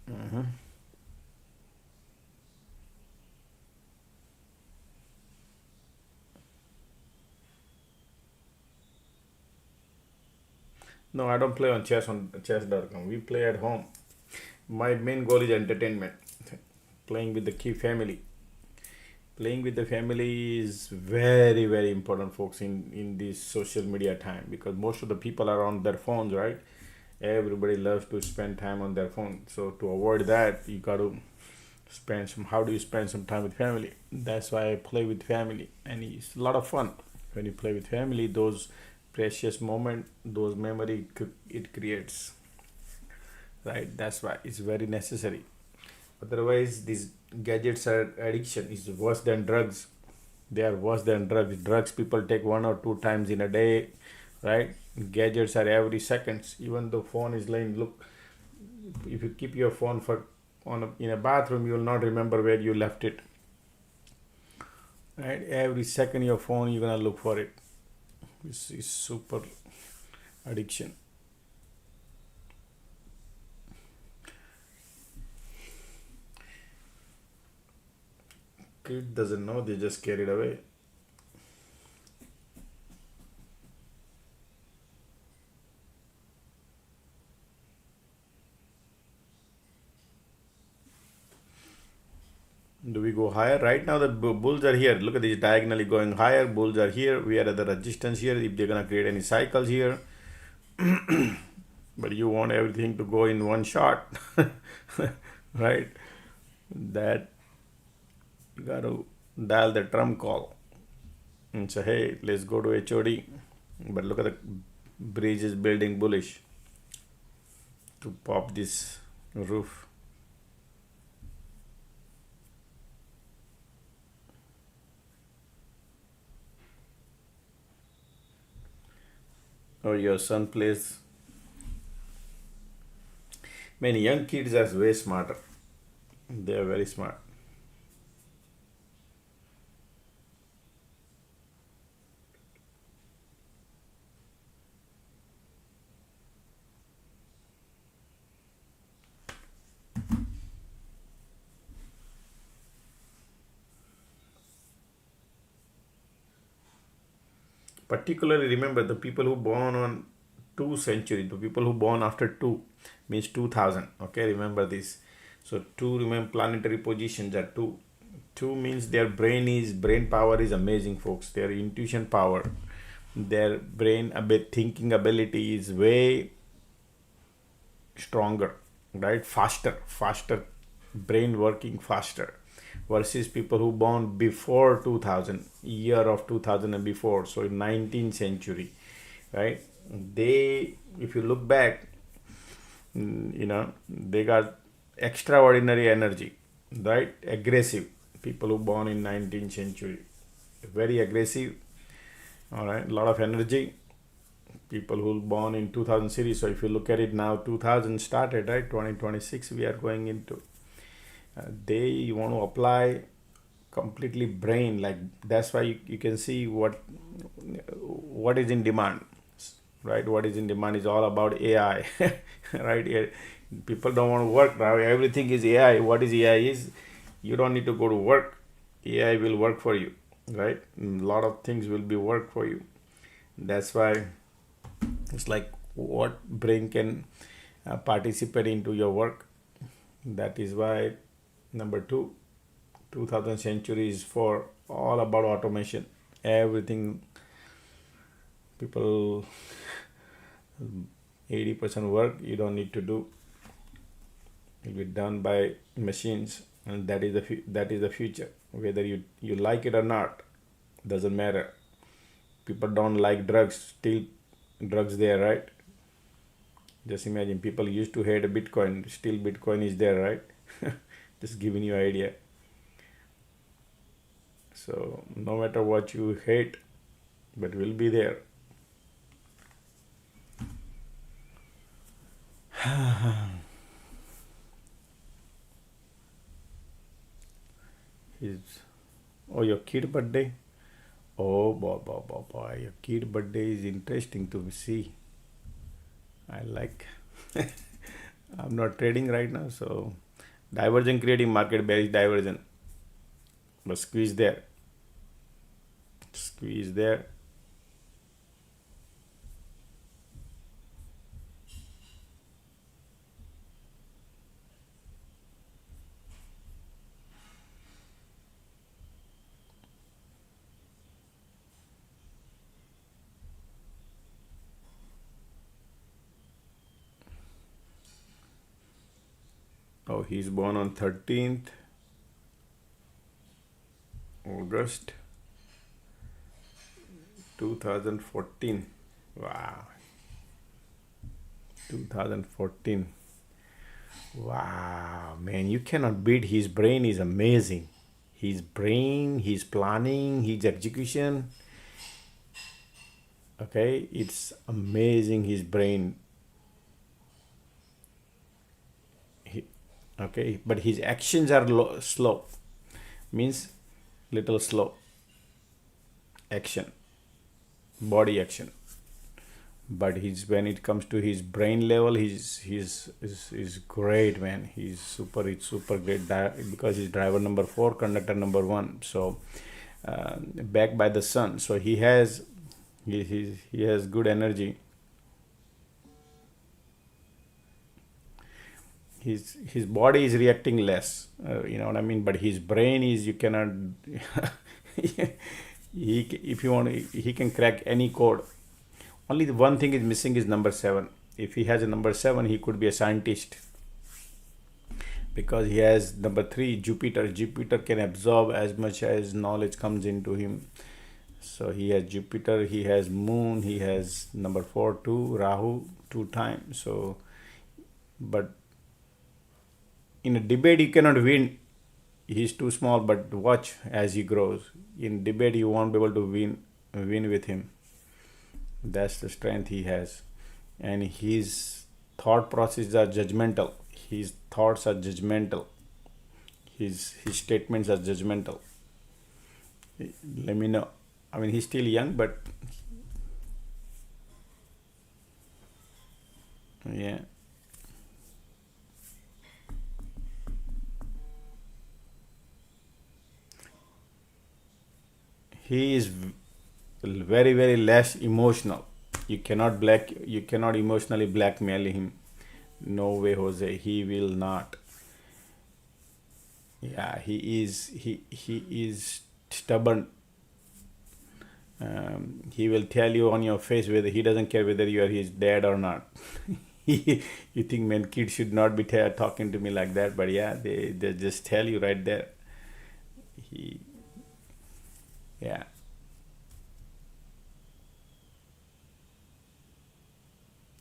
Mhm. No, I don't play on chess.com. We play at home. My main goal is entertainment. Playing with the key family. Playing with the family is very, very important, folks, in this social media time, because most of the people are on their phones, right? Everybody loves to spend time on their phone. So to avoid that, you got to spend some. How do you spend some time with family? That's why I play with family, and it's a lot of fun when you play with family. Those precious moment, those memory it creates, right? That's why it's very necessary. Otherwise, these gadgets are addiction is worse than drugs. They are worse than drugs. Drugs people take one or two times in a day, right? Gadgets are every seconds. Even the phone is laying. Look, if you keep your phone for in a bathroom, you will not remember where you left it. Right? Every second your phone, you're gonna look for it. This is super addiction. Kid doesn't know, they just carried away. Do we go higher? Right now the bulls are here. Look at this, diagonally going higher. Bulls are here. We are at the resistance here. If they're gonna create any cycles here, but you want everything to go in one shot, right? That you got to dial the drum call and say, hey, let's go to HOD. But look at the bridge is building bullish to pop this roof. Or your son plays. Many young kids are way smarter. They are very smart. Particularly remember the people who born on 2 century, the people who born after 2 means 2000. Okay, remember this. So 2, remember planetary positions are 2. 2 means their brain power is amazing, folks. Their intuition power, their thinking ability is way stronger, right? Faster brain working faster, versus people who born before 2000, year of 2000 and before, so in 19th century, right? They, if you look back, they got extraordinary energy, right? Aggressive people who born in 19th century, very aggressive, All right, a lot of energy. People who born in 2000 series. So if you look at it now, 2000 started, right? 2026 we are going into. They want to apply completely brain, like that's why you can see what is in demand, right? What is in demand is all about AI. Right? People don't want to work now. Everything is AI. What is AI is, you don't need to go to work. AI will work for you, right? A lot of things will be work for you. That's why it's like what brain can participate into your work. That is why number two, 2000 century is for all about automation. Everything, people, 80% work you don't need to do, will be done by machines, and that is the future. Whether you like it or not, doesn't matter. People don't like drugs, still drugs there, right? Just imagine, people used to hate Bitcoin, still Bitcoin is there, right? Just giving you an idea. So no matter what you hate, but will be there. Is your kid birthday? Oh boy, your kid birthday is interesting to see. I like. I'm not trading right now, so divergent creating market bearish divergent. But squeeze there. Squeeze there. Oh, he's born on 13th August 2014. Wow. 2014. Wow, man, you cannot beat his brain is amazing. His brain, his planning, his execution. Okay, it's amazing, his brain. Okay, but his actions are slow, means little slow action, body action. But he's, when it comes to his brain level, he's great, man. It's super great, because he's driver number 4, conductor number 1. So backed by the sun, so he has good energy. His body is reacting less, you know what I mean, but his brain is, you cannot. If you want, he can crack any code. Only the one thing is missing is number 7. If he has a number 7, he could be a scientist, because he has number 3, Jupiter can absorb as much as knowledge comes into him. So he has Jupiter, he has Moon, he has number 4 too, Rahu 2 times. So, but in a debate you cannot win. He's too small, but watch as he grows. In debate you won't be able to win with him. That's the strength he has. And his thought processes are judgmental. His thoughts are judgmental. His statements are judgmental. Let me know. I mean, he's still young, but yeah. He is very, very less emotional. You cannot emotionally blackmail him. No way, Jose. He will not. Yeah, he is stubborn. He will tell you on your face whether he doesn't care whether you are his dad or not. You think, man, kids should not be talking to me like that, but yeah, they just tell you right there. He, yeah.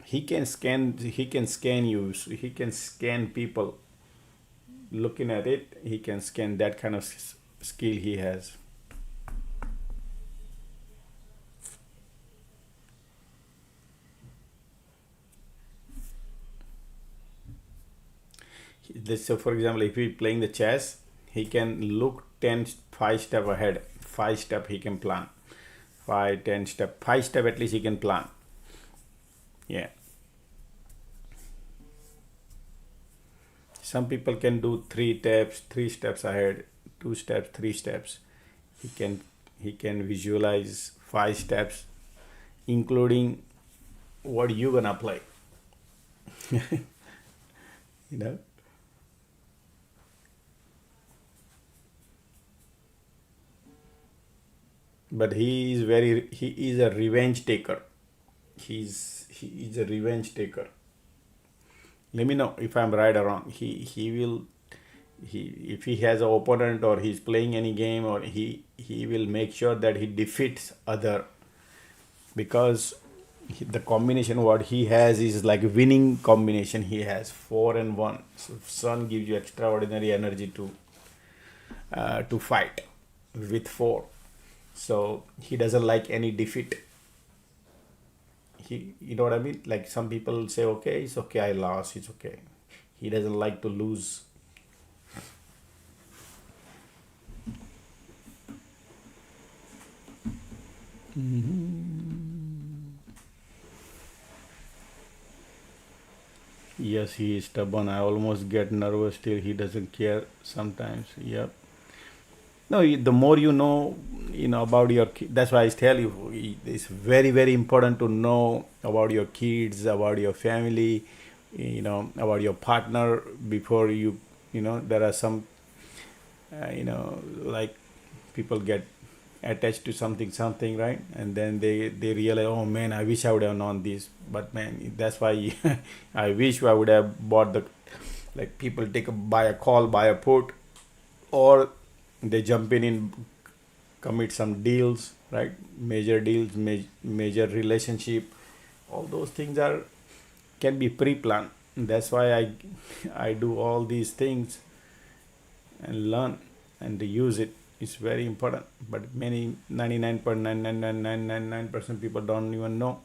He can scan you. He can scan people. Looking at it, he can scan. That kind of skill he has. Let's say, for example, if he's playing the chess, he can look 5 step ahead. 5 step he can plan. 5, 10 step. 5 step at least he can plan. Yeah. Some people can do 3 steps ahead, 2 steps, 3 steps. He can visualize 5 steps, including what you gonna play. you know. But he is a revenge taker. He is a revenge taker. Let me know if I'm right or wrong. He if he has an opponent or he's playing any game, or he will make sure that he defeats other, because the combination what he has is like winning combination. He has 4 and 1. So sun gives you extraordinary energy to fight with 4. So he doesn't like any defeat. You know what I mean? Like some people say, okay, it's okay, I lost, it's okay. He doesn't like to lose. Yes, he is stubborn. I almost get nervous till he doesn't care sometimes. Yep. No, the more you know about your that's why I tell you, it's very, very important to know about your kids, about your family, about your partner before there are some, like people get attached to something, right? And then they realize, oh man, I wish I would have known this. But man, that's why I wish I would have bought the, like people buy a call, buy a put, or they jump in commit some deals, right? Major deals, major relationship, all those things can be pre-planned. That's why I do all these things and learn and use it. It's very important, but many 99.99999% people don't even know.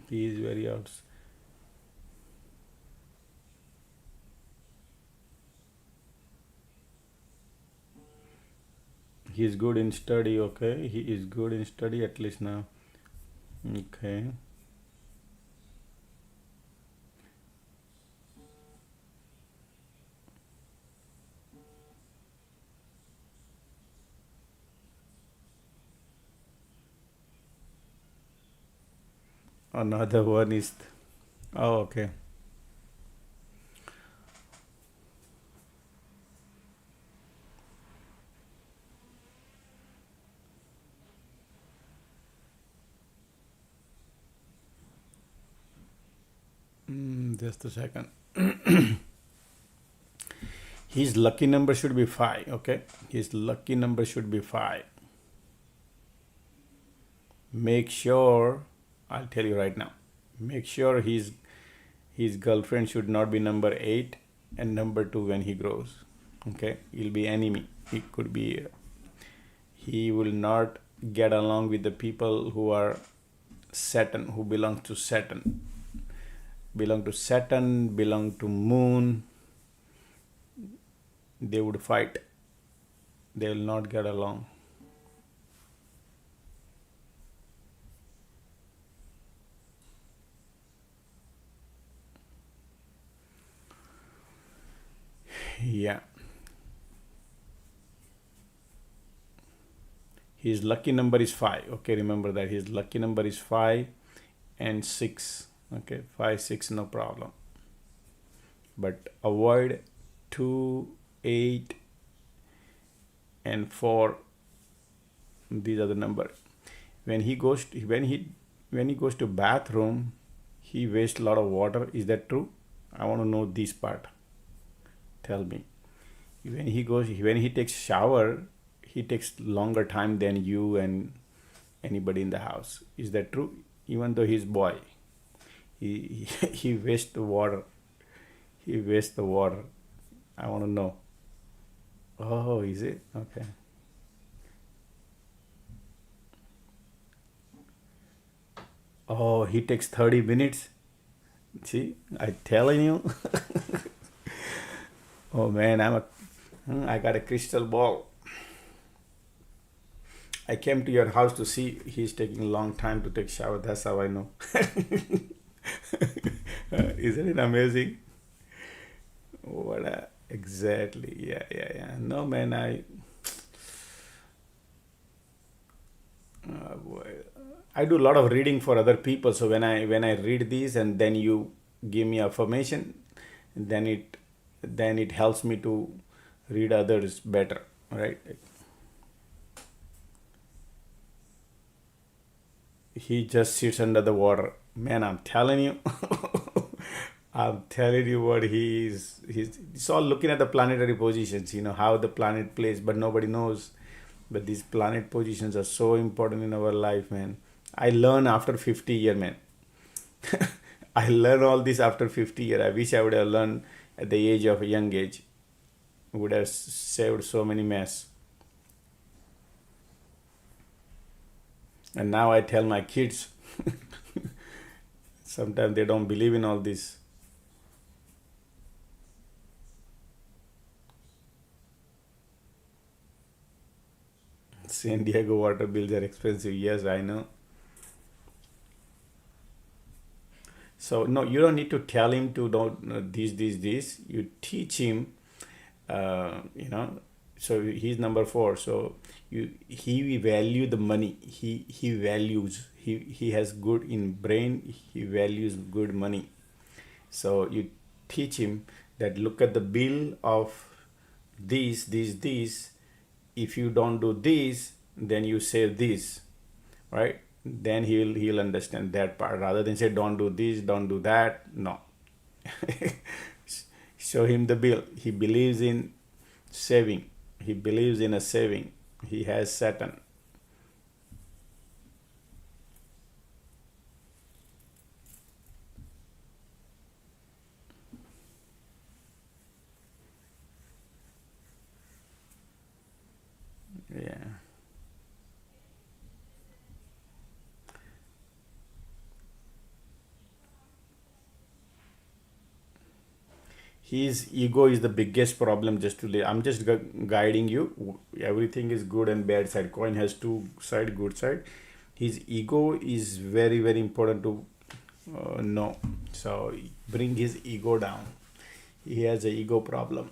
He is very out. He is good in study. Okay, he is good in study at least now. Okay. Another one is, oh, okay. Just a second. His lucky number should be 5. Okay, his lucky number should be 5. Make sure, I'll tell you right now, make sure his girlfriend should not be number 8 and number 2 when he grows. Okay, he'll be enemy. He could be, he will not get along with the people who are Saturn, who belong to Saturn, belong to Moon. They would fight. They will not get along. Yeah. His lucky number is 5. Okay, remember that his lucky number is 5 and 6. Okay, 5, 6, no problem. But avoid 2, 8, and 4. These are the number. When he goes to bathroom, he wastes a lot of water. Is that true? I want to know this part. Tell me. When he takes shower, he takes longer time than you and anybody in the house. Is that true? Even though he's boy, he wastes the water. He wastes the water. I want to know. Oh, is it? Okay. Oh, he takes 30 minutes. See, I telling you. Oh man, I got a crystal ball. I came to your house to see he's taking a long time to take shower. That's how I know. Isn't it amazing? Exactly. Yeah, yeah, yeah. No man, boy. I do a lot of reading for other people. So when I read these and then you give me affirmation, then it helps me to read others better, right? He just sits under the water. Man, I'm telling you. I'm telling you what he's all looking at the planetary positions, how the planet plays, but nobody knows. But these planet positions are so important in our life, man. I learn after 50 year, man. I learn all this after 50 year. I wish I would have learned at the age of a young age. Would have saved so many mess. And now I tell my kids. Sometimes they don't believe in all this. San Diego water bills are expensive. Yes, I know. So no, you don't need to tell him to don't this. You teach him, uh, you know. So he's number four. So he value the money. He values. He has good in brain. He values good money. So you teach him that look at the bill of these. If you don't do this, then you save this, right? Then he'll understand that part rather than say don't do this, don't do that. No. Show him the bill. He believes in saving. He believes in a saving. He has Saturn. Yeah. His ego is the biggest problem. I'm just guiding you. Everything is good and bad side. Coin has two side, good side. His ego is very very important to know. So bring his ego down. He has a ego problem.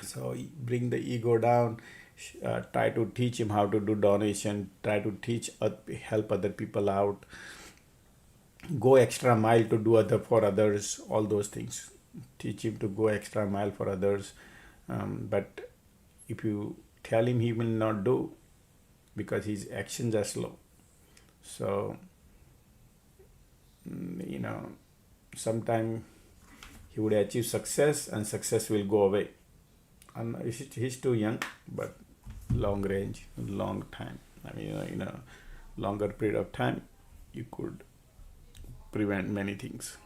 So bring the ego down. Try to teach him how to do donation. Try to help other people out. Go extra mile to do other for others. All those things. Teach him to go extra mile for others. But if you tell him, he will not do because his actions are slow. So you know, sometime he would achieve success and success will go away. And he's too young, but long range, long time. I mean, in a longer period of time, you could prevent many things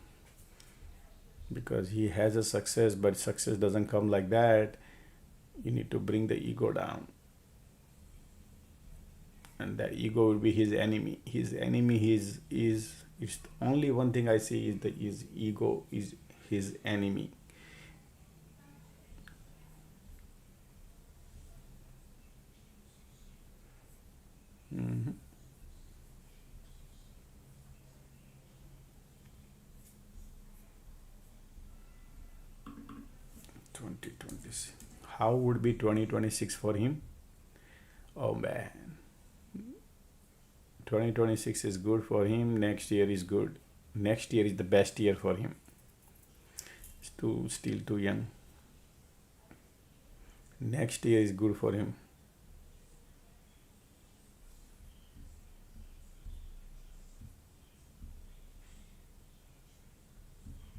because he has a success, but success doesn't come like that. You need to bring the ego down, and that ego will be his enemy. His enemy is it's only one thing I see is that his ego is his enemy. 2026. How would be 2026 for him? Oh man, 2026 is good for him. Next year is good. Next year is the best year for him. Still too young. Next year is good for him.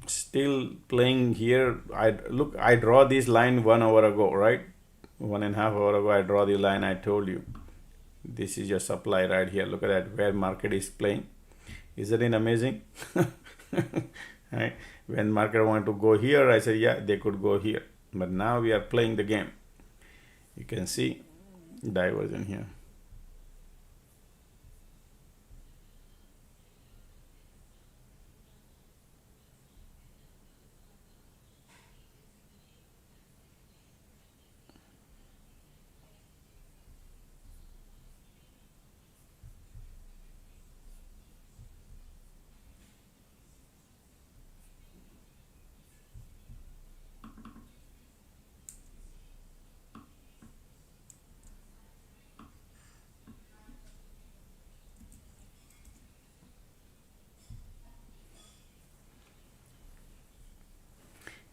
Still playing here. I draw this line 1 hour ago, right? 1.5 hour ago, I draw the line. I told you this is your supply right here. Look at that, where market is playing. Isn't it amazing? Right? When market want to go here, I said yeah, they could go here, but now we are playing the game. You can see diversion here.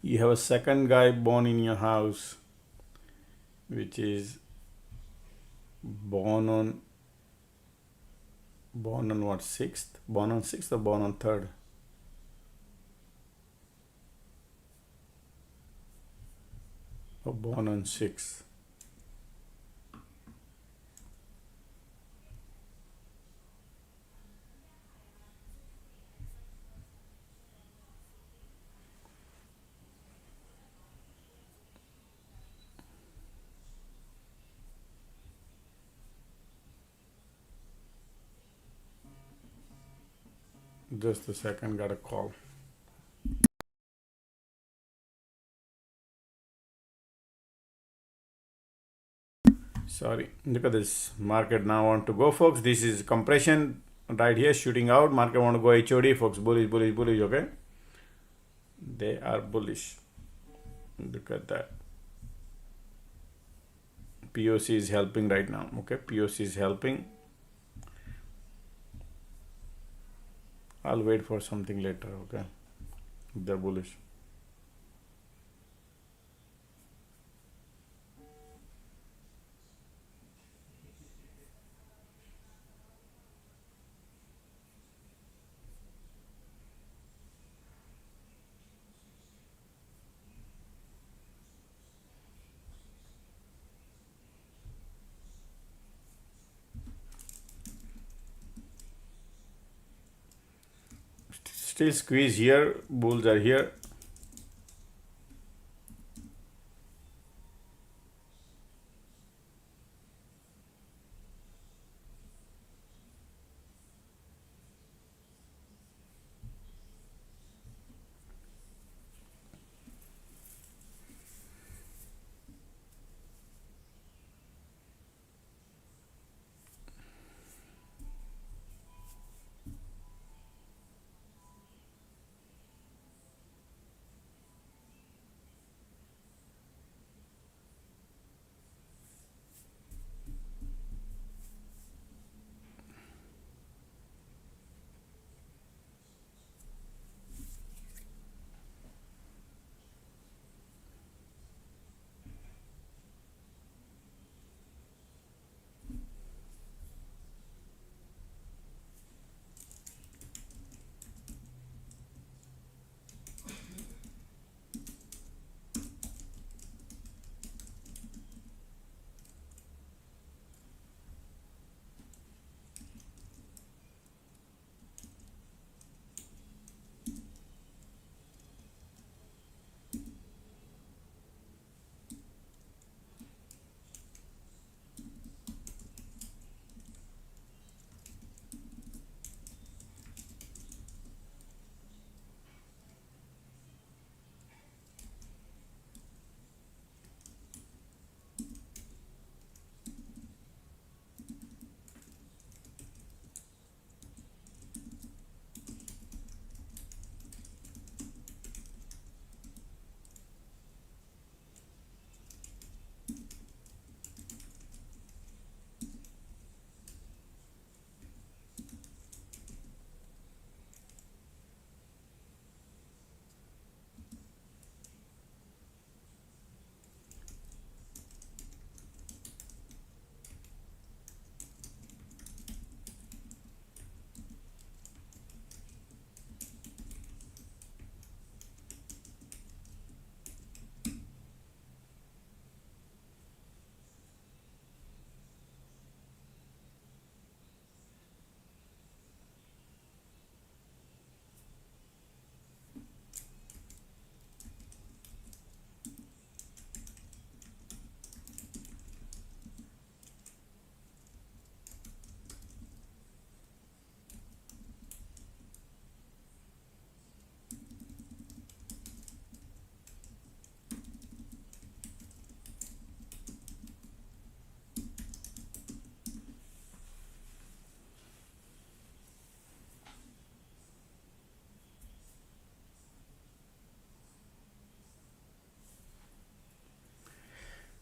You have a second guy born in your house, which is born on what, sixth? Born on sixth or born on third? Or born on sixth? Just a second, got a call. Sorry, look at this market now want to go, folks. This is compression right here shooting out. Market want to go HOD, folks. Bullish, bullish, bullish. Okay, they are bullish. Look at that. POC is helping right now. Okay, POC is helping. I'll wait for something later. Okay, they're bullish. Still squeeze here. Bulls are here.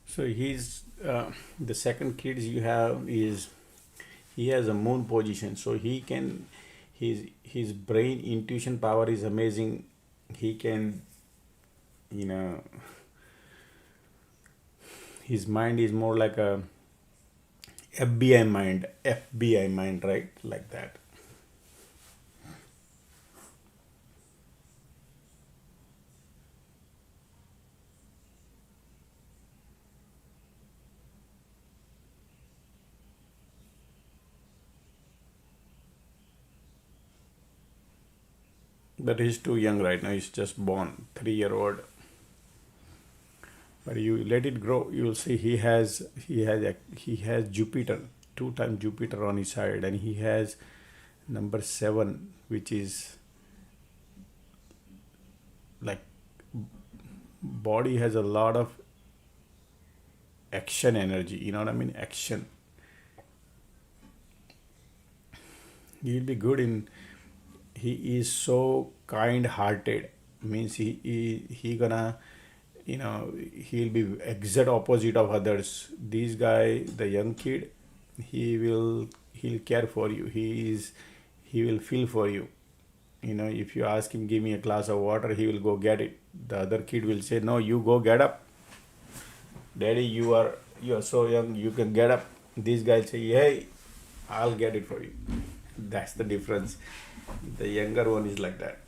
So he's the second kids you have is he has a moon position, so he can his brain intuition power is amazing. He can you know, his mind is more like a FBI mind, right? Like that. But he's too young right now. He's just born, 3 year old. But you let it grow, you will see he has Jupiter, 2 times Jupiter on his side, and he has number 7, which is like body has a lot of action energy. You know what I mean? Action. He'll be good in. He is so kind-hearted. Means he gonna, he'll be exact opposite of others. This guy, the young kid, he'll care for you. He will feel for you. If you ask him, give me a glass of water, he will go get it. The other kid will say, no, you go get up. Daddy, you are so young, you can get up. This guy say, hey, I'll get it for you. That's the difference. The younger one is like that.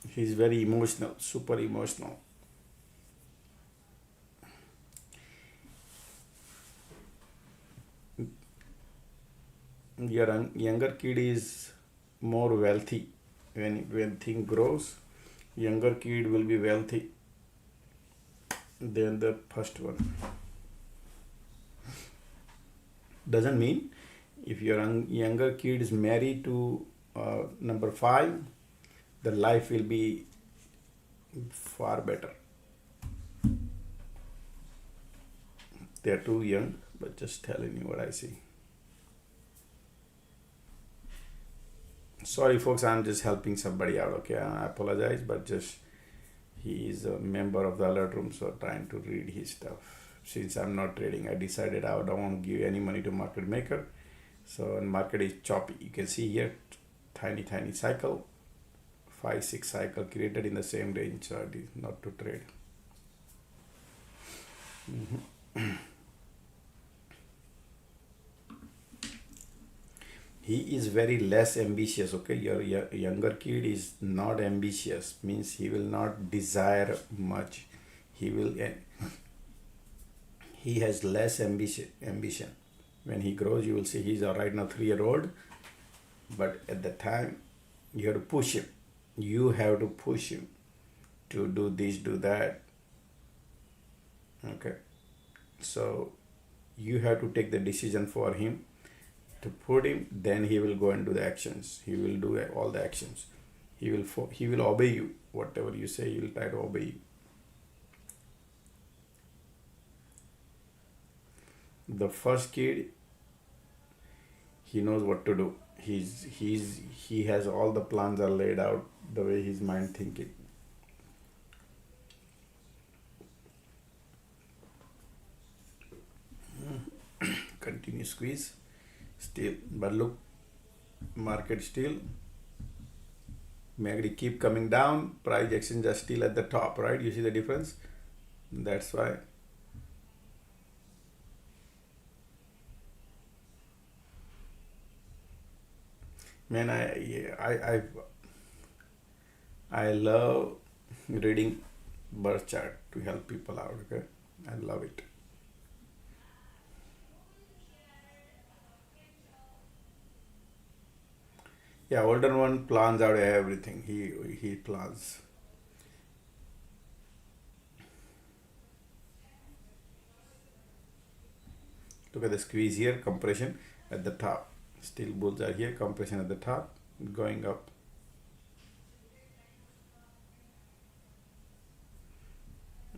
He's very emotional, super emotional. Your younger kid is more wealthy. When thing grows, younger kid will be wealthy than the first one. Doesn't mean if your younger kid is married to number 5, the life will be far better. They're too young, but just telling you what I see. Sorry, folks, I'm just helping somebody out. Okay, I apologize, but just he is a member of the alert room, so trying to read his stuff. Since I'm not trading, I decided I don't want to give any money to market maker. So market is choppy. You can see here, tiny cycle, 5-6 cycle created in the same range. So it is not to trade. He is very less ambitious. Okay, your younger kid is not ambitious. Means he will not desire much. He has less ambition. When he grows, you will see he's right now 3 year old. But at the time, you have to push him. You have to push him to do this, do that. Okay. So you have to take the decision for him to put him. Then he will go and do the actions. He will do all the actions. He will obey you. Whatever you say, he will try to obey you. The first kid, he knows what to do. He has all the plans are laid out the way his mind thinking. Continue squeeze still, but look, market still. MACD keep coming down. Price exchange are still at the top, right? You see the difference? That's why. Man, I love reading birth chart to help people out. Okay, I love it. Yeah, older one plans out everything. He plans. Look at the squeeze here, compression at the top. Still bulls are here, compression at the top, going up.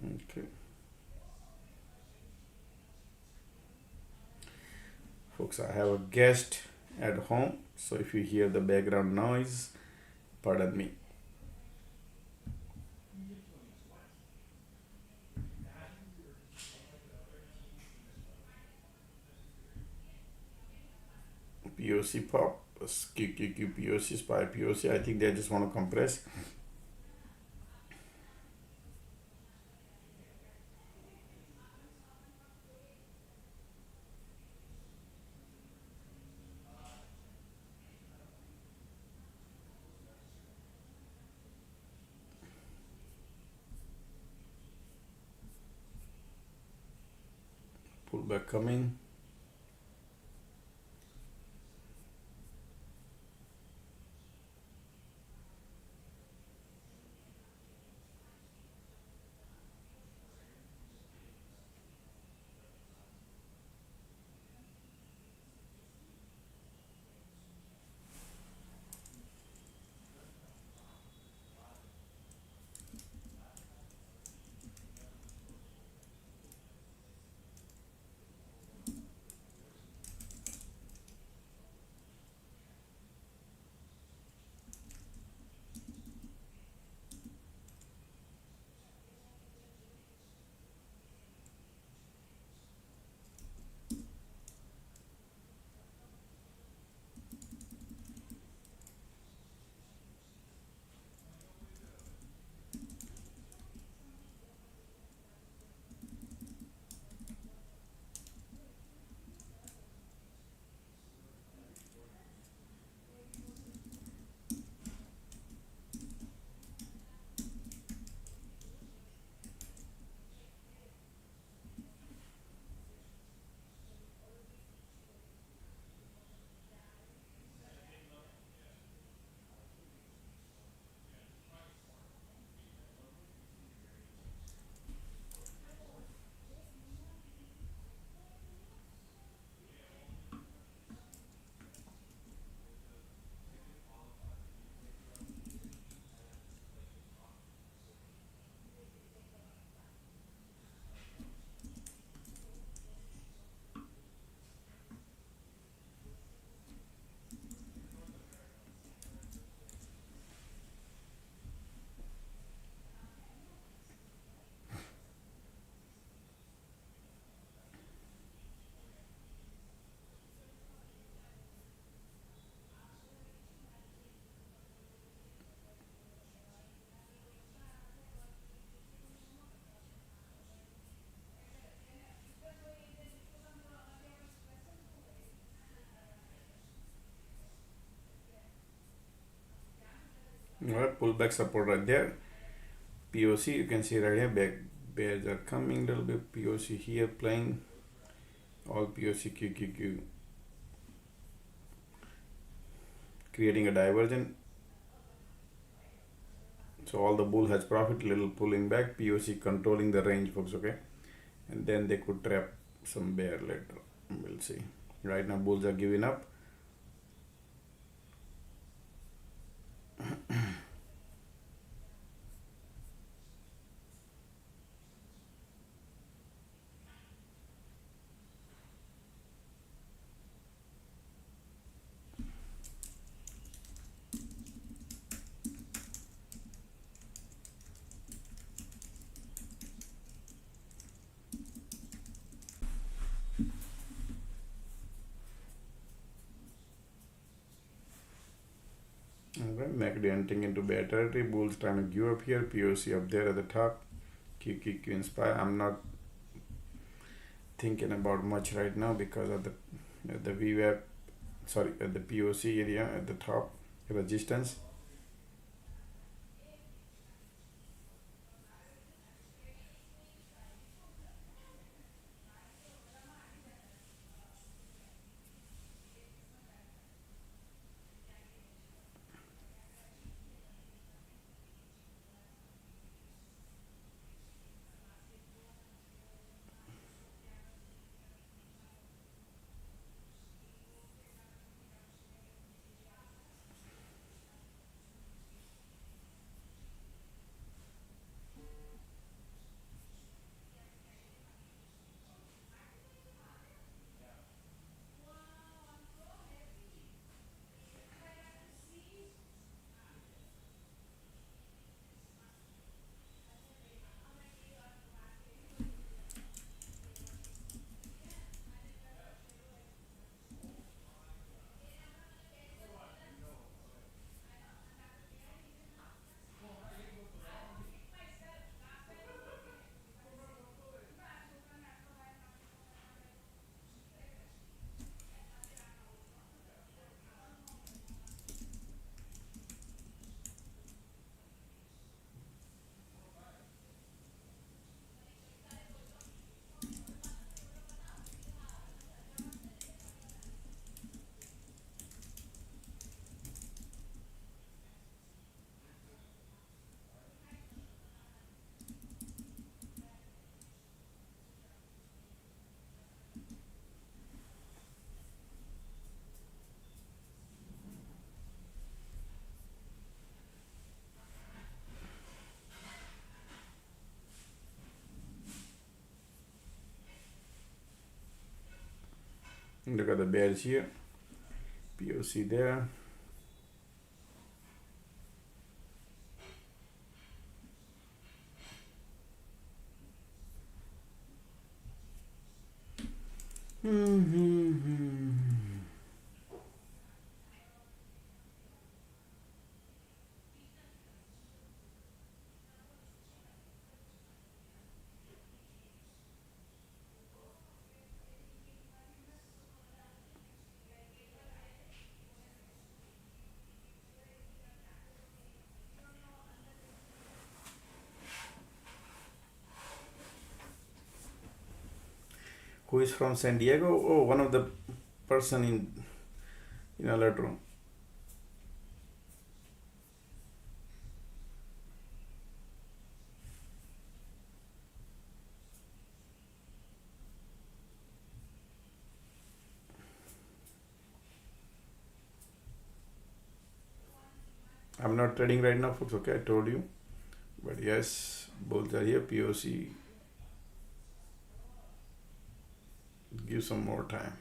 Okay. Folks, I have a guest at home, so if you hear the background noise, pardon me. POC pop. QQQ POC, SPY POC. I think they just want to compress. Pullback coming. Alright, pullback support right there. POC, you can see right here, back bears are coming, little bit POC here playing, all POC QQQ creating a divergence. So all the bull has profit, little pulling back, POC controlling the range, folks. Okay, and then they could trap some bear later. We'll see. Right now, bulls are giving up. Alright, MACD hunting into bear territory. Bulls trying to give up here. POC up there at the top. QQQ inspire. I'm not thinking about much right now because of the VWAP, sorry, at the POC area at the top resistance. Look at the bears here. POC there. Who is from San Diego? Oh, one of the person in alert room. I'm not trading right now, folks. Okay, I told you. But yes, both are here. POC. Give some more time.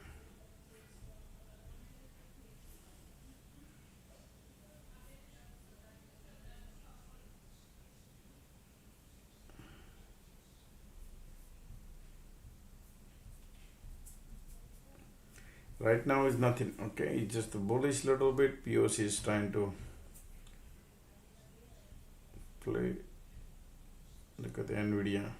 Right now is nothing. Okay, it's just a bullish little bit. POC is trying to play. Look at the Nvidia.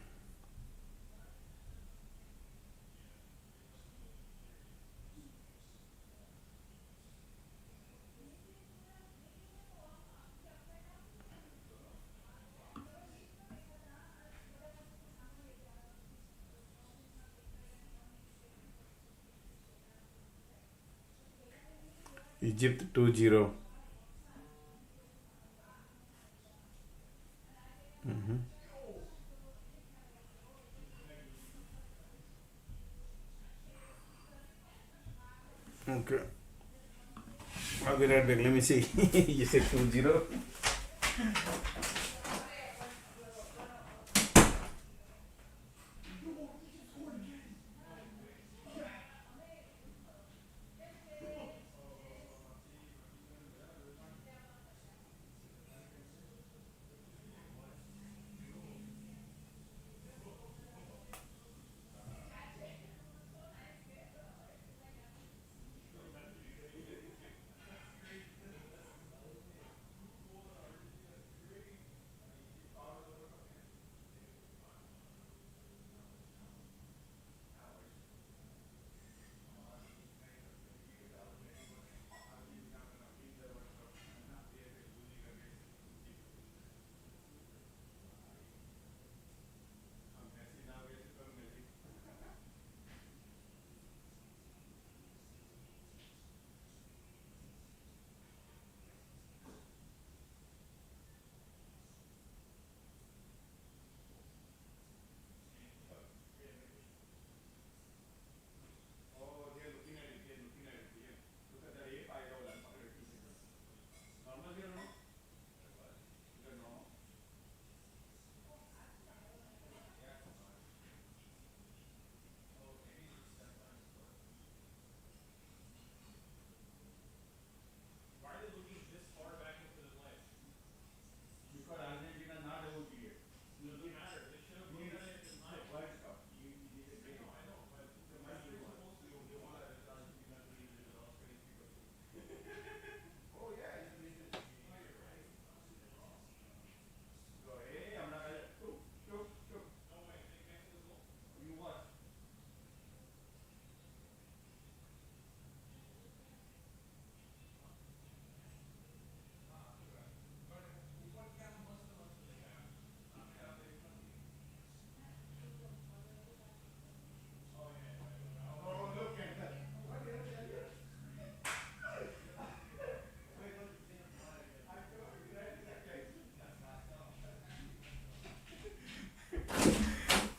Egypt 2-0. Okay. I'll be right back. Let me see. You said 2-0.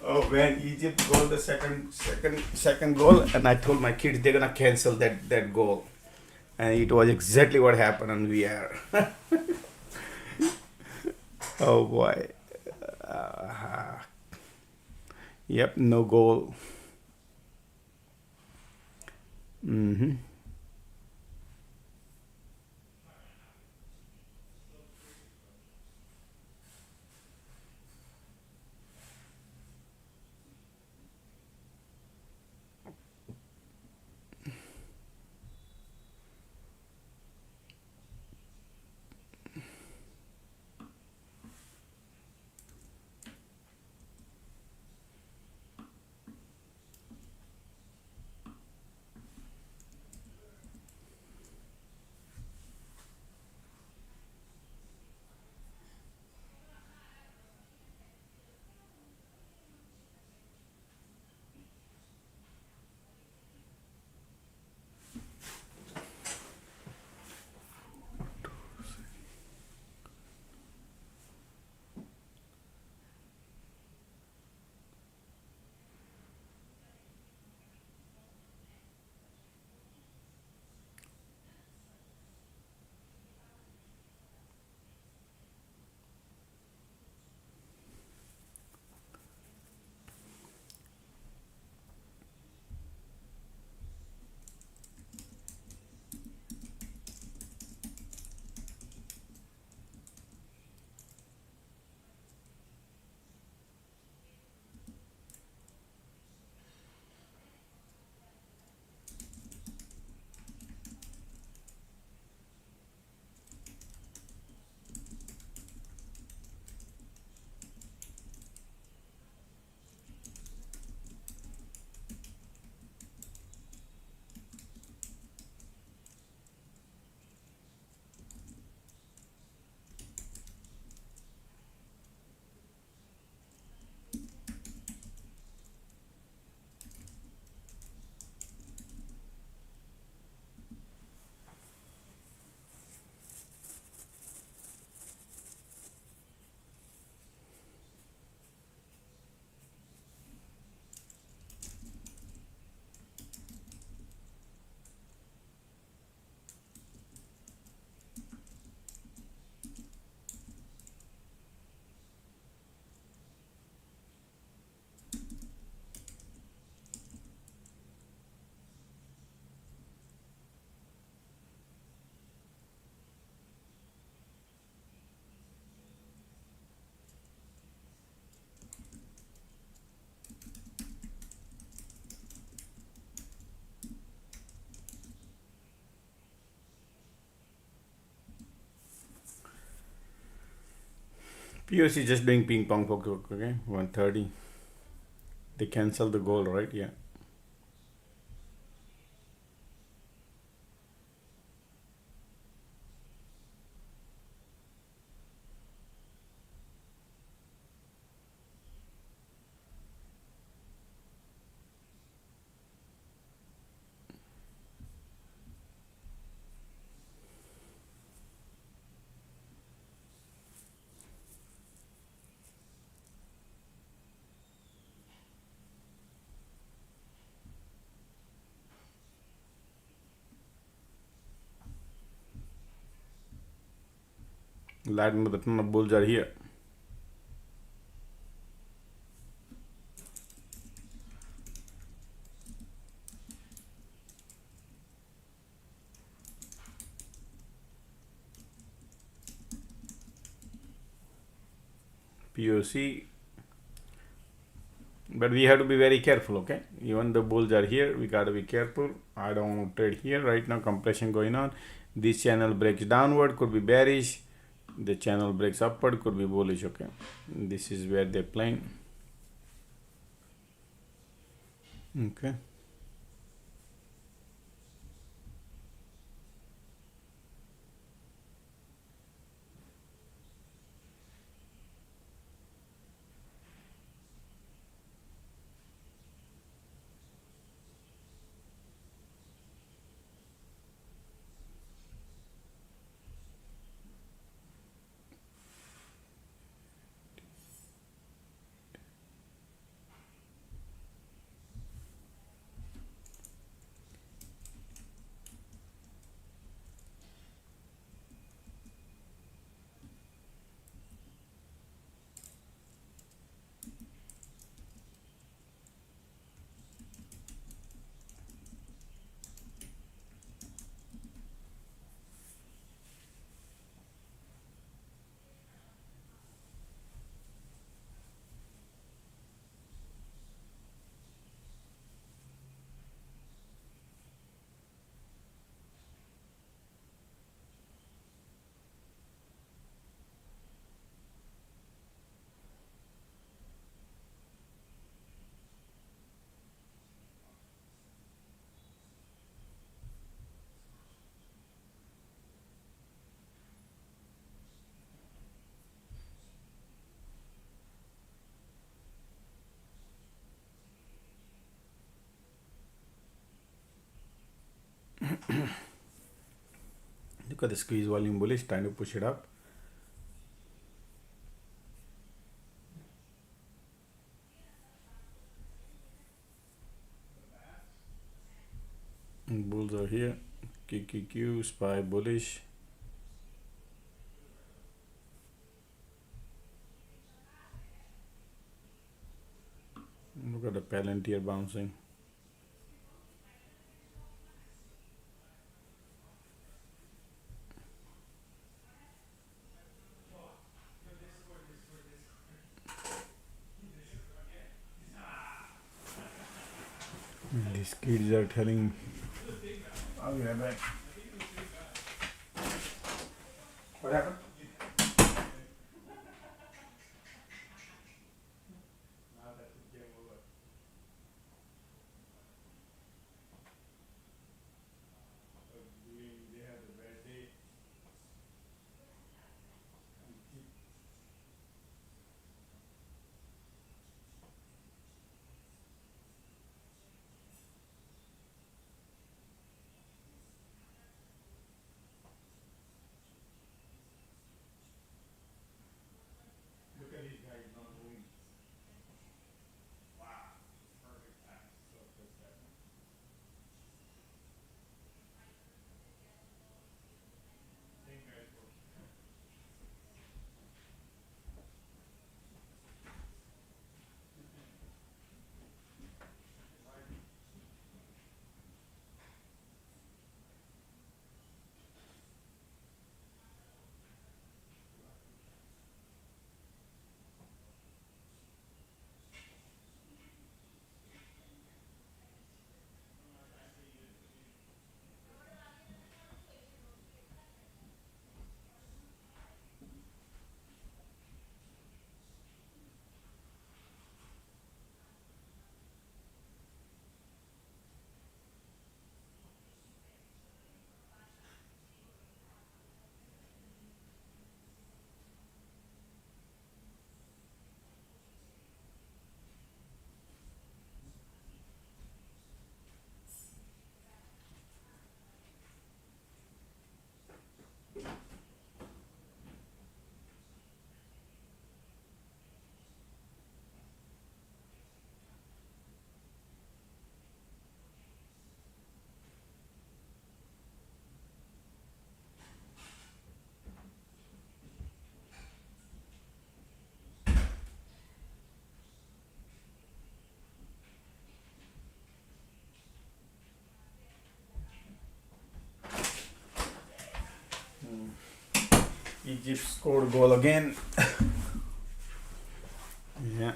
Oh man, Egypt goal the second goal, and I told my kids they're gonna cancel that goal, and it was exactly what happened on VR. Oh boy. Uh, yep, no goal. Mm-hmm. POC just doing ping pong poker. Okay, 130. They cancel the goal, right? Yeah. Latin with the ton of bulls are here. POC, but we have to be very careful. Okay, even the bulls are here, we got to be careful. I don't want to trade here right now. Compression going on. This channel breaks downward, could be bearish. The channel breaks upward, could be bullish. Okay, this is where they're playing. Okay. Look at the squeeze volume bullish, trying to push it up. And bulls are here. QQQ, SPY bullish. Look at the Palantir bouncing. These kids are telling. I'll be right back. What happened? Egypt scored goal again. Yeah.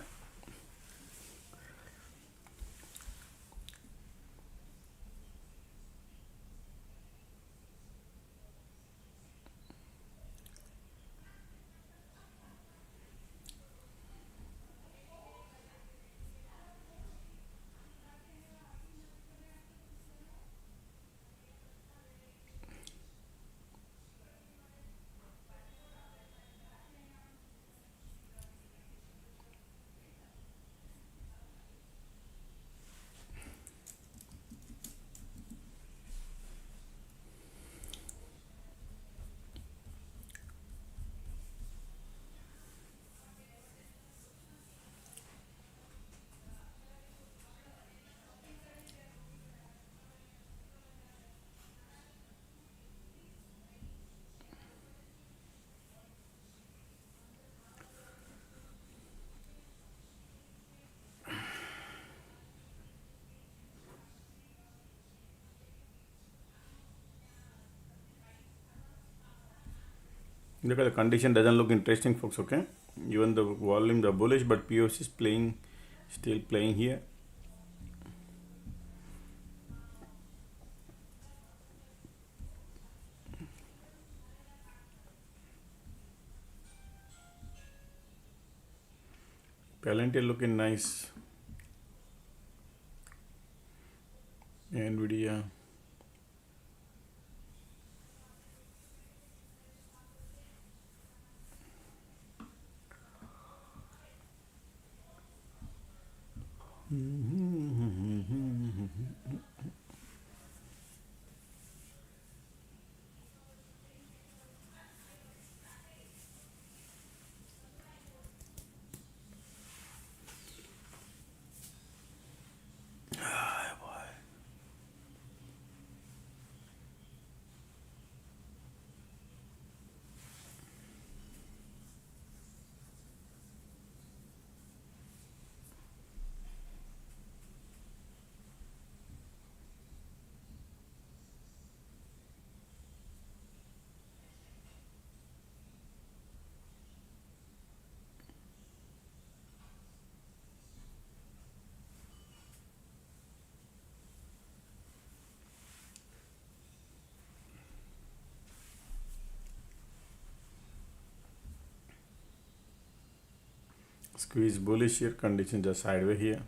Look at the condition doesn't look interesting, folks. Okay, even the volume, the bullish, but POS is playing, still playing here. Palantir looking nice. Nvidia. Squeeze bullish here, conditions are sideways here.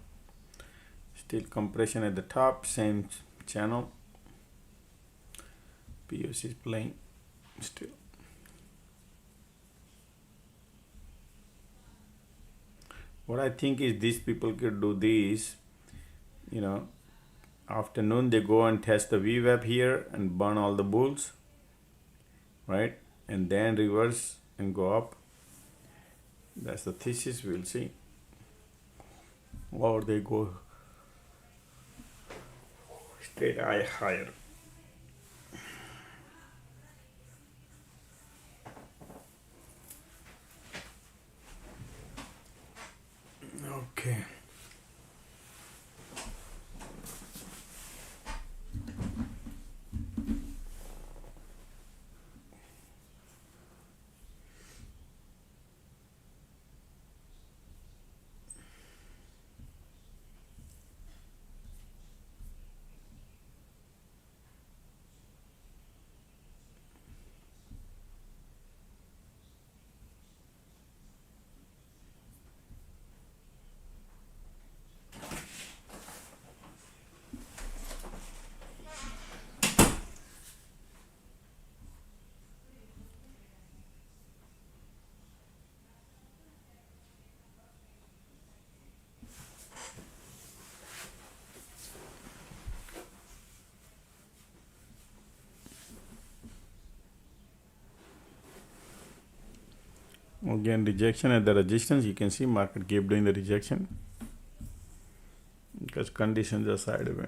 Still compression at the top, same channel. POC is playing still. What I think is these people could do this, afternoon they go and test the VWAP here and burn all the bulls, right? And then reverse and go up. That's the thesis, we'll see. Or they go straight higher. Okay. Again, rejection at the resistance. You can see market keep doing the rejection because conditions are sideways.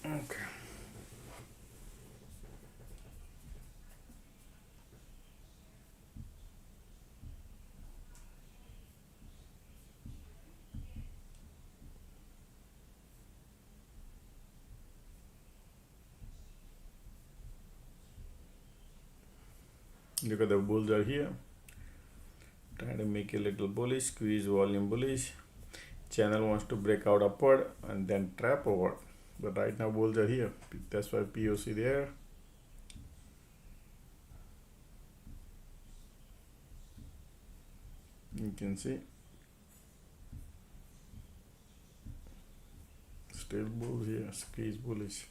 Okay. Look at the bulls are here. Trying to make a little bullish, squeeze volume bullish. Channel wants to break out upward and then trap over. But right now bulls are here. That's why POC there. You can see. Still bulls here, squeeze bullish.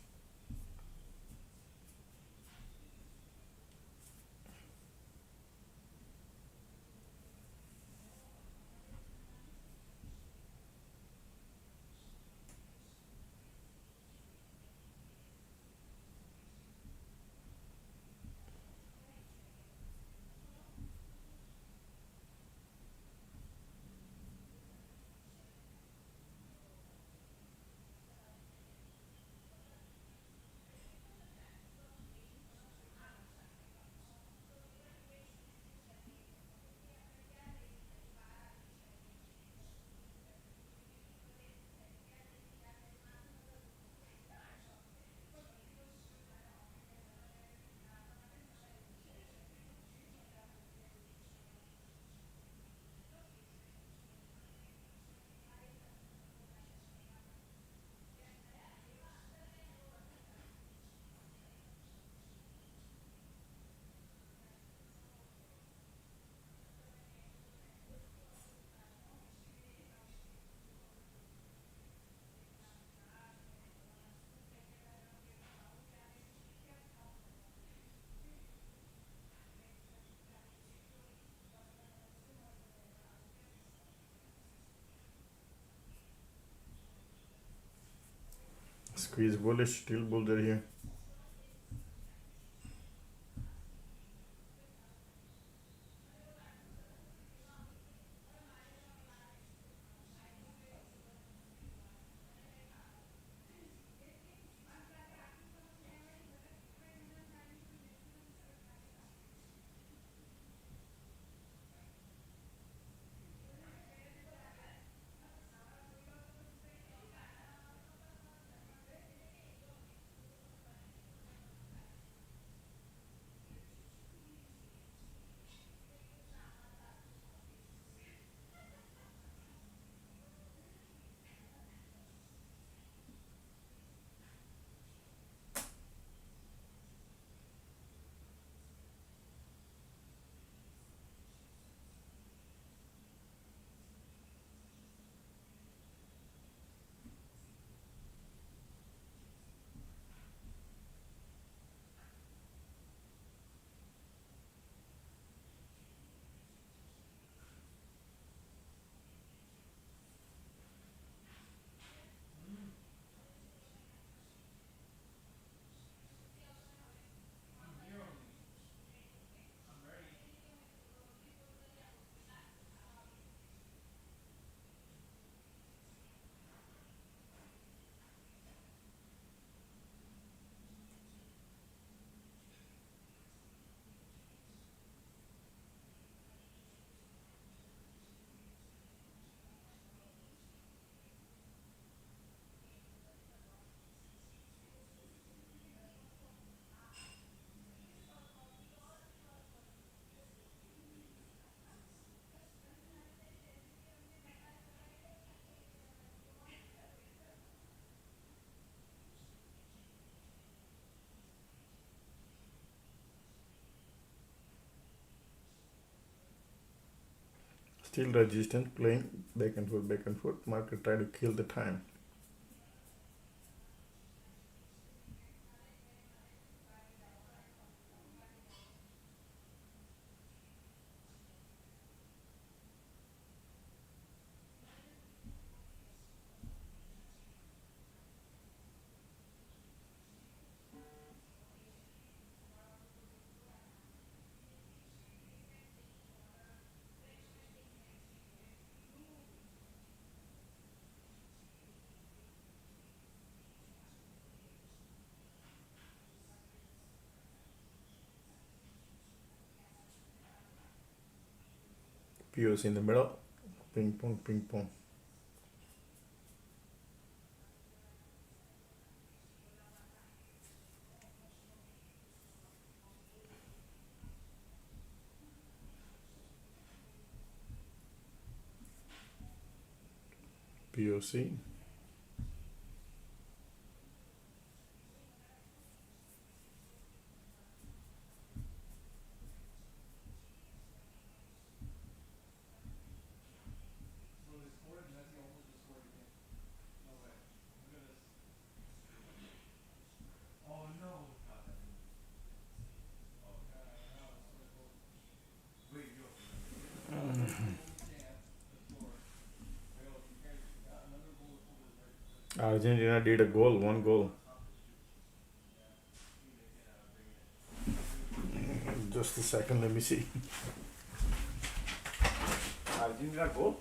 Squeeze bullish, still bulls are here. Still resistance, playing back and forth, back and forth. Market try to kill the time. POC in the middle. Ping pong, ping pong. POC. Argentina did a goal, one goal. Just a second, let me see. Argentina goal?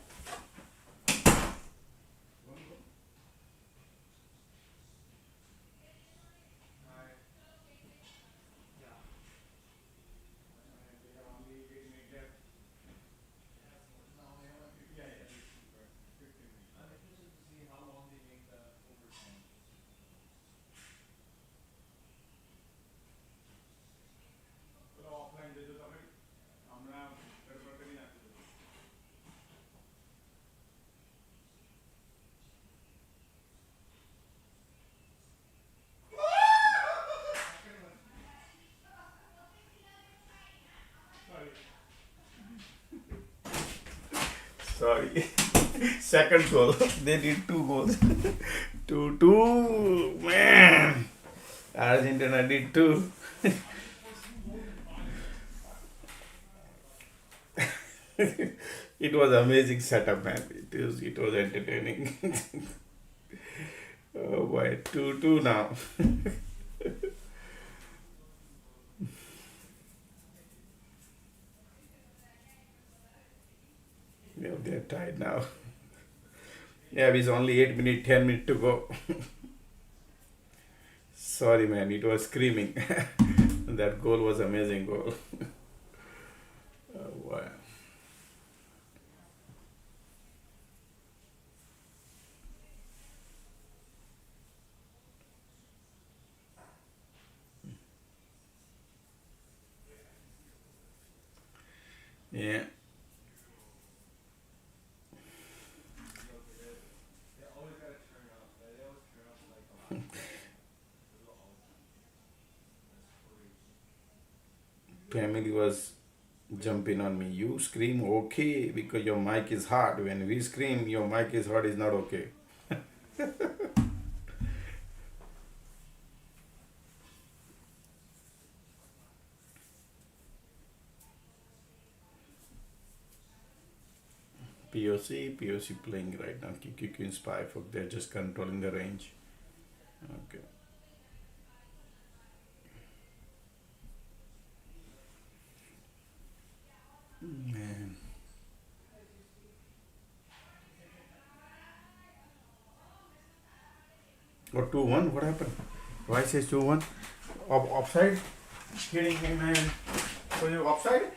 Sorry. Second goal. They did two goals. 2-2. Man. Argentina did two. It was amazing setup, man. It was entertaining. Oh boy, 2-2 now. Yeah, they're tied now. Yeah, it's only 8 minutes, 10 minutes to go. Sorry, man, it was screaming. That goal was amazing goal. Oh, wow. Yeah. Family was jumping on me. You scream okay because your mic is hard. When we scream, your mic is hard is not okay. POC playing right now. QQ Spy folk. They're just controlling the range. Okay. Man. Or 2-1. What happened? Why says 2-1? Offside? Kidding me, man. So you offside?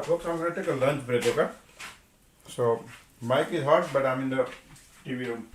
Folks, I'm gonna take a lunch break, okay? So, mic is hot, but I'm in the TV room.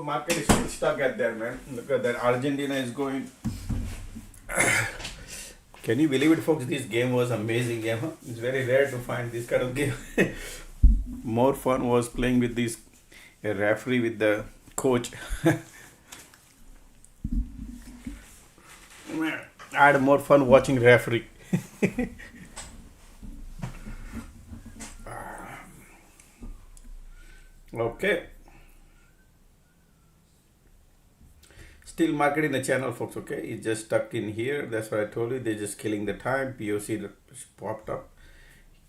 market is still stuck at there, man. Look at that. Argentina is going. Can you believe it, folks? This game was amazing game. Huh? It's very rare to find this kind of game. More fun was playing with this referee with the coach. I had more fun watching referee. Okay. Still market in the channel, folks. Okay, it's just stuck in here. That's what I told you. They're just killing the time. POC popped up.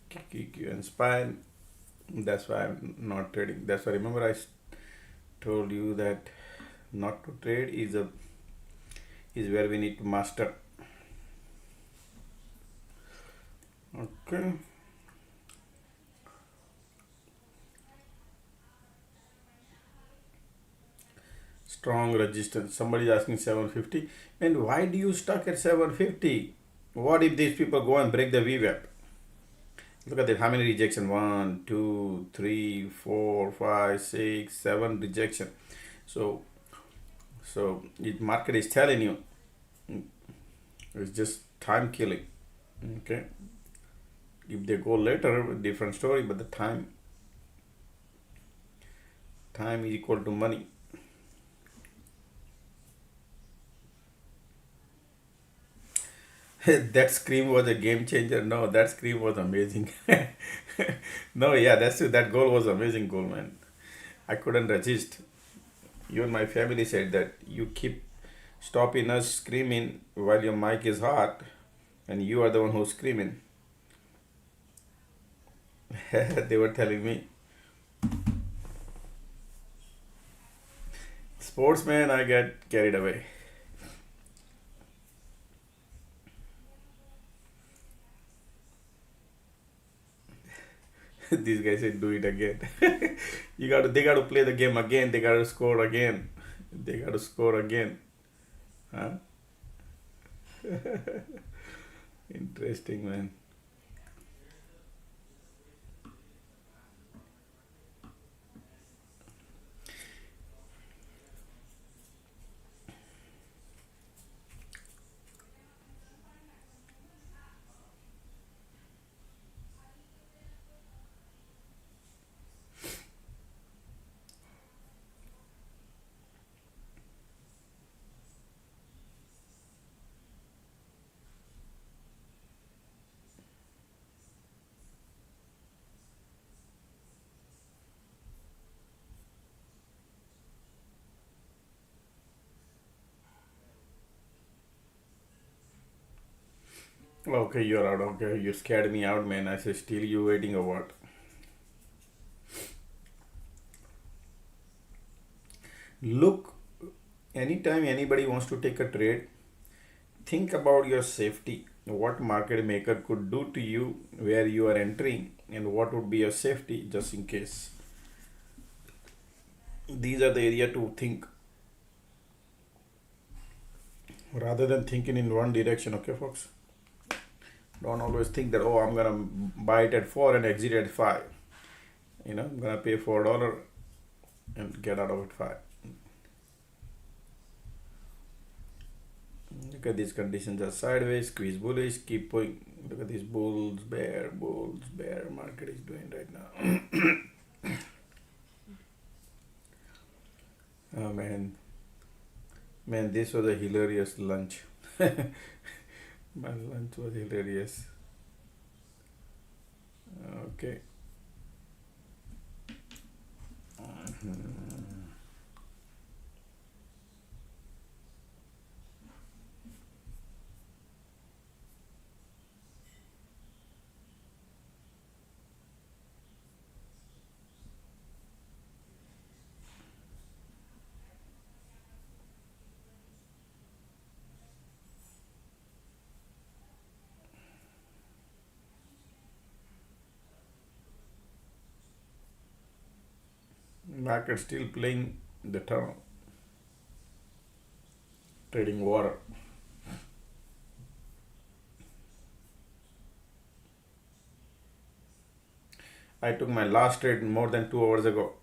QQ and spine. That's why I'm not trading. That's why remember I told you that not to trade is where we need to master. Okay. Strong resistance. Somebody is asking 750. And why do you stuck at 750? What if these people go and break the VWAP? Look at that. How many rejection? 1, 2, 3, 4, 5, 6, 7 rejection. So the market is telling you it's just time killing. Okay. If they go later, different story. But the time is equal to money. That scream was a game changer. No, that scream was amazing. No, yeah, that goal was amazing goal, man. I couldn't resist. Even my family said that you keep stopping us screaming while your mic is hot, and you are the one who's screaming. They were telling me. Sportsman, I get carried away. These guys said do it again. They gotta play the game again. They gotta score again. They gotta score again. Huh? Interesting, man. Okay, you're out. Okay, you scared me out, man. I said, still you waiting or what? Look, anytime anybody wants to take a trade, think about your safety. What market maker could do to you where you are entering, and what would be your safety just in case. These are the area to think rather than thinking in one direction. Okay, folks. Don't always think that, oh, I'm gonna buy it at 4 and exit at 5. I'm gonna pay $4 and get out of it 5. Look at these conditions are sideways, squeeze bullish, keep going. Look at these bulls, bear market is doing right now. Oh man, this was a hilarious lunch. My lunch was hilarious. Okay. Market still playing the turn, trading water. I took my last trade more than 2 hours ago.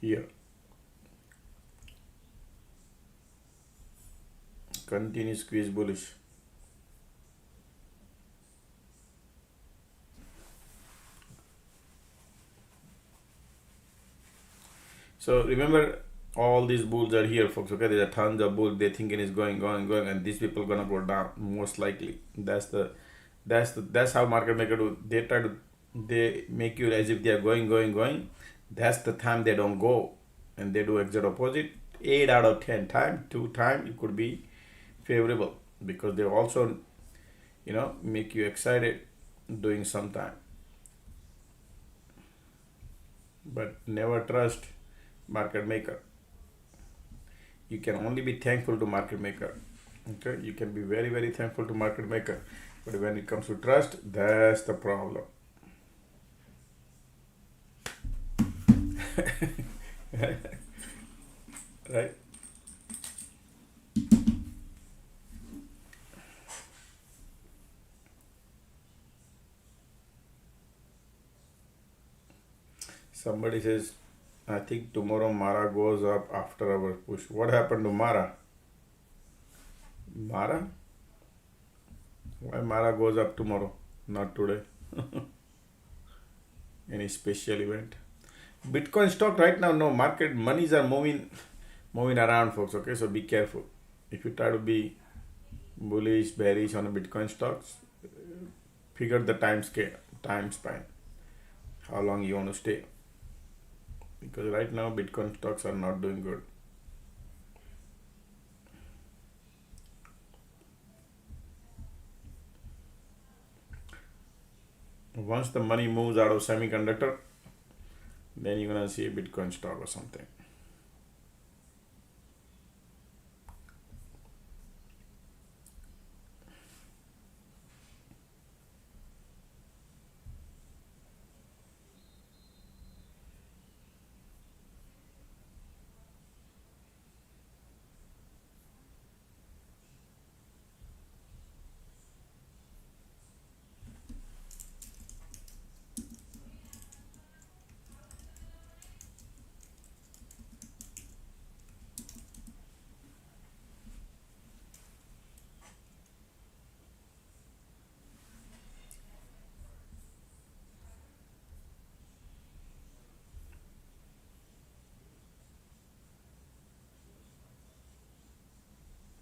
here. Continue squeeze bullish. So remember, all these bulls are here, folks. Okay, there's a tons of bulls. They thinking it's going, and these people gonna go down most likely. That's how market maker do. They make you as if they are going. That's the time they don't go, and they do exact opposite. 8 out of 10 time, 2 time it could be favorable, because they also, make you excited doing sometime. But never trust market maker. You can only be thankful to market maker. Okay, you can be very, very thankful to market maker, but when it comes to trust, that's the problem. Right? Somebody says, I think tomorrow Mara goes up after our push. What happened to Mara? Mara? Why Mara goes up tomorrow, not today? Any special event? Bitcoin stock right now, no market monies are moving around, folks. Okay, so be careful. If you try to be bullish, bearish on a Bitcoin stocks, figure the time span, how long you want to stay. Because right now Bitcoin stocks are not doing good. Once the money moves out of semiconductor, then you're gonna see a Bitcoin stock or something.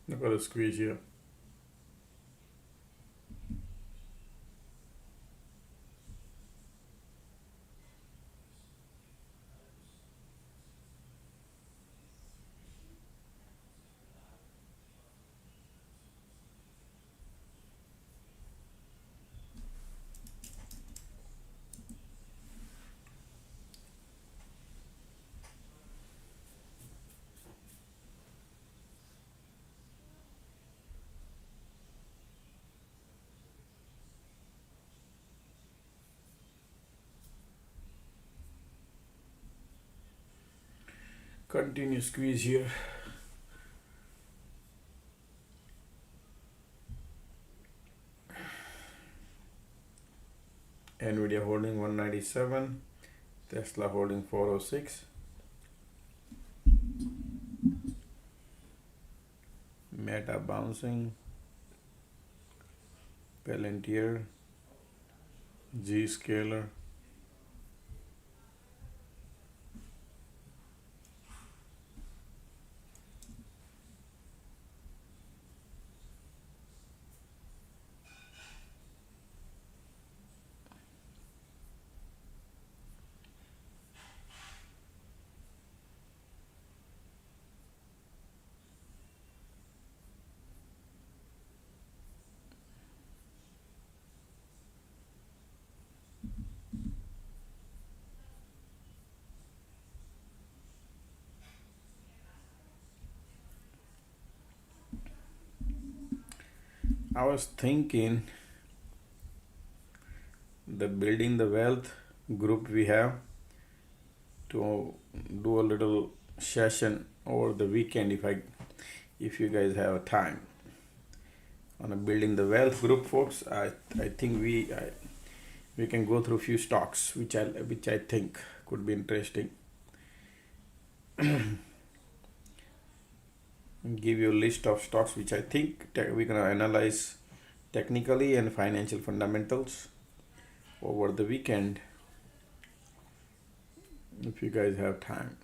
Look at the squeeze here. Continue squeeze here. Nvidia holding 197, Tesla holding 406, Meta bouncing, Palantir, Zscaler, I was thinking the building the wealth group we have to do a little session over the weekend, if you guys have time, on a building the wealth group, folks. I think we can go through few stocks which I think could be interesting. give you a list of stocks which I think we're gonna analyze technically and financial fundamentals over the weekend if you guys have time.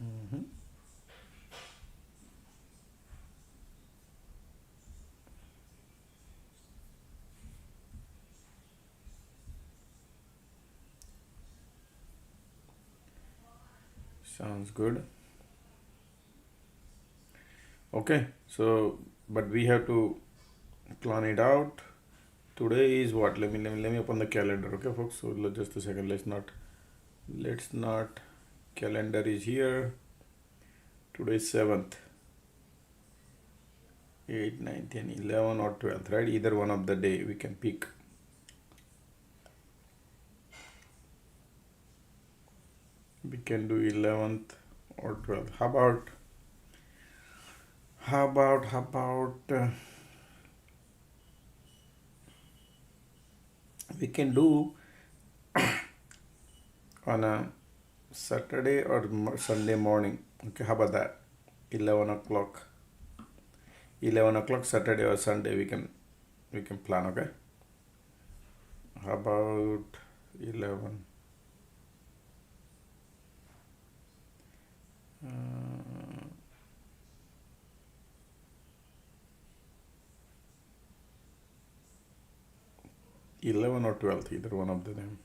Mhm. Sounds good. Okay, so but we have to plan it out. Today is what? Let me open the calendar. Okay, folks. So just a second. Let's not. Calendar is here. Today is 7th, 8, 9, 10, 11 or 12th, right? Either one of the day we can pick. We can do 11th or 12th. How about we can do on a Saturday or Sunday morning. Okay, how about that? 11 o'clock. 11 o'clock Saturday or Sunday we can plan. Okay. How about 11? 11 or 12th, either one of them.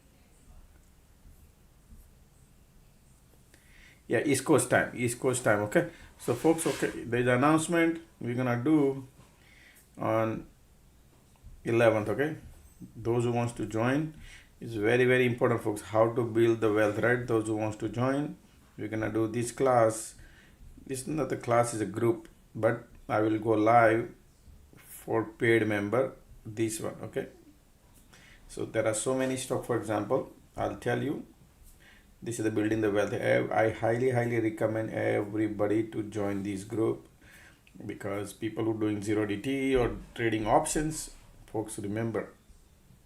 Yeah, East Coast time. Okay, so folks, okay, there's an announcement we're gonna do on 11th. Okay, those who wants to join, it's very very important, folks, how to build the wealth, right? Those who wants to join, we're gonna do this class. This is not the class, is a group, but I will go live for paid member, this one. Okay, so there are so many stock. For example, I'll tell you, this is the building the wealth. I highly recommend everybody to join this group, because people who doing 0DT or trading options, folks, remember,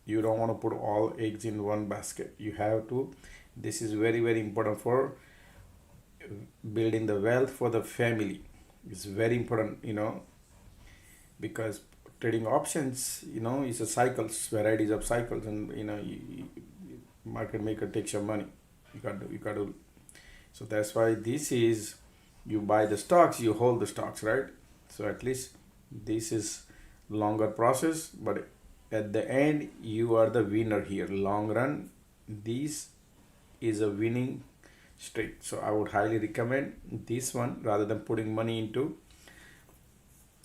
you don't want to put all eggs in one basket. You have to, this is very very important for building the wealth for the family. It's very important, because trading options, is a cycles, varieties of cycles, and market maker takes your money. You got to. So that's why this is, you buy the stocks, you hold the stocks, right? So at least this is longer process, but at the end you are the winner here. Long run, this is a winning streak. So I would highly recommend this one rather than putting money into.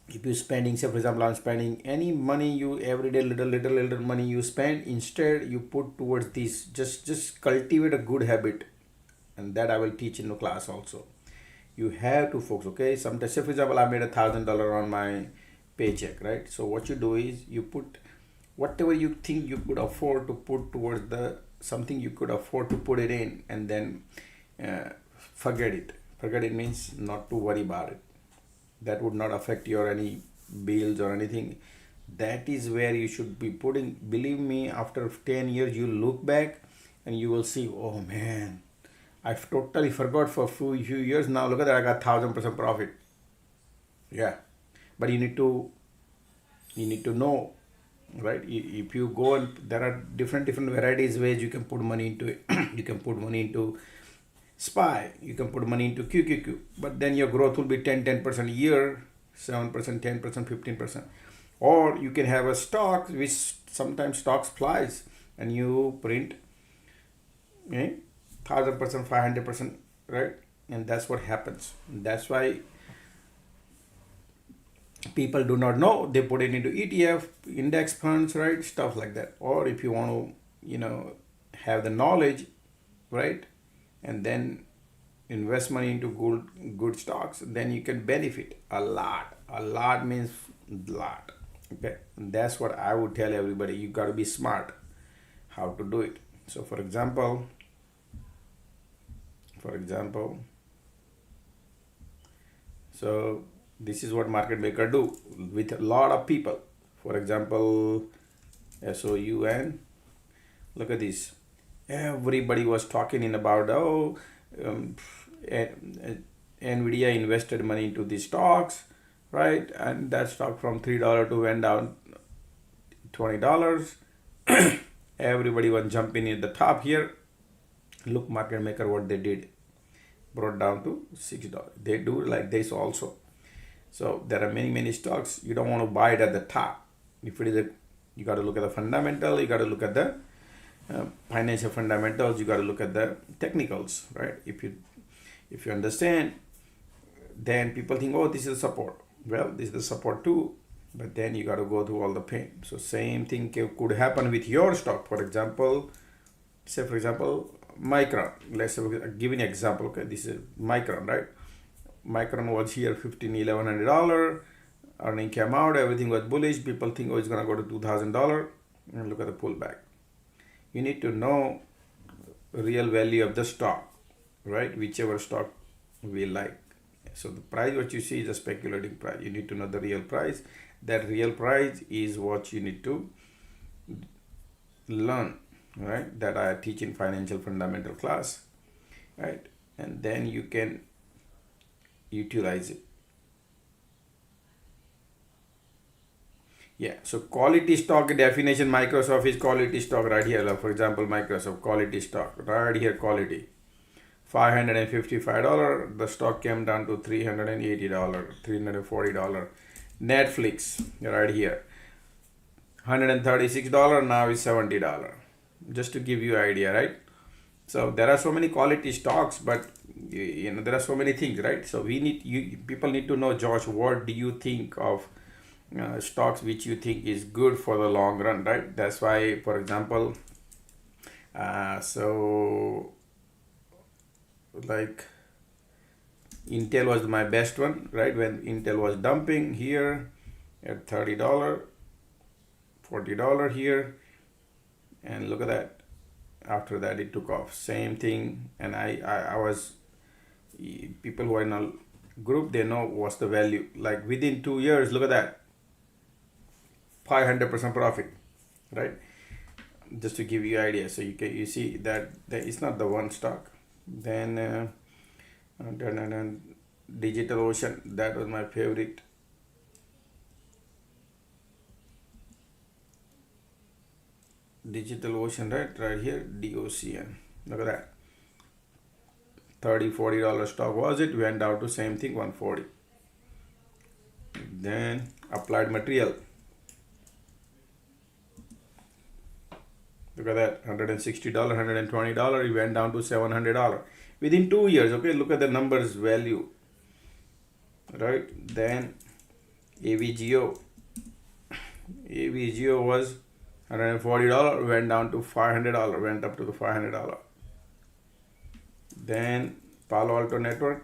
If you're spending, say for example, I'm spending any money, you every day little money you spend, instead you put towards this. Just cultivate a good habit, and that I will teach in the class also. You have to, folks. Okay, sometimes, say for example, I made $1,000 on my paycheck, right? So what you do is you put whatever you think you could afford to put towards the something you could afford to put it in, and then forget it. Forget it means not to worry about it. That would not affect your any bills or anything. That is where you should be putting. Believe me, after 10 years you look back and you will see, oh man, I've totally forgot for a few years. Now look at that, I got 1,000% profit. Yeah, but you need to know, right? If you go, and there are different varieties ways you can put money into it. You can put money into SPY, you can put money into QQQ, but then your growth will be 10% a year, 7%, 10%, 15%. Or you can have a stock, which sometimes stocks flies, and you print 1,000%, 500%, right? And that's what happens. That's why people do not know, they put it into ETF, index funds, right? Stuff like that. Or if you want to, have the knowledge, right? And then invest money into good stocks, then you can benefit a lot means lot. Okay, and that's what I would tell everybody. You got to be smart how to do it. So for example, so this is what market maker do with a lot of people. For example, SOUN. Look at this. Everybody was talking in about, um, Nvidia invested money into these stocks, right? And that stock from $3 to went down $20. Everybody was jumping at the top here. Look, market maker, what they did, brought down to $6. They do like this also. So there are many stocks. You don't want to buy it at the top. If it is you got to look at the fundamental. You got to look at the financial fundamentals. You got to look at the technicals, right? If you understand, then people think, oh, this is support. Well, this is the support too, but then you got to go through all the pain. So same thing could happen with your stock. For example, Micron. Let's say, give an example. Okay, this is Micron, right? Micron was here $1,100. Earning came out, everything was bullish. People think, oh, it's gonna go to $2,000, and look at the pullback. You need to know real value of the stock, right? Whichever stock we like. So the price what you see is a speculating price. You need to know the real price. That real price is what you need to learn, right? That I teach in financial fundamental class, right? And then you can utilize it. Yeah, so quality stock definition, Microsoft is quality stock right here. For example, Microsoft quality stock right here, quality. $555, the stock came down to $380, $340. Netflix right here, $136, now is $70. Just to give you an idea, right? So there are so many quality stocks, but there are so many things, right? So people need to know, Josh, what do you think of stocks which you think is good for the long run, right? That's why, for example, like Intel was my best one, right? When Intel was dumping here at $30, $40 here, and look at that. After that, it took off. Same thing, and I was, people who are in a group, they know what's the value. Like within 2 years, look at that, 500% profit, right? Just to give you an idea. So you see that it's not the one stock. Then DigitalOcean, that was my favorite. DigitalOcean, right here, DOCN. Look at that. $30-$40 stock was it, went down to same thing, 140. Then Applied Material. Look at that, $160, $120, it went down to $700 within 2 years. Okay, look at the numbers value, right? Then AVGO was $140, went down to $500, went up to the $500. Then Palo Alto Network,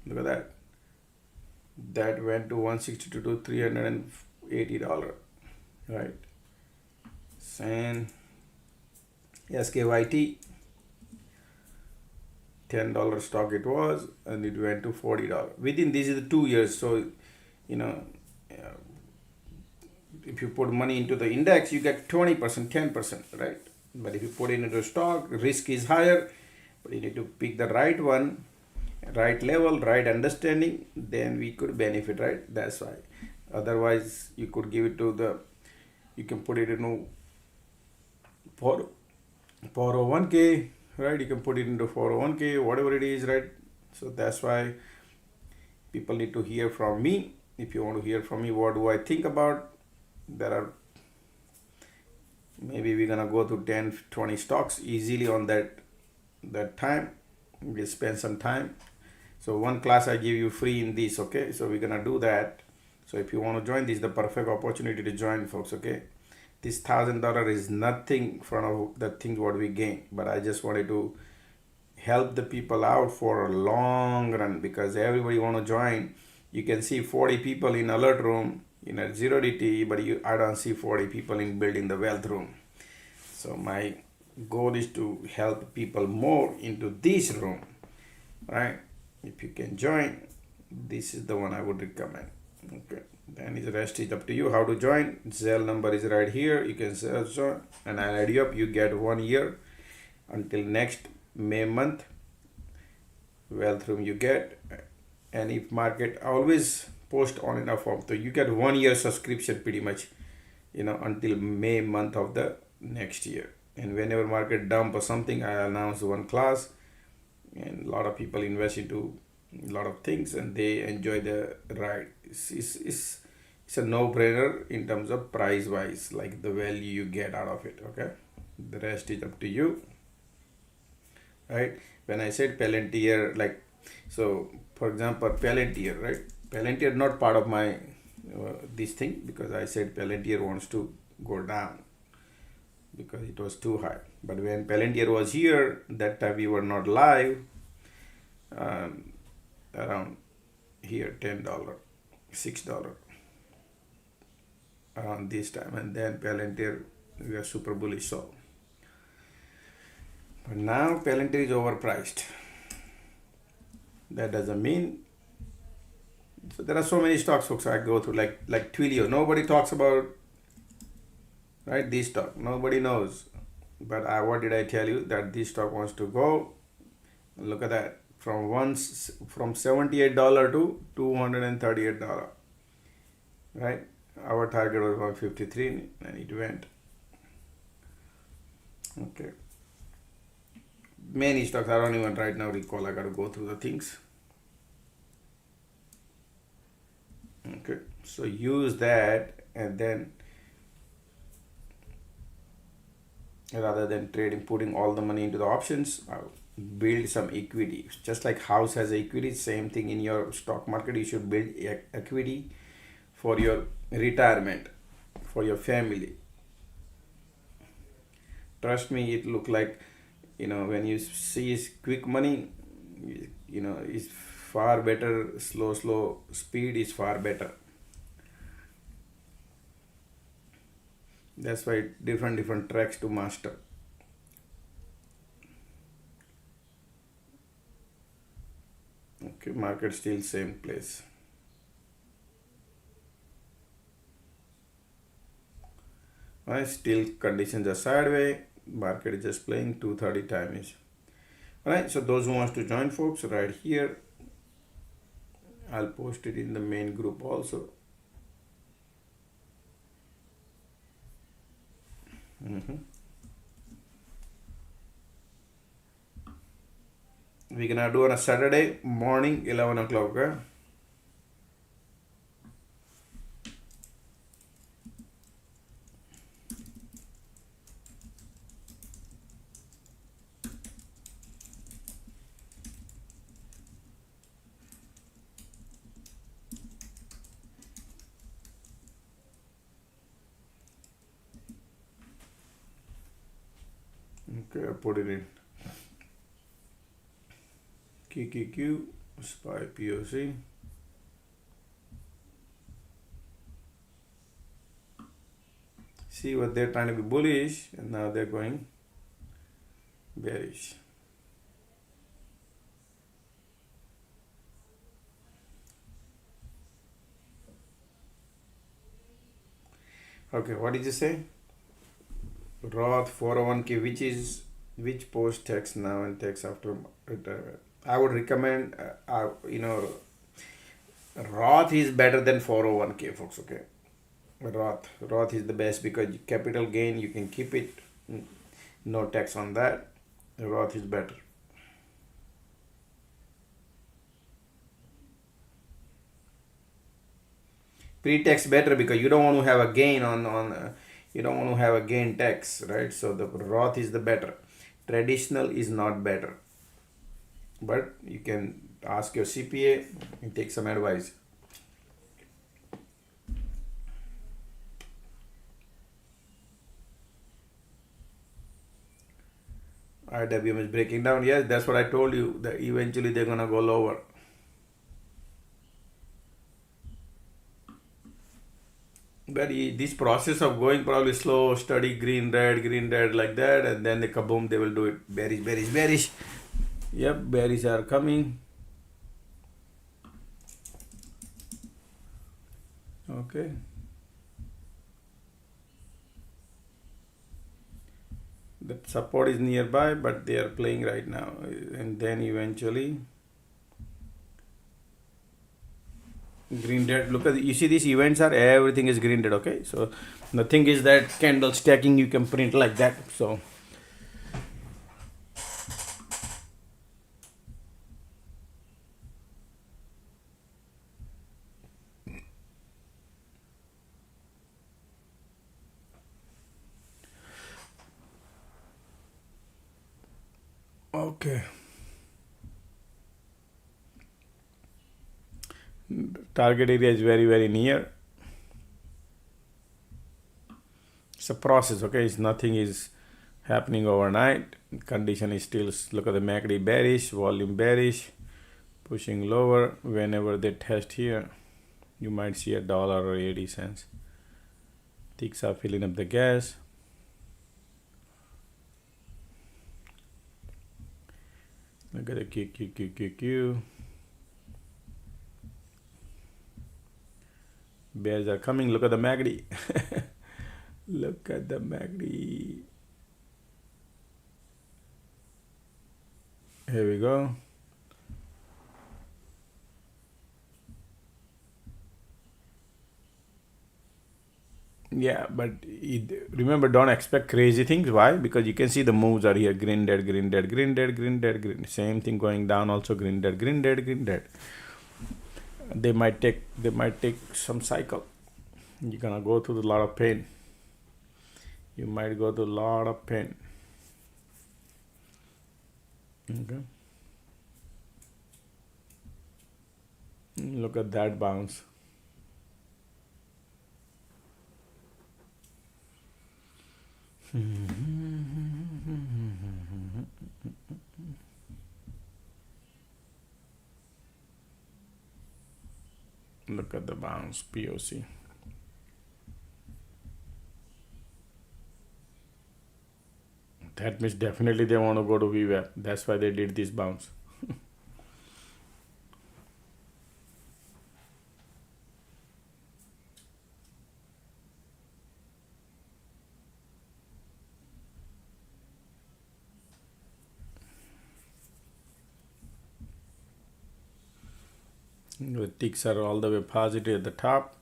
look at that. That went to $162 to $380, right? And SKYT, $10 stock it was, and it went to $40 within these are the 2 years. So if you put money into the index, you get 20%, 10%, right? But if you put it into a stock, risk is higher, but you need to pick the right one, right level, right understanding, then we could benefit, right? That's why. Otherwise, you could give it to you can put it in 401k, right? You can put it into 401k, whatever it is, right? So that's why people need to hear from me. If you want to hear from me, what do I think about? There are, maybe we're gonna go to 10, 20 stocks easily on that time. We'll spend some time. So one class I give you free in this, okay? So we're gonna do that. So if you want to join, this is the perfect opportunity to join, folks, okay? This $1,000 is nothing from the things what we gain, but I just wanted to help the people out for a long run, because everybody want to join. You can see 40 people in alert room in a 0DT, but I don't see 40 people in building the wealth room. So my goal is to help people more into this room, right? If you can join, this is the one I would recommend. Okay, then the rest is up to you how to join. Zelle number is right here. You can join, and I'll add you up. You get 1 year until next May month. Wealth room you get, and if market I always post on in a form, so you get 1 year subscription pretty much, until May month of the next year. And whenever market dump or something, I announce one class, and a lot of people invest into a lot of things and they enjoy the ride. It's a no-brainer in terms of price wise, like the value you get out of it. Okay, the rest is up to you, right? When I said Palantir, like, so for example Palantir, right? Palantir not part of my this thing, because I said Palantir wants to go down because it was too high. But when Palantir was here, that time we were not live, around here $10, $6 around this time, and then Palantir we are super bullish. So but now Palantir is overpriced. That doesn't mean, so there are so many stocks, folks, I go through, like Twilio. Nobody talks about, right? This stock nobody knows, but what did I tell you? That this stock wants to go. Look at that, from $78 to $238, right? Our target was 153 and it went. Okay, many stocks, I don't even right now recall, I got to go through the things. Okay, so use that, and then rather than trading, putting all the money into the options, build some equity. Just like house has equity, same thing in your stock market. You should build equity for your retirement, for your family. Trust me, it look like, when you see quick money, it's far better. Slow speed is far better. That's why different tracks to master. Okay, market still same place. Right, still conditions are sideways. Market is just playing 230 timings. Alright, so those who wants to join, folks, right here, I'll post it in the main group also. We're gonna do on a Saturday morning 11 o'clock. Okay? Okay, I put it in QQQ, SPY POC. See what they're trying to be bullish, and now they're going bearish. Okay, what did you say? Roth 401k, which post tax now and tax after retirement? I would recommend, Roth is better than 401k, folks. Okay, Roth is the best because capital gain you can keep it, no tax on that. Roth is better. Pre-tax better because you don't want to have a gain you don't want to have a gain tax, right? So the Roth is the better. Traditional is not better, but you can ask your CPA and take some advice. IWM is breaking down. Yes, that's what I told you, that eventually they're gonna go lower. But this process of going probably slow, steady, green, red, like that, and then the kaboom, they will do it. Bearish. Yep, bearish are coming. Okay. The support is nearby, but they are playing right now, and then eventually green red. Look at you see these events are everything is green red. Okay, so the thing is that candle stacking you can print like that. So okay, target area is very near. It's a process. Okay, it's nothing is happening overnight. Condition is still, look at the MACD bearish, volume bearish, pushing lower. Whenever they test here, you might see $1 or 80 cents. Ticks are filling up the gas. Look at the Q. Bears are coming. Look at the MACD. Look at the MACD. Here we go. Yeah, but remember, don't expect crazy things. Why? Because you can see the moves are here: green, dead, green, dead, green, dead, green, dead, green. Same thing going down. Also green, dead, green, dead, green, dead. They might take some cycle. You're gonna go through a lot of pain. You might go through a lot of pain. Okay. Look at that bounce. Look at the bounce, POC. That means definitely they want to go to VWAP. That's why they did this bounce. The ticks are all the way positive at the top.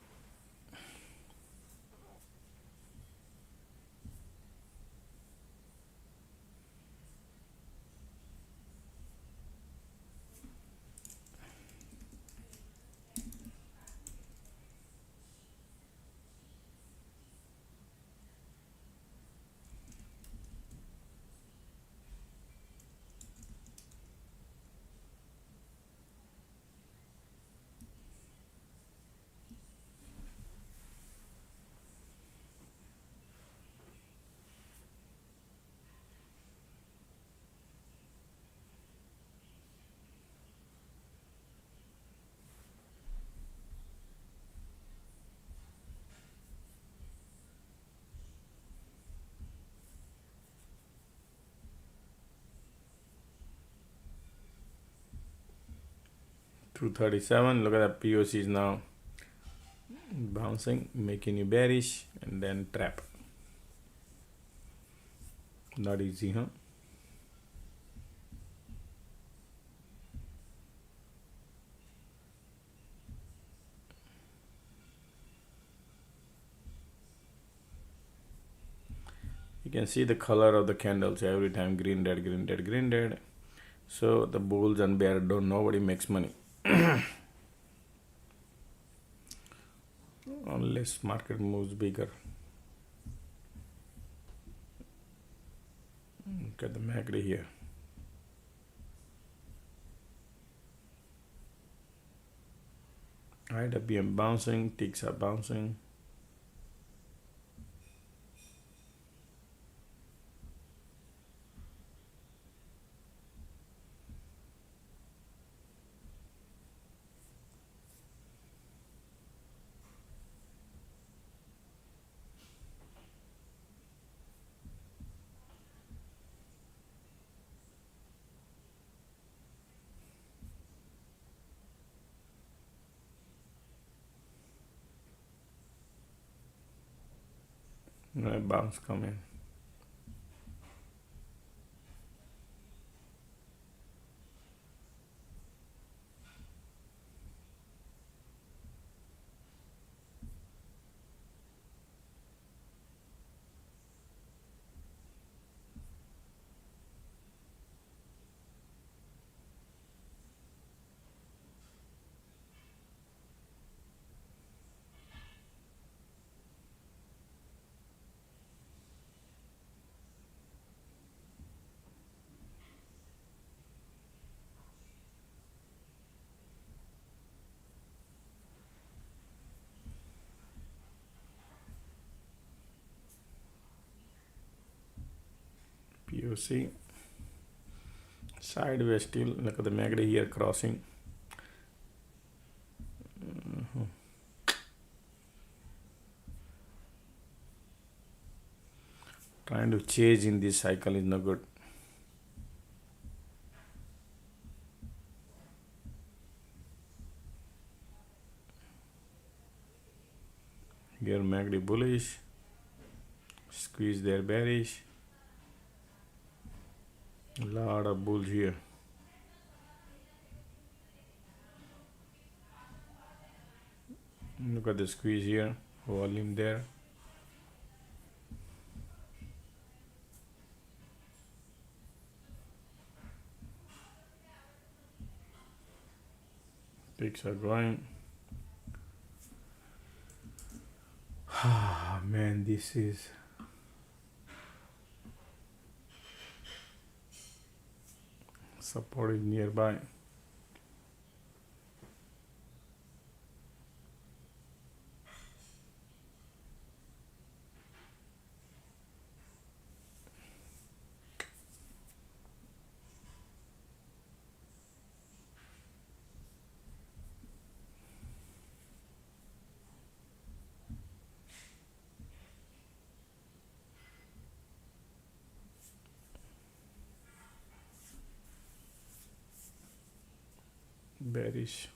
$237. Look at that POC is now bouncing, making you bearish, and then trap. Not easy, huh? You can see the color of the candles every time: green, red, green, red, green, red. So the bulls and bear don't, nobody makes money unless market moves bigger. Look at the MACD here. Right, the PM bouncing, ticks are bouncing. Bounce come in. POC sideways still. Look at the MACD here crossing. Trying to chase in this cycle is no good. Here MACD bullish, squeeze there bearish, a lot of bulls here. Look at the squeeze here, volume there. Picks are going. Ah, man, this is support is nearby. Bearish.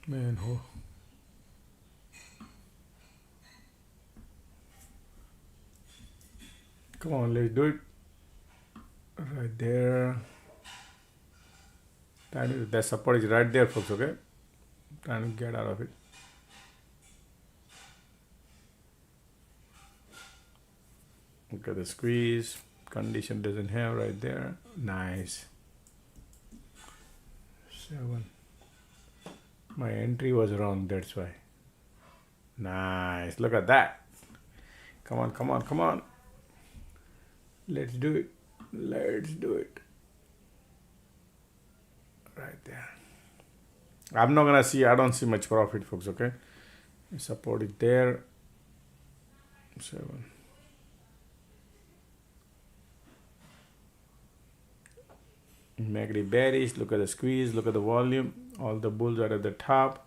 Man, oh. Come on, let's do it. Right there. That support is right there, folks, okay? Trying to get out of it. Look at the squeeze. Condition doesn't have right there. Nice. 7. My entry was wrong, that's why. Nice. Look at that. Come on, come on, come on. Let's do it. Let's do it. Right there. I'm not gonna see, I don't see much profit, folks, okay? Support it there. 7. MACD bearish. Look at the squeeze. Look at the volume. All the bulls are at the top.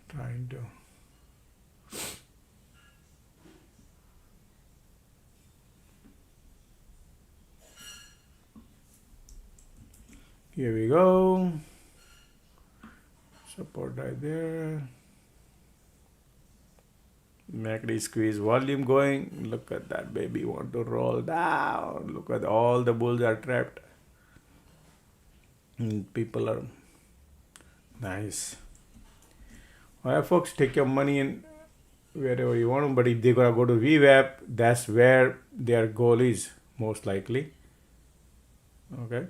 Trying to. Here we go. Support right there. MACD squeeze, volume going. Look at that baby, want to roll down. Look at all the bulls are trapped. And people are nice. Alright, folks, take your money in wherever you want, but if they're gonna go to VWAP, that's where their goal is, most likely. Okay,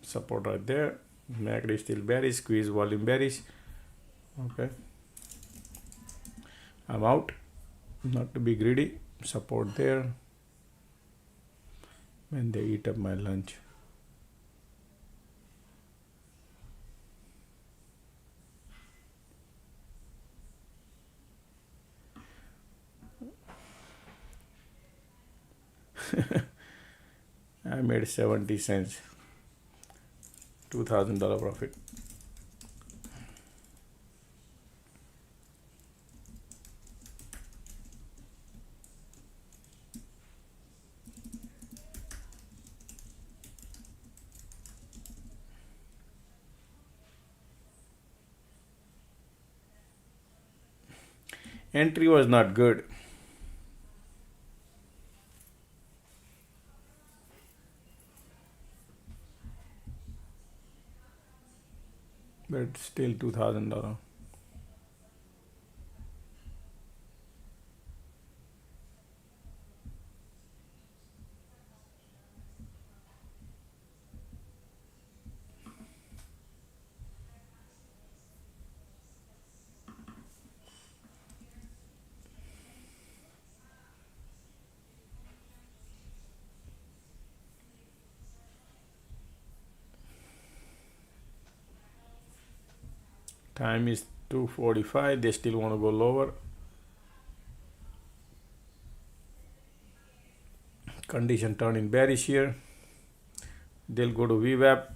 support right there. MACD still bearish, squeeze, volume bearish. Okay, I'm out. Not to be greedy. Support there. And they eat up my lunch. I made 70 cents, $2,000 profit. Entry was not good. But still $2,000. Time is 2:45. They still want to go lower. Condition turn in bearish here. They'll go to VWAP.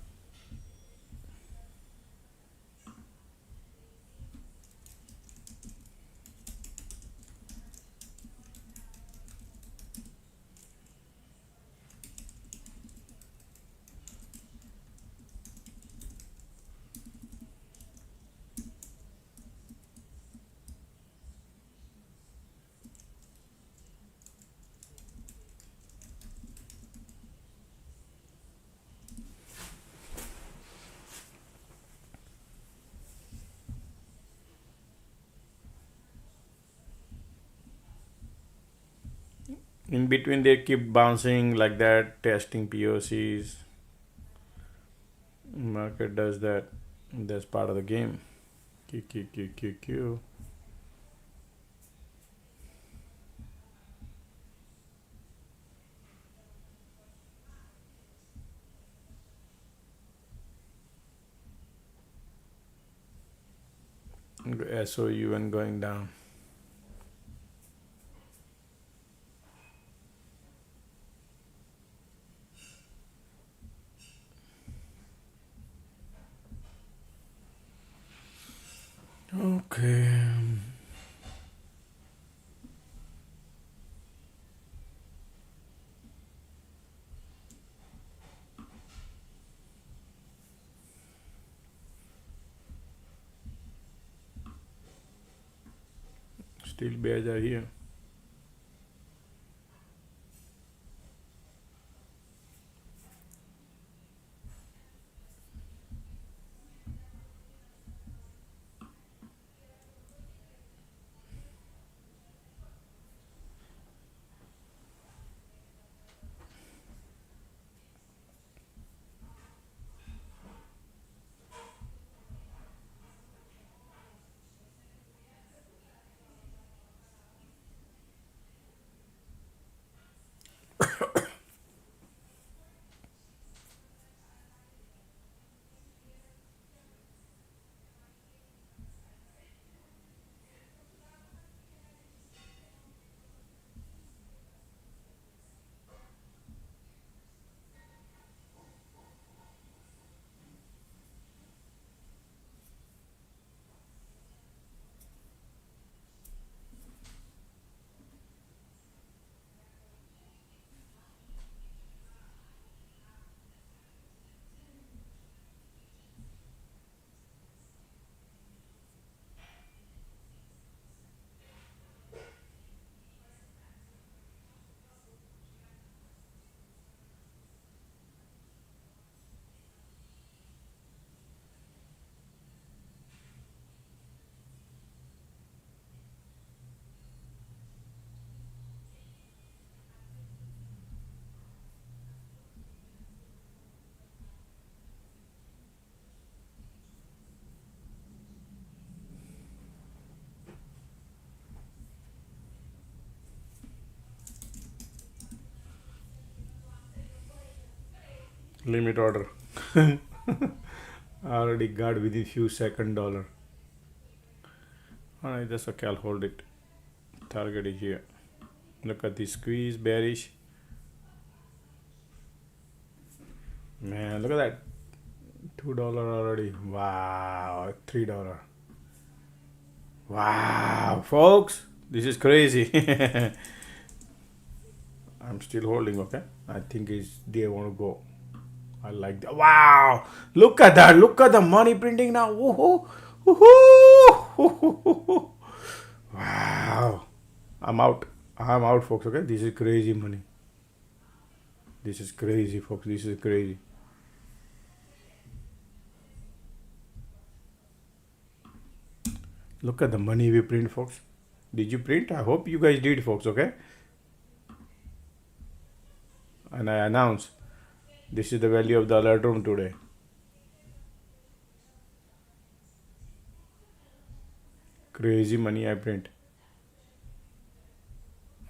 In between, they keep bouncing like that, testing POCs. Market does that. That's part of the game. Q, Q, Q, Q, Q. SOU and going down. Okay. Still bears are here. Limit order. I already got within few second $1. Alright, that's okay, I'll hold it. Target is here. Look at the squeeze, bearish. Man, look at that. $2 already. Wow. $3. Wow, folks, this is crazy. I'm still holding, okay? I think they want to go. I like that. Wow, look at that. Look at the money printing now. Woohoo. Woohoo. Wow. I'm out. I'm out, folks, okay? This is crazy money. This is crazy, folks. This is crazy. Look at the money we print, folks. Did you print? I hope you guys did, folks, okay? And I announce this is the value of the alert room today. Crazy money I print.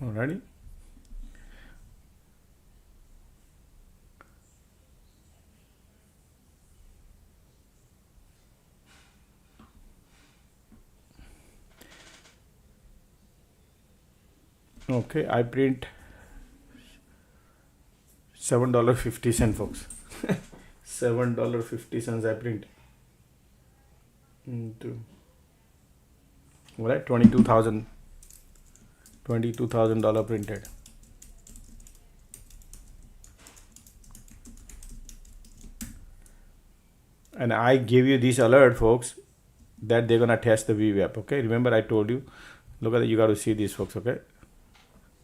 Alrighty. Okay, I print $7.50, folks. $7.50 I print. All right, $22,000 printed. And I gave you this alert, folks, that they're gonna test the VWAP. Okay, remember I told you. Look at it. You got to see this, folks. Okay.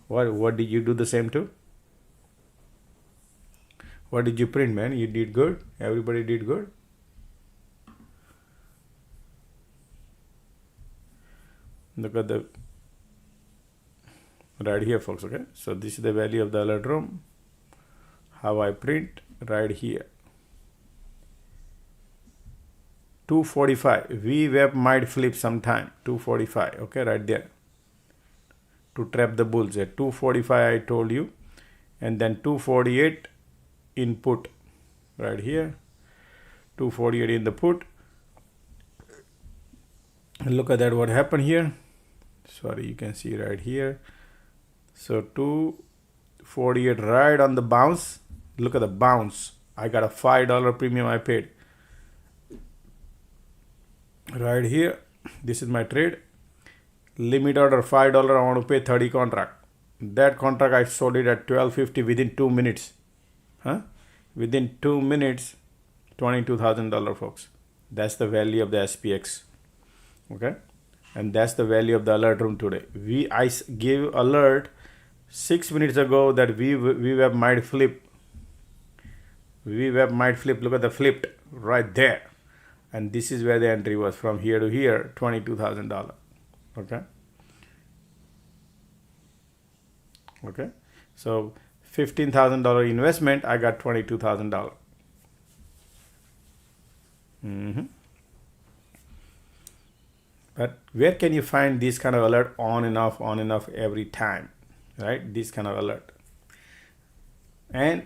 What did you do the same too? What did you print, man? You did good. Everybody did good. Look at the right here, folks. Okay, so this is the value of the alert room. How I print right here. 245. VWAP might flip sometime. 245. Okay, right there. To trap the bulls at 245 I told you, and then 248 input right here, 248 in the put. And look at that, what happened here. Sorry, you can see right here. So 248 right on the bounce. Look at the bounce. I got a $5 premium I paid right here. This is my trade. Limit order $5. I want to pay 30 contract. That contract I sold it at $12.50 within 2 minutes. Within 2 minutes, $22,000, folks. That's the value of the SPX. Okay, and that's the value of the alert room today. I gave alert 6 minutes ago that VWAP might flip. VWAP might flip. Look at the flipped right there, and this is where the entry was, from here to here, $22,000. Okay. Okay. So $15,000 investment, I got $22,000. But where can you find this kind of alert on and off every time, right? This kind of alert. And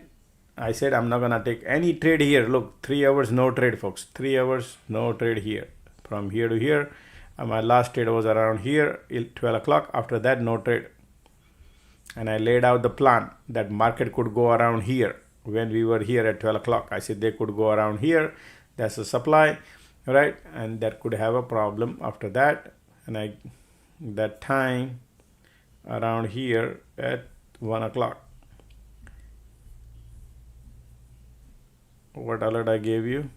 I said I'm not gonna take any trade here. Look, 3 hours no trade, folks. 3 hours no trade here. From here to here. My last trade was around here, 12 o'clock. After that, no trade. And I laid out the plan that market could go around here. When we were here at 12 o'clock, I said they could go around here. That's the supply, right? And that could have a problem after that. And that time around here at 1 o'clock. What alert I gave you?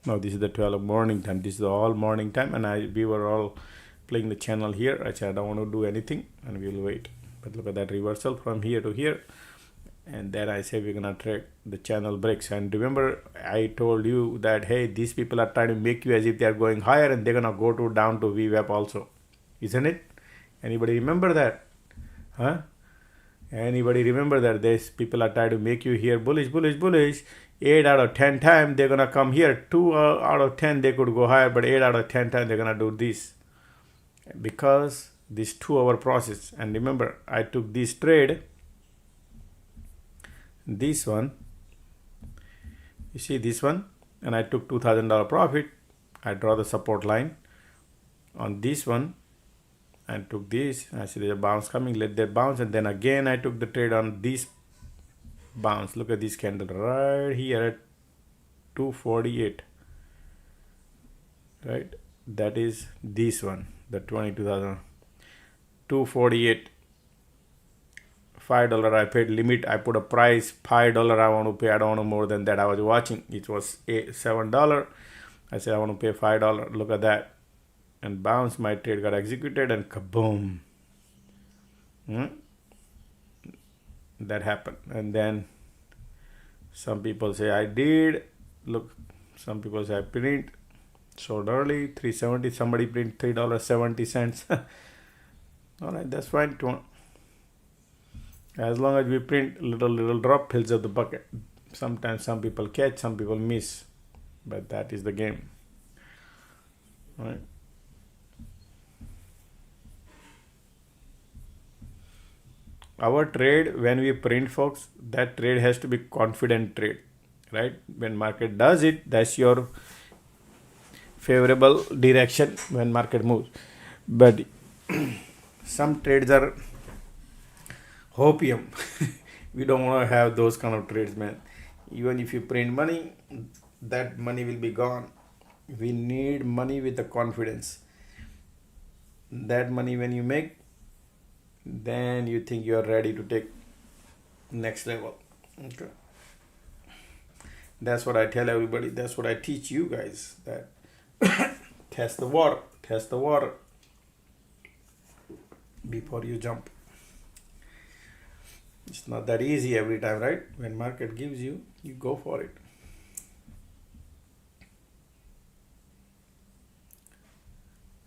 No, this is the 12 morning time. This is all morning time, and we were all playing the channel here. I said I don't want to do anything, and we'll wait. But look at that reversal from here to here, and then I say we're gonna trade the channel breaks. And remember, I told you that hey, these people are trying to make you as if they are going higher, and they're gonna go down to VWAP also, isn't it? Anybody remember that? Anybody remember that? These people are trying to make you here bullish. 8 out of 10 times they're gonna come here. 2 out of 10 they could go higher, but 8 out of 10 times they're gonna do this, because this 2-hour process. And remember, I took this trade, this one, you see this one, and I took $2,000 profit. I draw the support line on this one and took this. I see there's a bounce coming, let that bounce, and then again I took the trade on this bounce. Look at this candle right here at 248, right? That is this one, the 22,000, 248. $5 I paid limit. I put a price $5 I want to pay. I don't want more than that. I was watching, it was $7. I said I want to pay $5. Look at that, and bounce. My trade got executed and kaboom. That happened. And then some people say I did. Look, some people say I print sold early, 370. Somebody print $3.70. All right, that's fine. As long as we print, little drop fills up the bucket. Sometimes some people catch, some people miss, but that is the game, right? Our trade, when we print, folks, that trade has to be confident trade, right? When market does it, that's your favorable direction when market moves. But some trades are hopium. We don't want to have those kind of trades, man. Even if you print money, that money will be gone. We need money with the confidence. That money when you make, then you think you are ready to take next level. Okay. That's what I tell everybody. That's what I teach you guys, that test the water before you jump. It's not that easy every time, right? When market gives you, you go for it.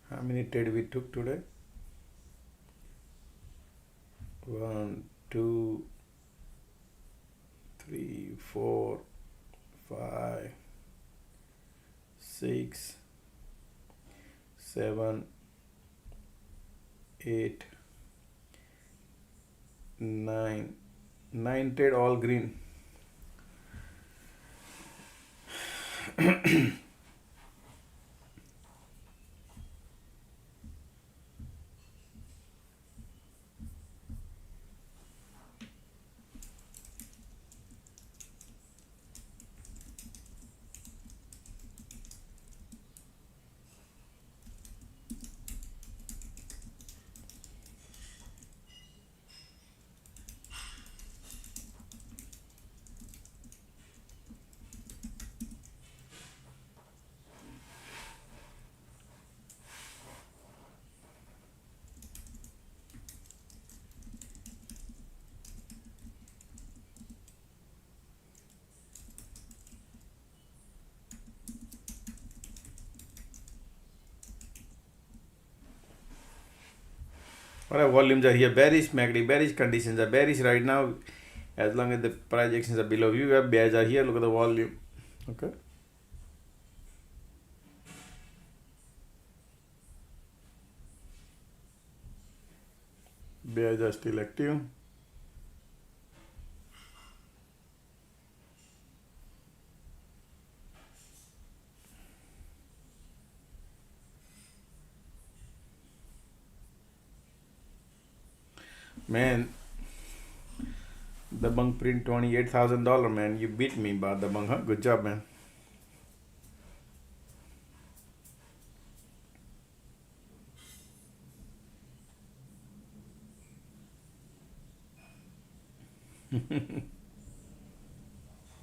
How many trades we took today? 1, 2, 3, 4, 5, 6, 7, 8, 9. 9 trade, all green. Alright, volumes are here bearish, MACD bearish, conditions are bearish right now. As long as the price actions are below VWAP, bears are here. Look at the volume. Okay. Bears are still active. Man, the bunk print $28,000, man. You beat me, but the bunk, huh? Good job, man.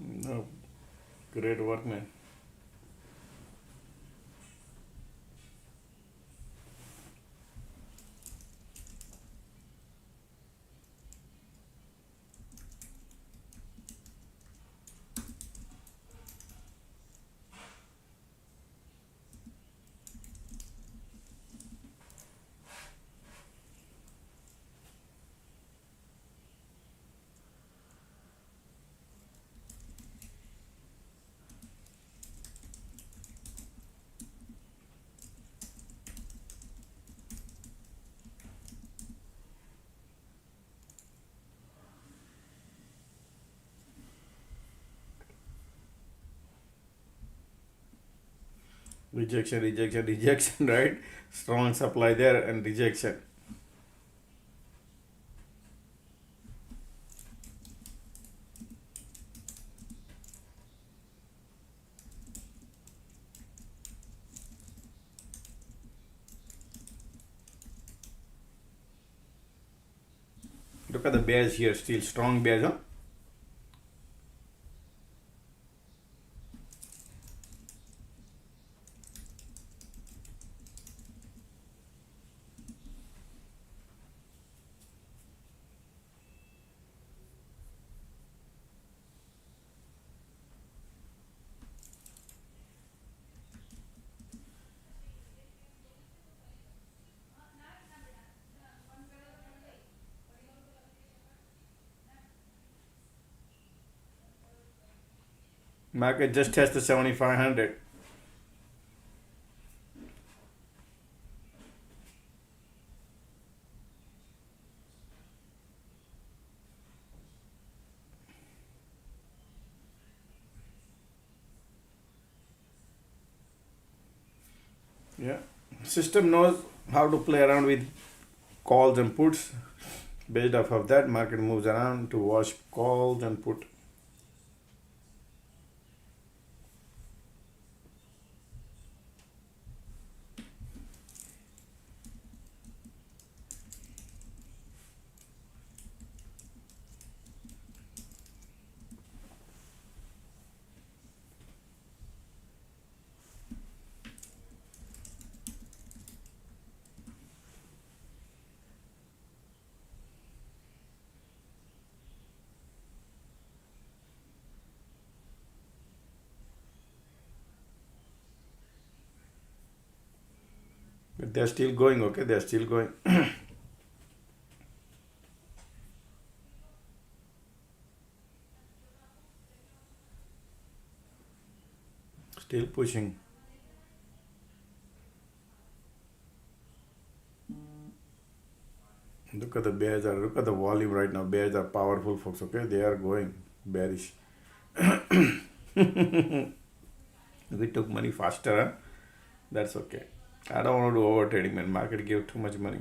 No, great work, man. Rejection, rejection, rejection, right? Strong supply there and rejection. Look at the bears here, still strong bears, huh? Market just tested 7,500. Yeah. System knows how to play around with calls and puts. Based off of that, market moves around to watch calls and put. But they're still going, okay? They're still going. Still pushing. Look at the bears are, look at the volume right now. Bears are powerful, folks, okay? They are going bearish. We took money faster, huh? That's okay. I don't want to do over trading, man. Market gave too much money.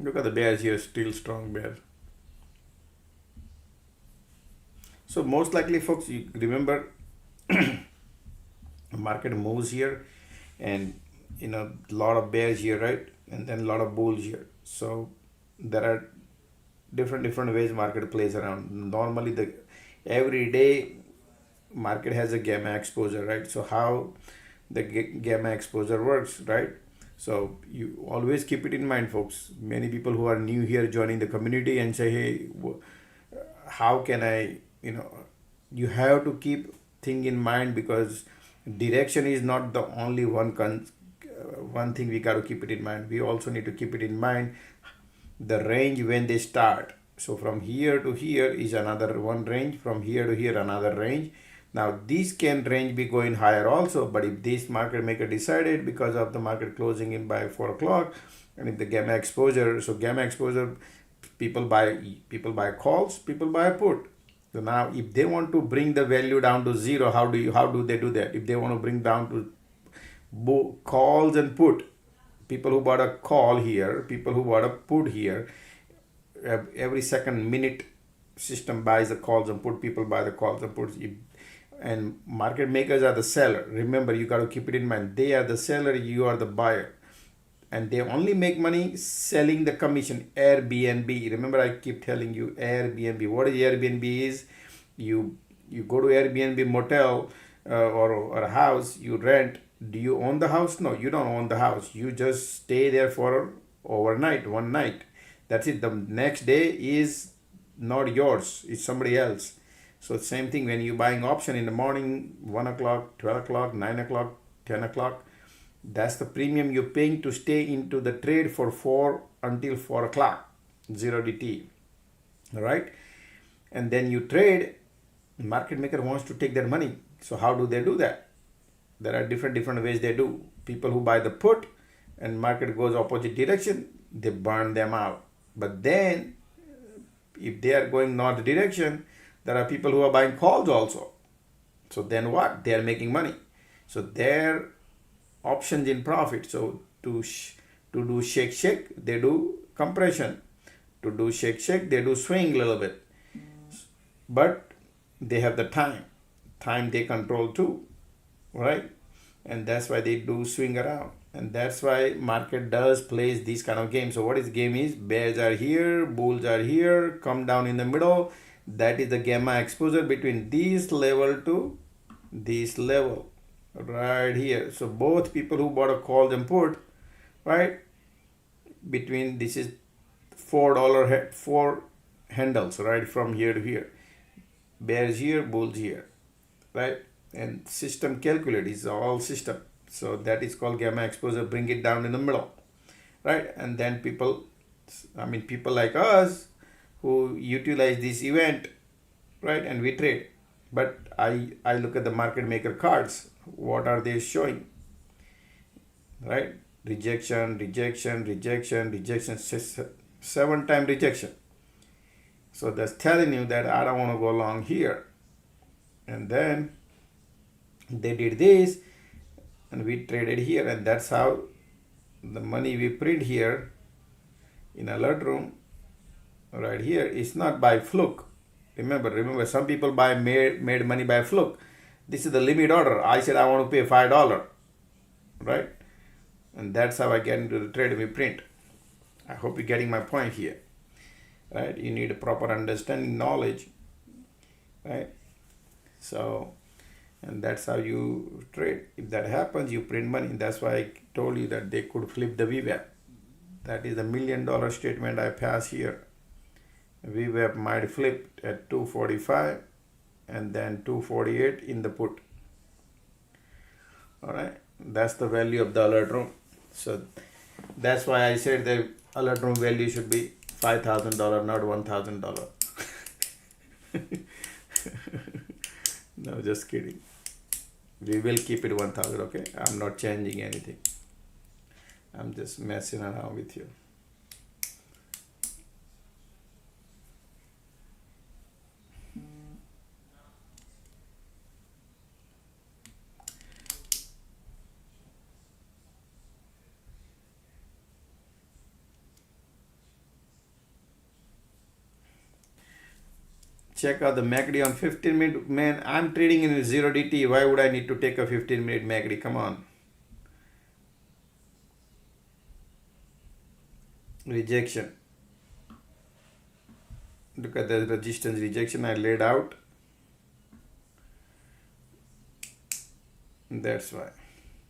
Look at the bears here, still strong bear. So most likely, folks, you remember market moves here, and a lot of bears here, right? And then a lot of bulls here. So there are different ways market plays around. Normally, the every day market has a gamma exposure, right? So how the gamma exposure works, right? So you always keep it in mind, folks. Many people who are new here joining the community and say, hey, how can I, you have to keep thing in mind, because direction is not the only one thing we got to keep it in mind. We also need to keep it in mind the range when they start. So from here to here is another one range, from here to here another range. Now this can range be going higher also, but if this market maker decided, because of the market closing in by 4 o'clock, and if the gamma exposure, so gamma exposure, people buy calls, people buy put. So now if they want to bring the value down to zero, how do they do that? If they want to bring down to calls and put. People who bought a call here, people who bought a put here. Every second minute, system buys the calls and put. People buy the calls and puts. And market makers are the seller. Remember, you got to keep it in mind. They are the seller. You are the buyer. And they only make money selling the commission. Airbnb. Remember, I keep telling you Airbnb. What is Airbnb is? You go to Airbnb motel or a house. You rent. Do you own the house? No, you don't own the house. You just stay there for overnight, one night. That's it. The next day is not yours. It's somebody else. So same thing when you buying option in the morning, 1 o'clock, 12 o'clock, 9 o'clock, 10 o'clock. That's the premium you're paying to stay into the trade for 4 until 4 o'clock, 0 DT. All right. And then you trade, market maker wants to take their money. So how do they do that? There are different ways they do. People who buy the put and market goes opposite direction, they burn them out. But then if they are going north direction, there are people who are buying calls also. So then what? They are making money. So their options in profit. So to do shake, they do compression. To do shake, they do swing a little bit. But they have the time. Time they control too. Right? And that's why they do swing around. And that's why market does plays these kind of games. So what is game is? Bears are here, bulls are here, come down in the middle. That is the gamma exposure between this level to this level. Right here. So both people who bought a call and put, right? Between this is $4 4 handles, right? From here to here. Bears here, bulls here. Right? And system calculate is all system. So that is called gamma exposure. Bring it down in the middle, right? And then people like us who utilize this event, right? And we trade. But I look at the market maker cards. What are they showing? Right? Rejection, 7-time rejection. So that's telling you that I don't want to go long here. And then they did this and we traded here, and that's how the money we print here in alert room right here is not by fluke. Remember, some people made money by fluke. This is the limit order. I said I want to pay $5, right? And that's how I get into the trade we print. I hope you're getting my point here, right? You need a proper understanding, knowledge, right? So, and that's how you trade. If that happens, you print money. That's why I told you that they could flip the VWAP. That is the $1 million statement I pass here. VWAP might flip at 245 and then 248 in the put. All right, that's the value of the alert room. So that's why I said the alert room value should be $5,000, not $1,000. No, just kidding. We will keep it 1,000, okay? I'm not changing anything. I'm just messing around with you. Check out the MACD on 15-minute. Man, I'm trading in 0 DT. Why would I need to take a 15-minute MACD? Come on. Rejection. Look at the resistance rejection I laid out. That's why.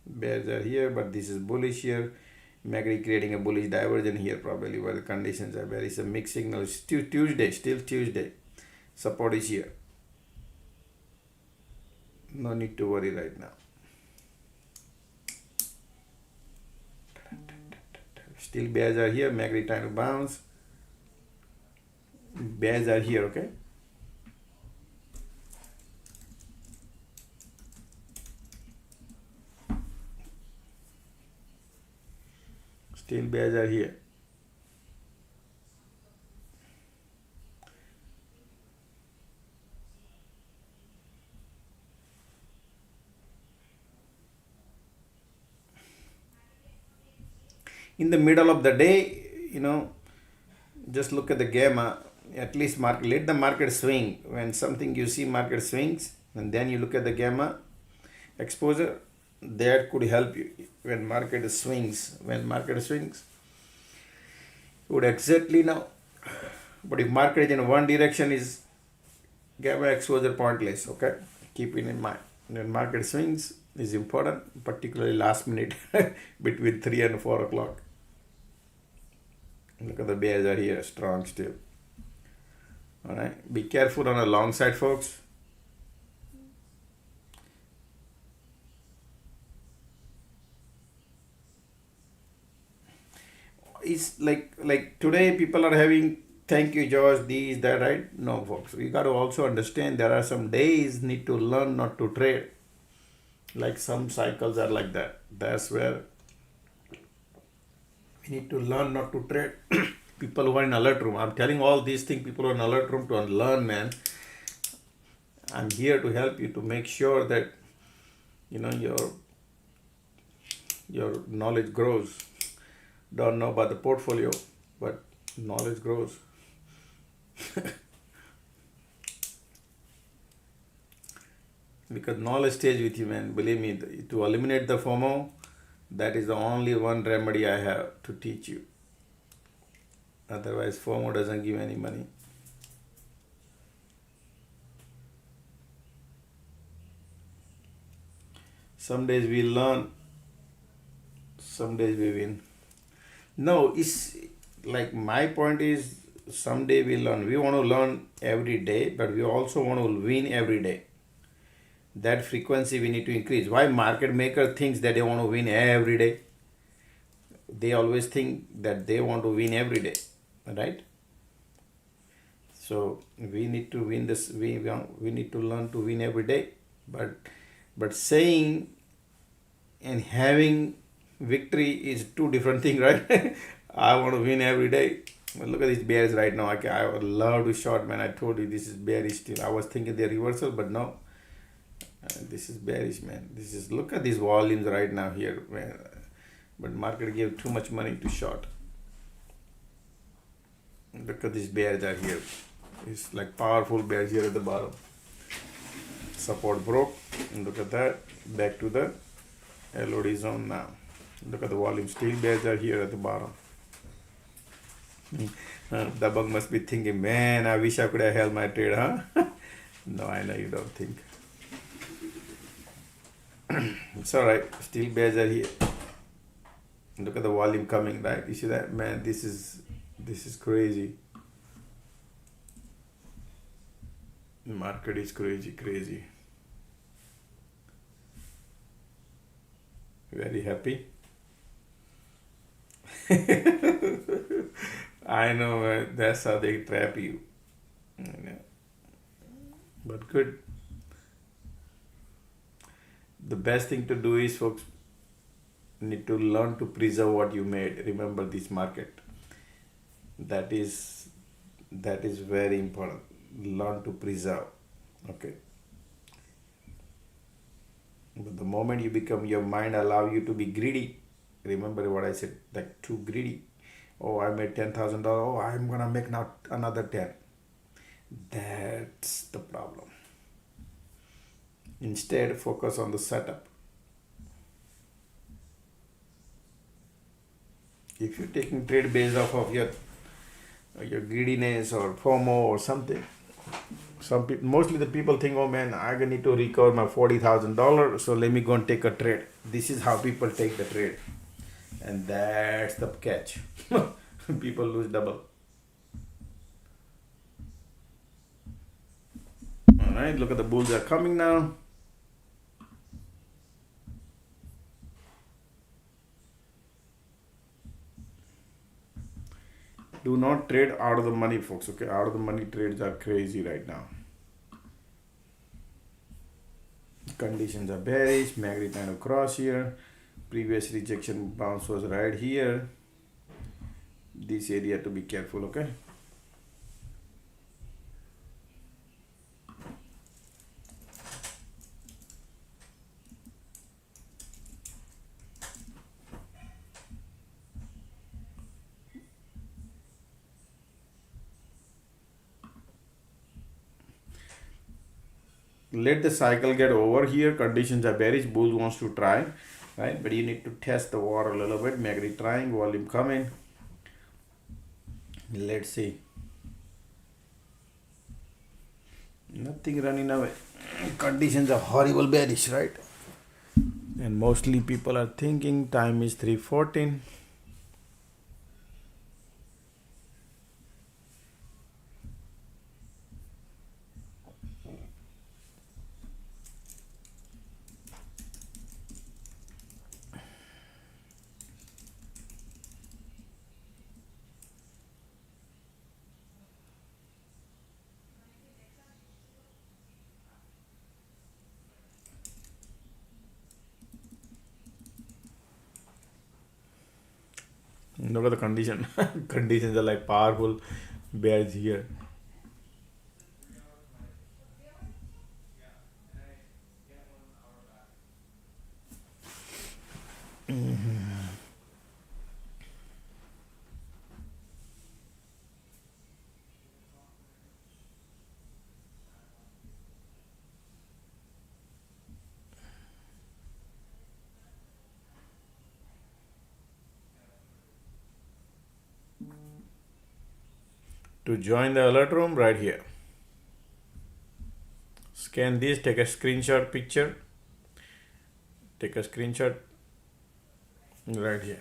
Bears are here, but this is bullish here. MACD creating a bullish divergence here, probably where the conditions are. There is a mixed signal. Still Tuesday. Support is here. No need to worry right now. Still bears are here. MACD trying to bounce. Bears are here, okay? Still bears are here. in the middle of the day, just look at the gamma. At least let the market swing. When something you see market swings, and then you look at the gamma exposure, that could help you when market swings. When market swings, you would exactly know. But if market is in one direction, is gamma exposure pointless. Okay, keep it in mind. When market swings is important, particularly last minute between 3 and 4 o'clock. Look at the bears are here, strong still. All right, be careful on the long side, folks. It's like today people are having thank you George, these that, right? No, folks, we got to also understand there are some days need to learn not to trade. Like some cycles are like that. That's where we need to learn not to trade. People who are in alert room, I'm telling all these things, people who are in alert room to learn, man. I'm here to help you to make sure that your knowledge grows. Don't know about the portfolio, but knowledge grows. Because knowledge stays with you, man. Believe me, to eliminate the FOMO, that is the only one remedy I have to teach you. Otherwise, FOMO doesn't give any money. Some days we learn, some days we win. No, it's like my point is someday we learn. We want to learn every day, but we also want to win every day. That frequency we need to increase. Why market maker thinks that they want to win every day? They always think that they want to win every day, right? So we need to win this. We need to learn to win every day. But saying and having victory is two different things, right? I want to win every day. Look at these bears right now. I would love to short, man. I told you this is bearish still. I was thinking they're reversal, but no. This is bearish, man. Look at these volumes right now here, man. But market gave too much money to short. Look at these bears are here. It's like powerful bears here at the bottom. Support broke. And look at that. Back to the LOD zone now. Look at the volume. Still bears are here at the bottom. The bug must be thinking, man, I wish I could have held my trade, huh? No, I know you don't think. It's alright. Still bears are here. Look at the volume coming, right? You see that? Man, this is crazy. The market is crazy. Very happy. I know, man. That's how they trap you. But good. The best thing to do is, folks, need to learn to preserve what you made. Remember this market. That is very important. Learn to preserve. Okay. But the moment you become, your mind allow you to be greedy. Remember what I said, like too greedy. Oh, I made $10,000. Oh, I'm gonna make now another 10. That's the problem. Instead, focus on the setup. If you're taking trade based off of your greediness or FOMO or something, mostly the people think, oh man, I need to recover my $40,000, so let me go and take a trade. This is how people take the trade, and that's the catch. People lose double. All right, look at the bulls are coming now. Do not trade out of the money, folks. Okay, out of the money trades are crazy right now. Conditions are bearish. Magnet kind of cross here. Previous rejection bounce was right here. This area to be careful. Okay. let the cycle get over here. Conditions are bearish. Bull wants to try, right? But you need to test the water a little bit. MACD trying, volume coming. Let's see. Nothing running away. Conditions are horrible bearish, right? And mostly people are thinking time is 3:14. Look at the condition. Conditions are like powerful bears here. To join the alert room, right here. Scan this, take a screenshot picture. Take a screenshot right here.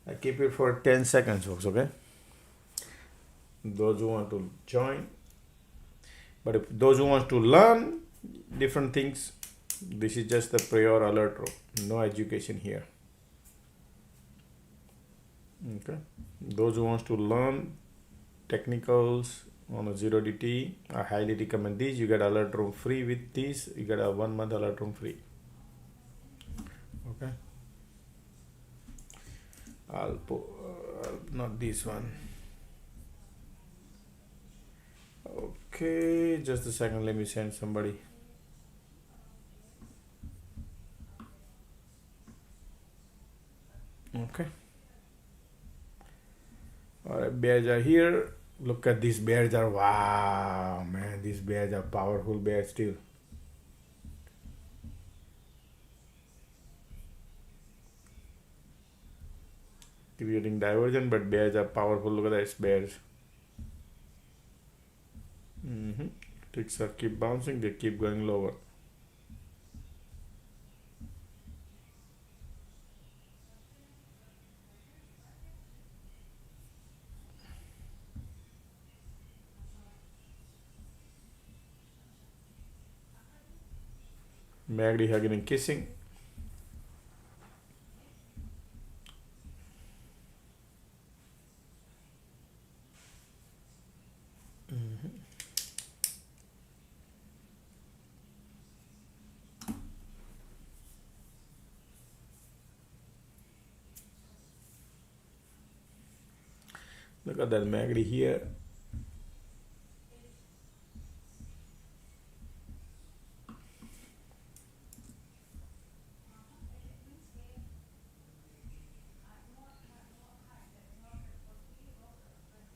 I keep it for 10 seconds, folks, okay? Those who want to join. But if those who want to learn different things, this is just the prior alert room. No education here. Okay. Those who want to learn technicals on a 0DT, I highly recommend this. You get alert room free with this. You get a 1 month alert room free. Okay. I'll put not this one. Okay, just a second. Let me send somebody. Okay. All right, bears are here. Look at these bears are, wow, man, these bears are powerful bears still. Creating diversion, but bears are powerful. Look at these bears. Ticks are keep bouncing, they keep going lower. MACD hugging and kissing. Look at that MACD here.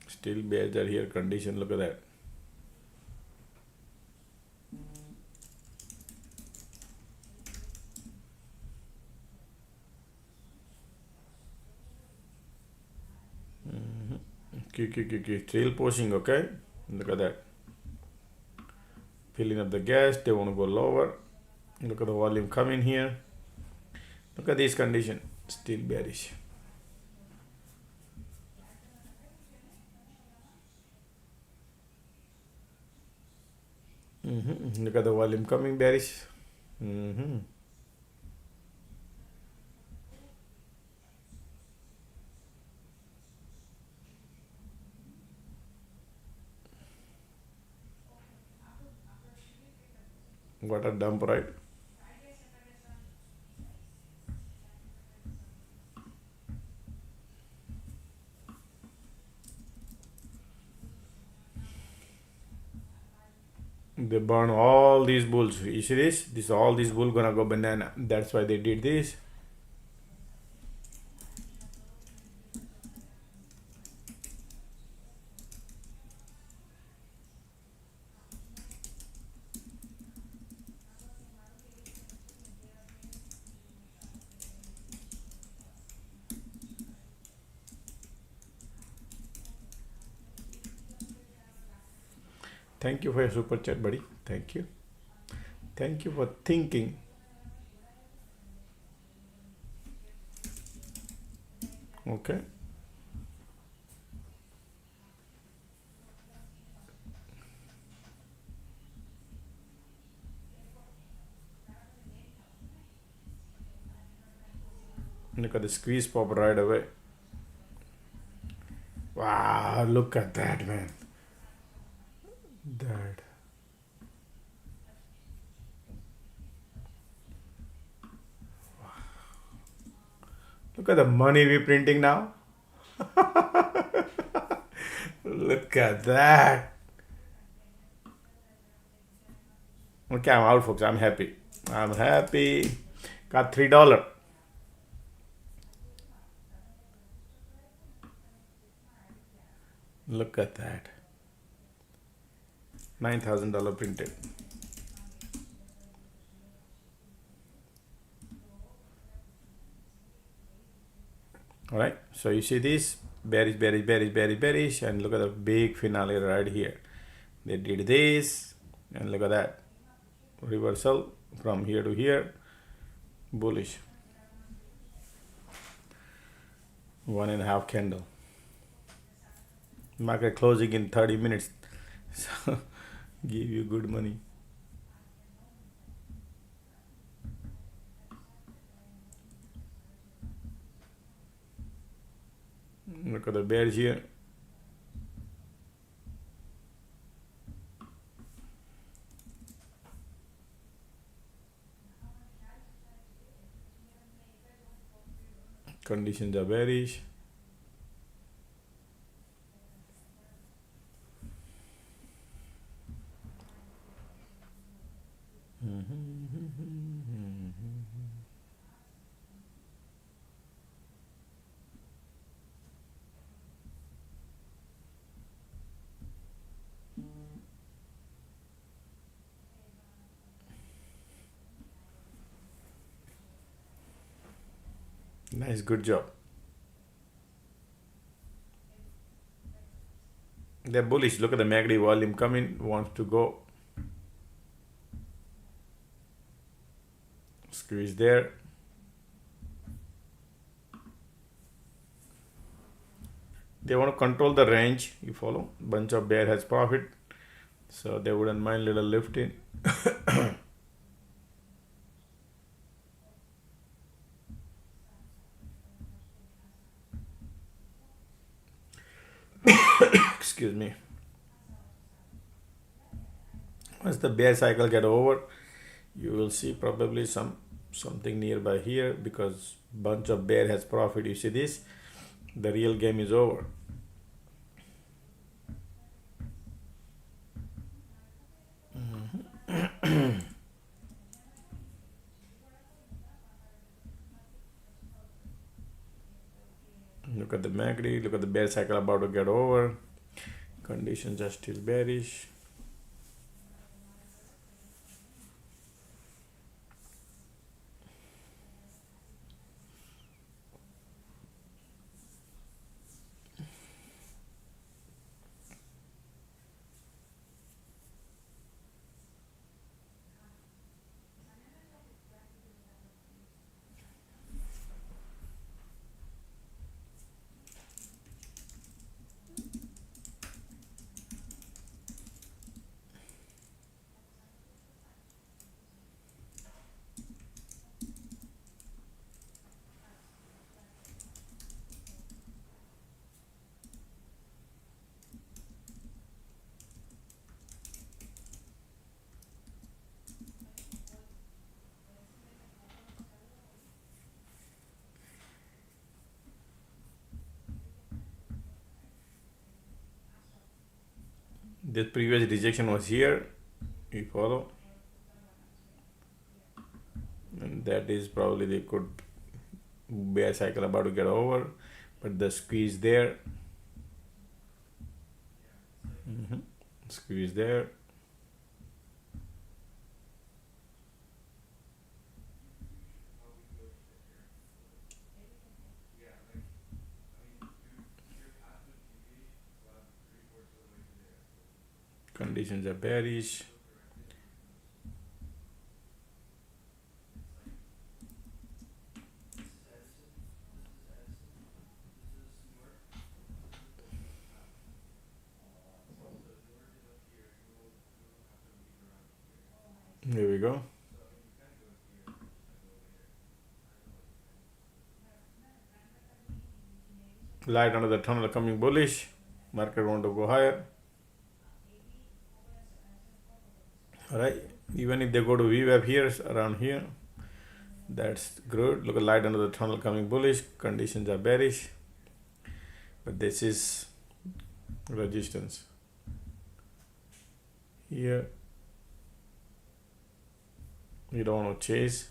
Still bears are here. Condition, look at that. Trail pushing, okay? Look at that. Filling up the gas, they want to go lower. Look at the volume coming here. Look at this condition, still bearish. Look at the volume coming bearish. What a dump, right? They burn all these bulls. You see this? All these bulls gonna go banana. That's why they did this. Thank you for your super chat, buddy. Thank you. Thank you for thinking. Okay. Look at the squeeze pop right away. Wow, look at that, man. That. Look at the money we're printing now. Look at that. Okay, I'm out, folks. I'm happy. I'm happy. Got $3. Look at that. $9,000 printed. All right. So you see this bearish, bearish, bearish, bearish, bearish, and look at the big finale right here. They did this, and look at that reversal from here to here. Bullish. 1.5 candle. Market closing in 30 minutes. So give you good money. Look at the bears here. Conditions are bearish. Nice, good job. They're bullish. Look at the MACD volume coming, wants to go. Squeeze there. They want to control the range. You follow? Bunch of bear has profit, so they wouldn't mind little lifting. Excuse me. Once the bear cycle get over, you will see probably something nearby here, because bunch of bear has profit. You see this? The real game is over. Look at the MACD, look at the bear cycle about to get over. Conditions are still bearish. This previous rejection was here. You follow? And that is probably they could bear cycle about to get over, but the squeeze there. Squeeze there. conditions are bearish. Here we go. Light under the tunnel coming bullish. Market want to go higher. Alright. Even if they go to VWAP here, around here, that's good. Look at light under the tunnel coming bullish. Conditions are bearish. But this is resistance. Here. You don't want to chase.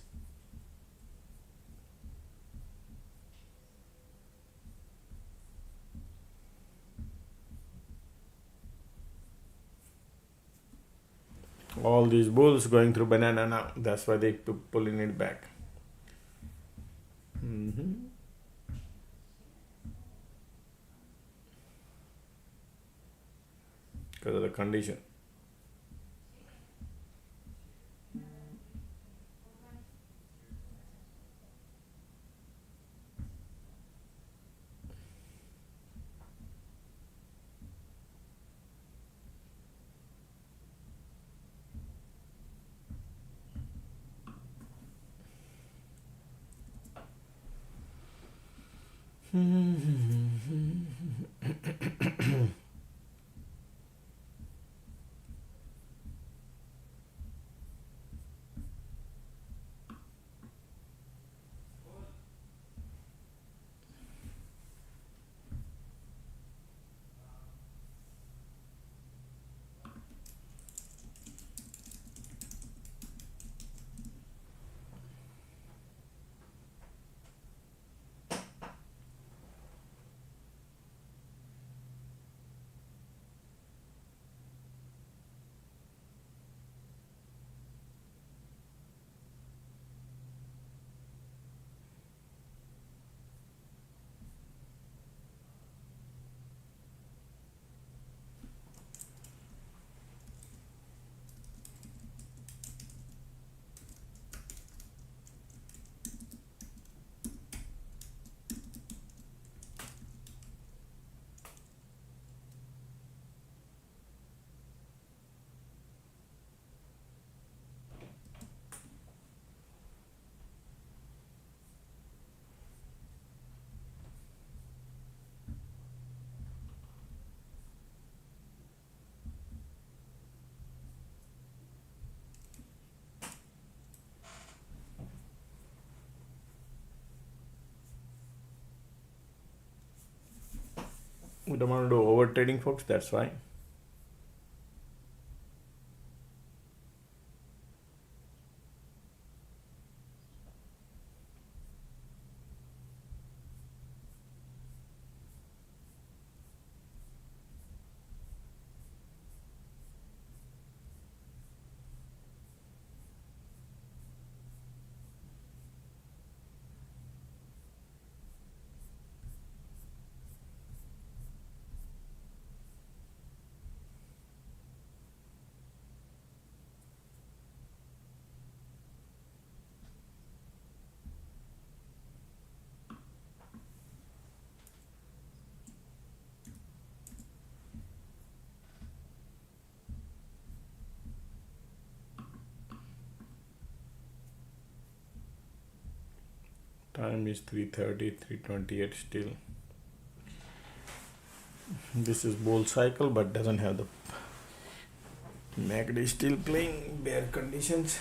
All these bulls going through banana now. That's why they pulling it back. Because of the condition. We don't want to do over trading, folks. That's why. Time is 3:30, 3:28 still. This is bull cycle, but doesn't have the MACD is still playing bear conditions.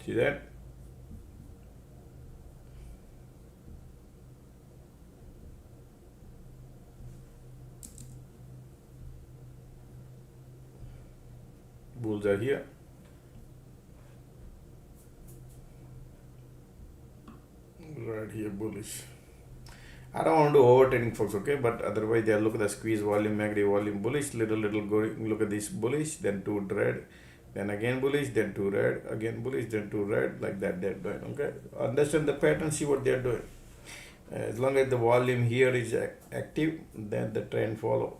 See that? Bulls are here. Right here, bullish. I don't want to over trading, folks, okay? But otherwise, they look at the squeeze volume, MACD volume, bullish, little going. Look at this bullish, then two red, then again bullish, then two red, again bullish, then two red, like that they're doing, okay? Understand the pattern, see what they're doing. As long as the volume here is active, then the trend follow.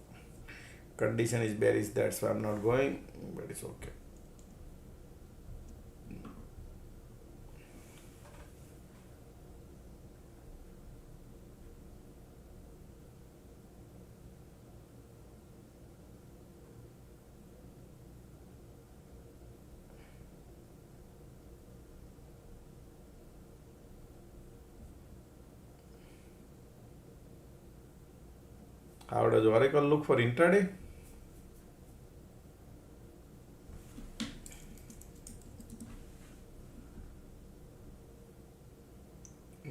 Condition is bearish, that's why I'm not going, but it's okay. How does Oracle look for intraday?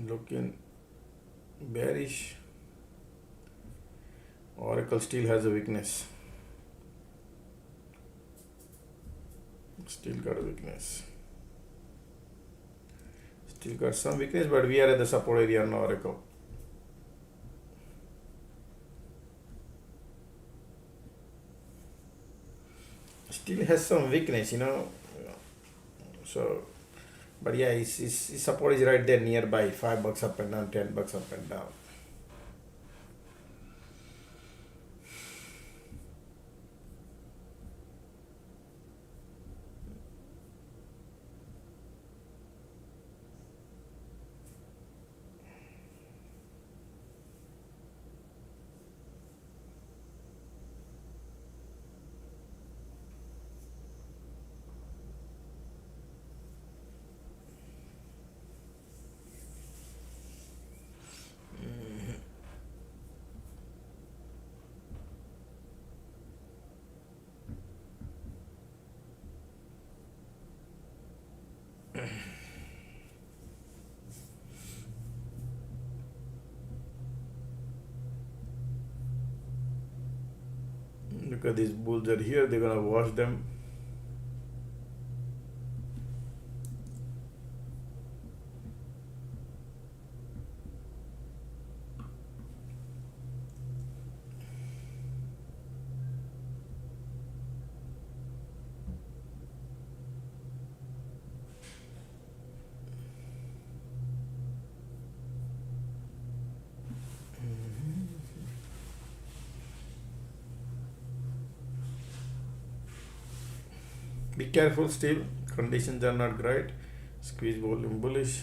Looking bearish. Oracle still has a weakness. Still got a weakness. Still got some weakness, but we are at the support area on Oracle. Still has some weakness, so, but yeah, his support is right there nearby, $5 up and down, $10 up and down. Look at these bulls are here, they're gonna wash them. Be careful still, conditions are not great. Squeeze volume bullish.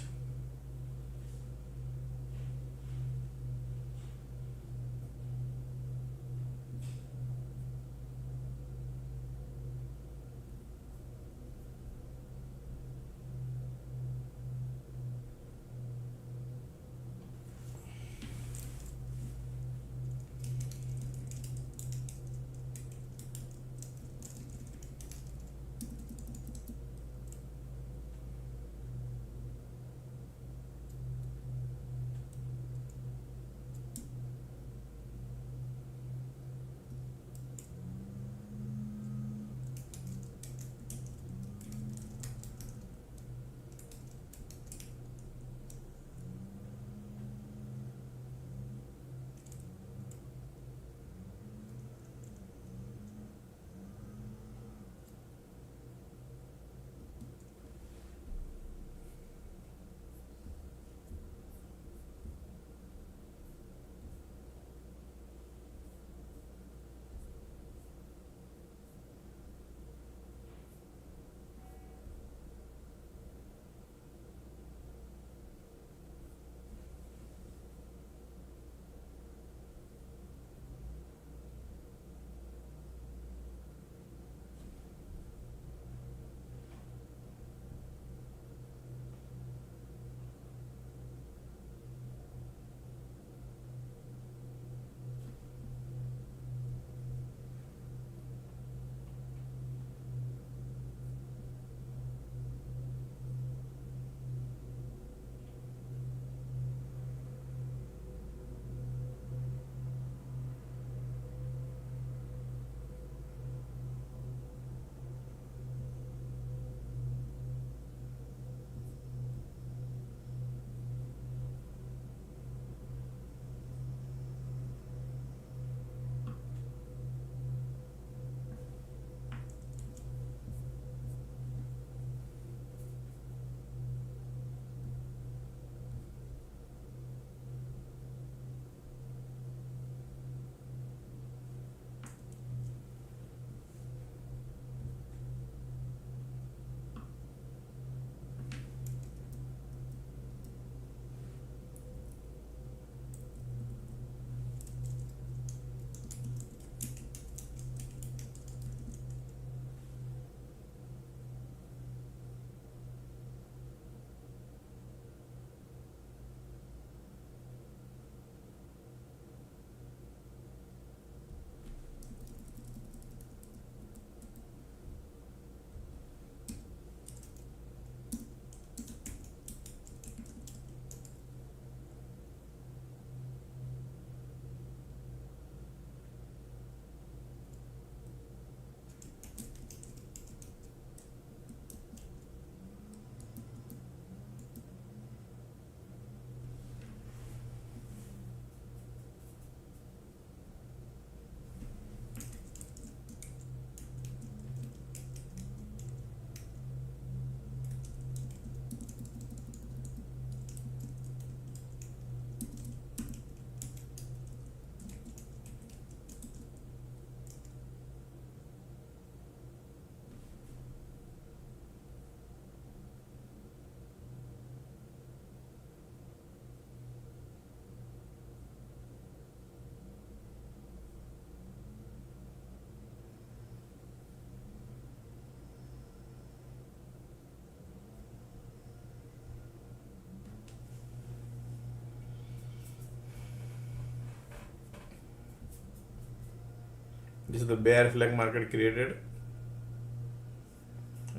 This is the bear flag market created.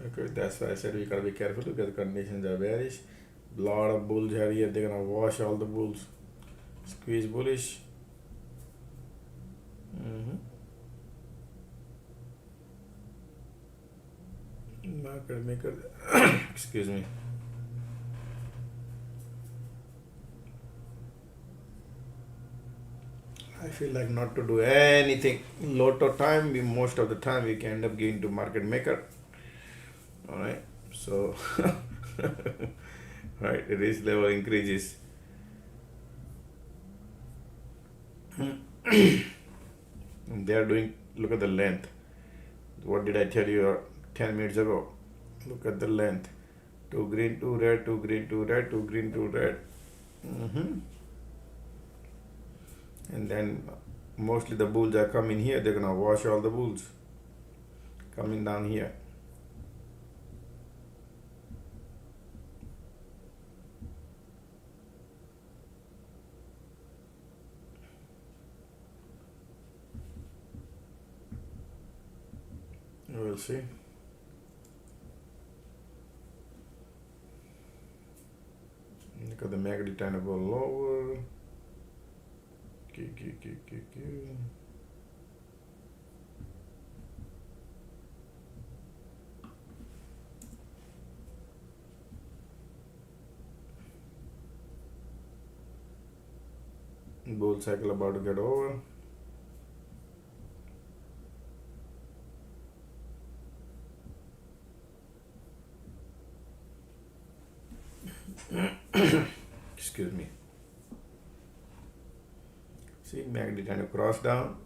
Okay, that's why I said we gotta be careful because the conditions are bearish. Lot of bulls are here. They're gonna wash all the bulls. Squeeze bullish. Market maker. Excuse me. I feel like not to do anything. Lot of time, most of the time we can end up getting to market maker. All right, so right, the risk level increases. They are doing. Look at the length. What did I tell you 10 minutes ago? Look at the length. 2 green, 2 red, 2 green, 2 red, 2 green, 2 red. And then mostly the bulls are coming here. They're gonna wash all the bulls coming down here. We'll see. Look at the MACD trying to go lower. Bull cycle about to get over. Excuse me. See, MACD trying to cross down.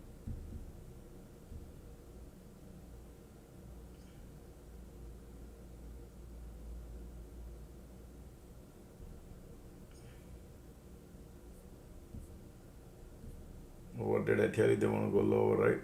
What did I tell you? They want to go lower, right?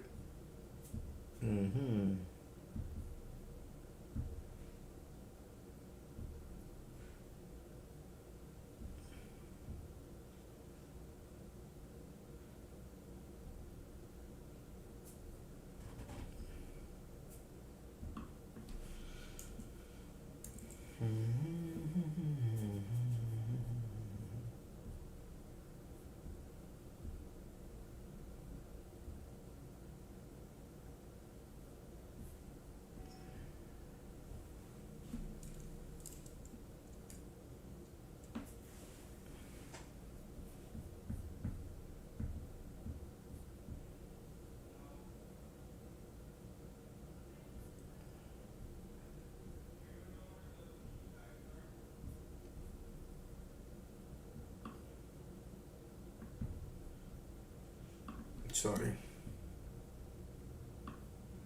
Sorry.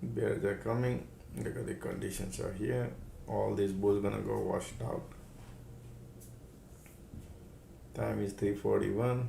Bears are coming. Look at the conditions are here. All these bulls gonna go washed out. Time is 3:41.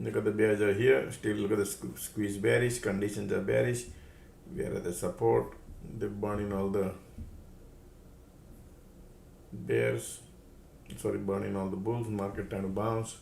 Look at the bears are here. Still look at the squeeze bearish. Conditions are bearish. We are at the support. They're burning all the bears. Sorry, burning all the bulls. Market trying to bounce.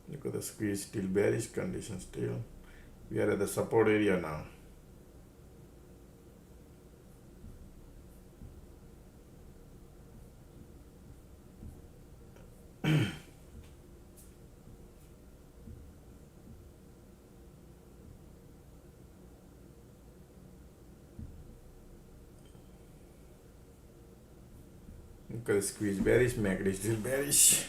Look at the squeeze, still bearish condition still. We are at the support area now. Look at the squeeze bearish, MACD is still bearish.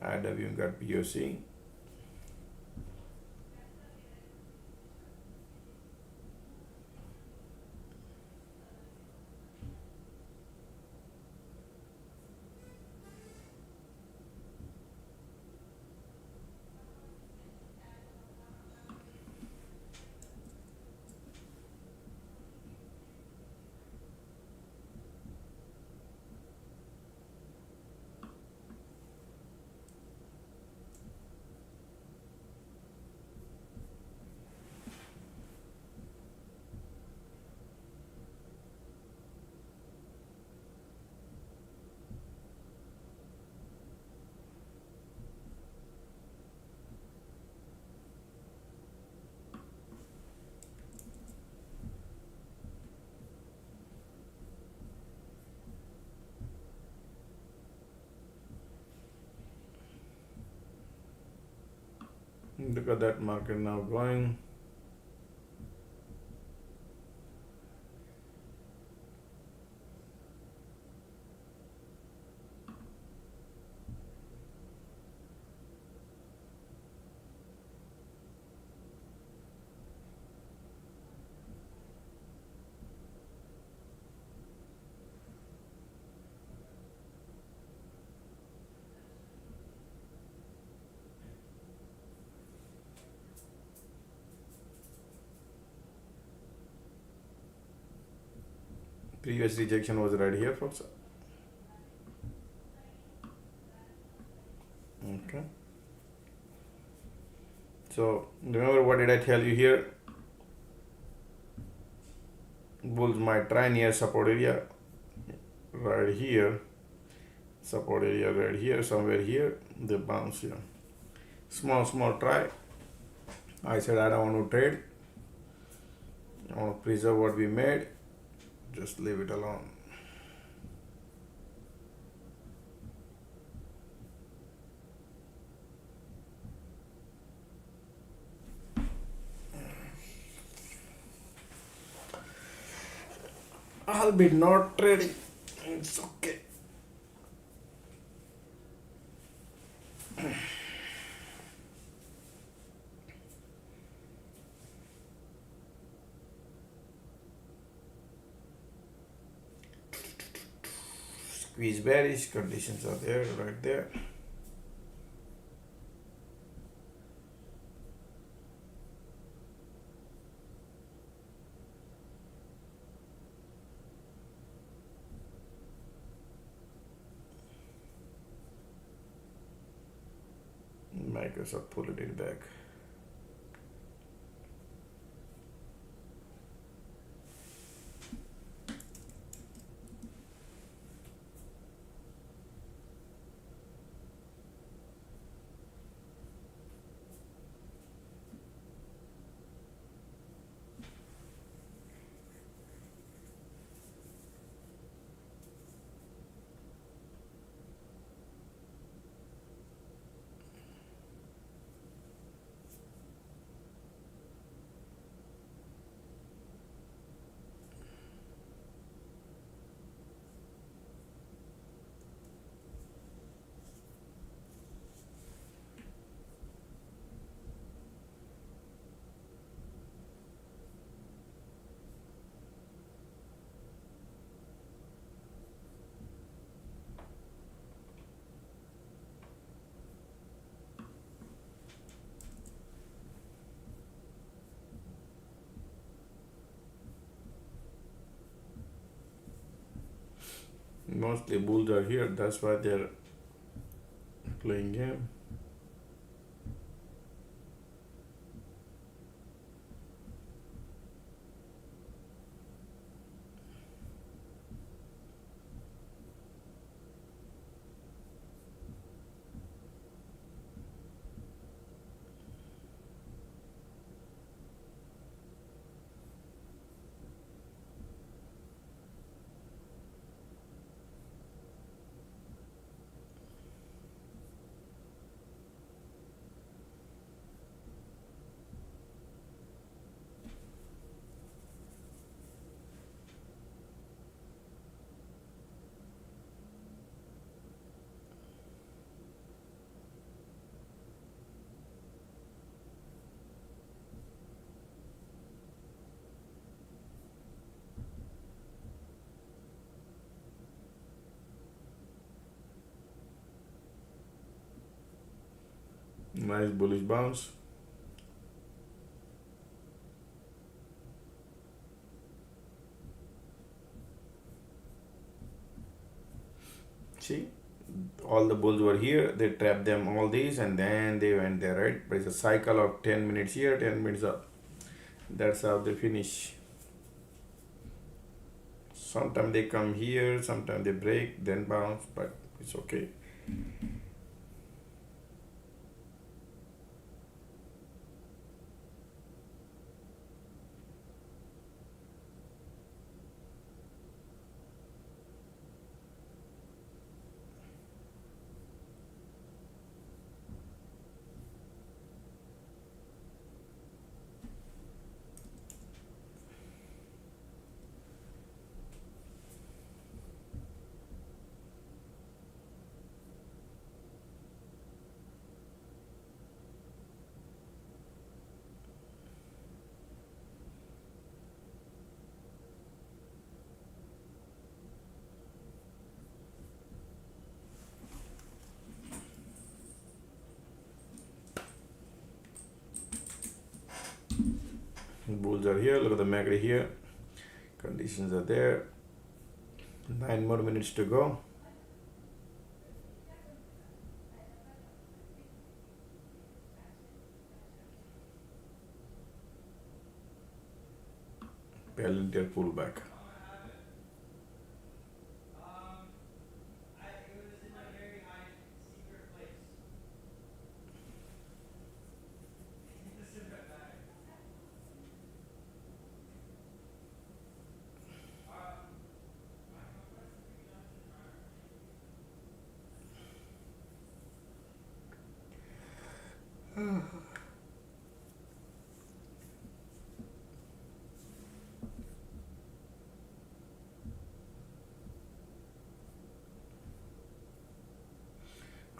IW got POC. Look at that market now going. Previous rejection was right here, folks. Okay. So remember, what did I tell you here? Bulls might try near support area right here, support area right here, somewhere here. They bounce here. Small try. I said I don't want to trade. I want to preserve what we made. Just leave it alone. I'll be not trading. It's okay. Squeeze bearish conditions are there, right there. Microsoft pulled it back. Mostly bulls are here, that's why they're playing game. Nice bullish bounce. See, all the bulls were here, they trapped them all these and then they went there, right? But it's a cycle of 10 minutes here, 10 minutes up. That's how they finish. Sometimes they come here, sometimes they break, then bounce, but it's okay. Bulls are here, look at the macro here. Conditions are there. 9 more minutes to go. Palantir pullback.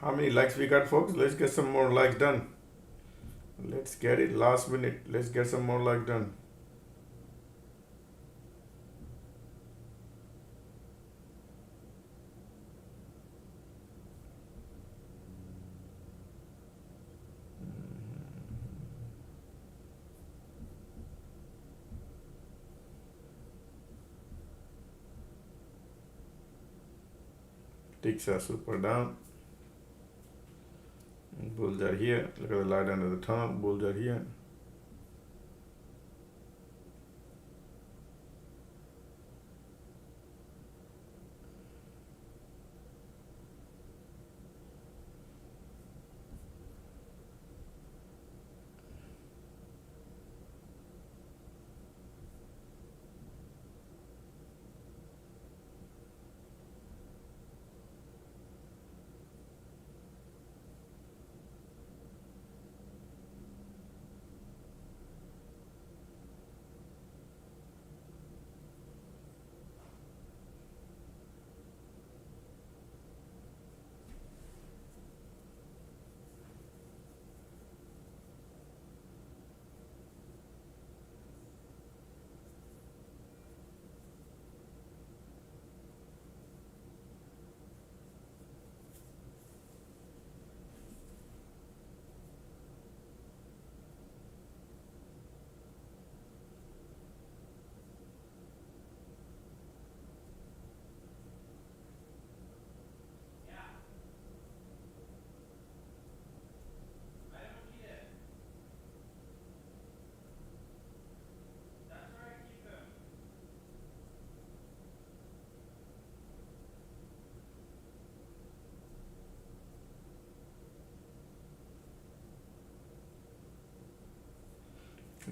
How many likes we got, folks? Let's get some more likes done. Let's get it last minute. Let's get some more likes done. Ticks are super down. Bulls are here. Look at the light under the thumb. Bulls are here.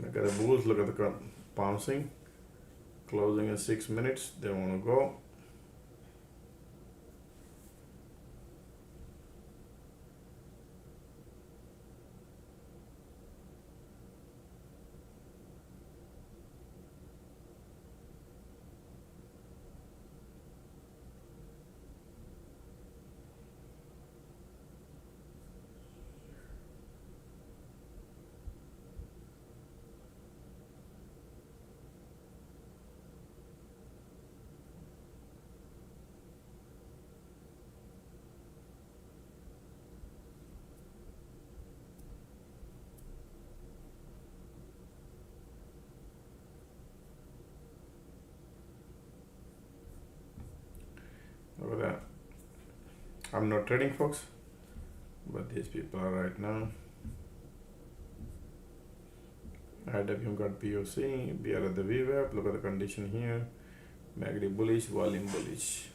Look at the bulls, look at the bouncing, closing in 6 minutes. They want to go. Look at that. I'm not trading, folks, but these people are right now. IWM got POC, BR at the VWAP. Look at the condition here. MACD bullish, volume bullish.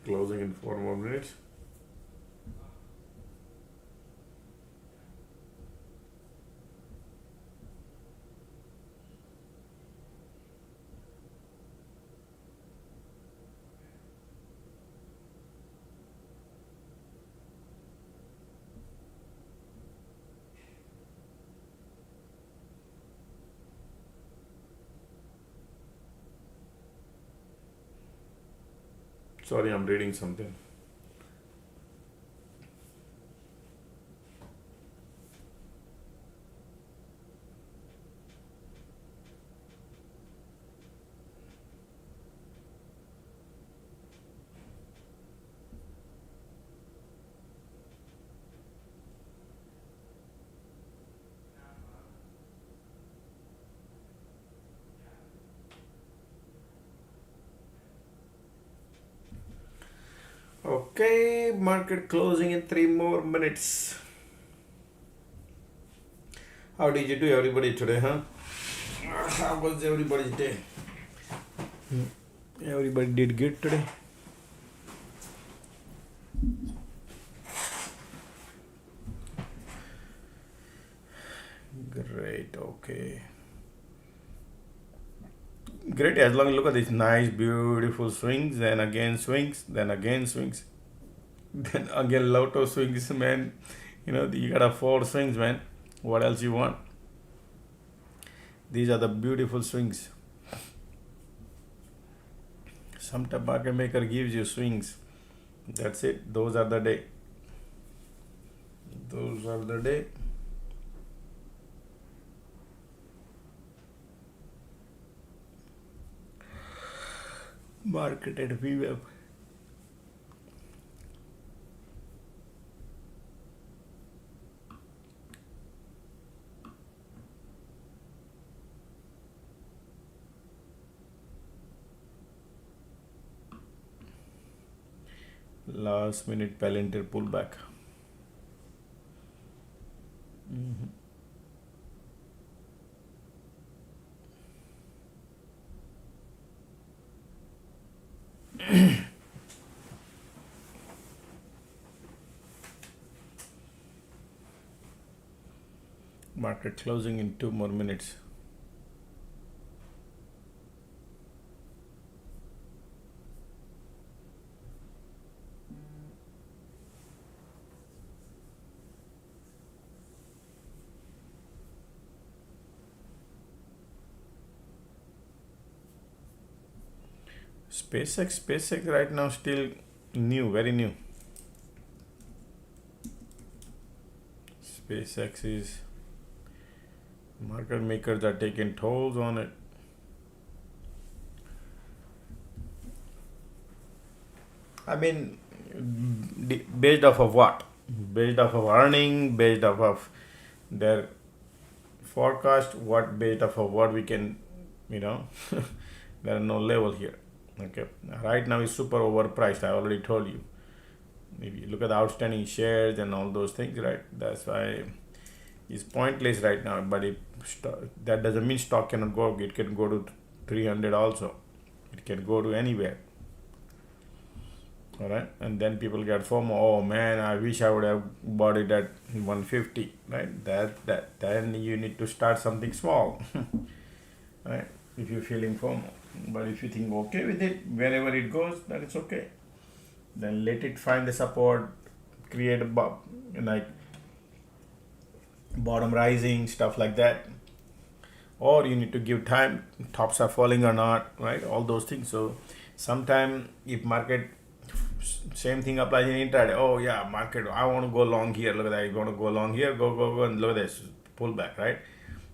Closing in 4 more minutes. Sorry, I'm reading something. Okay, market closing in 3 more minutes. How did you do, everybody, today, huh? How was everybody's day? Everybody did good today. Great, okay. Great, as long as you look at these nice, beautiful swings, then again swings, then again swings, then again lot of swings, man. You got 4 swings, man. What else you want? These are the beautiful swings. Some market maker gives you swings. That's it. Those are the day. Those are the day. Market at VWAP. Last minute Palantir pullback. Market closing in 2 more minutes. SpaceX right now still new, very new. SpaceX is, market makers are taking tolls on it. I mean, based off of what? Based off of earning, based off of their forecast, what based off of what we can, There are no level here. Okay, right now it's super overpriced. I already told you. If you look at the outstanding shares and all those things, right? That's why it's pointless right now. But that doesn't mean stock cannot go up. It can go to 300 also. It can go to anywhere. All right, and then people get FOMO. Oh man, I wish I would have bought it at 150. Right? Then you need to start something small. Right? If you're feeling FOMO. But if you think okay with it, wherever it goes, then it's okay. Then let it find the support, create a like bottom rising, stuff like that. Or you need to give time, tops are falling or not, right? All those things. So sometime if market, same thing applies in intraday. Oh yeah, market, I want to go long here. Look at that. You want to go long here, go, and look at this pullback, right?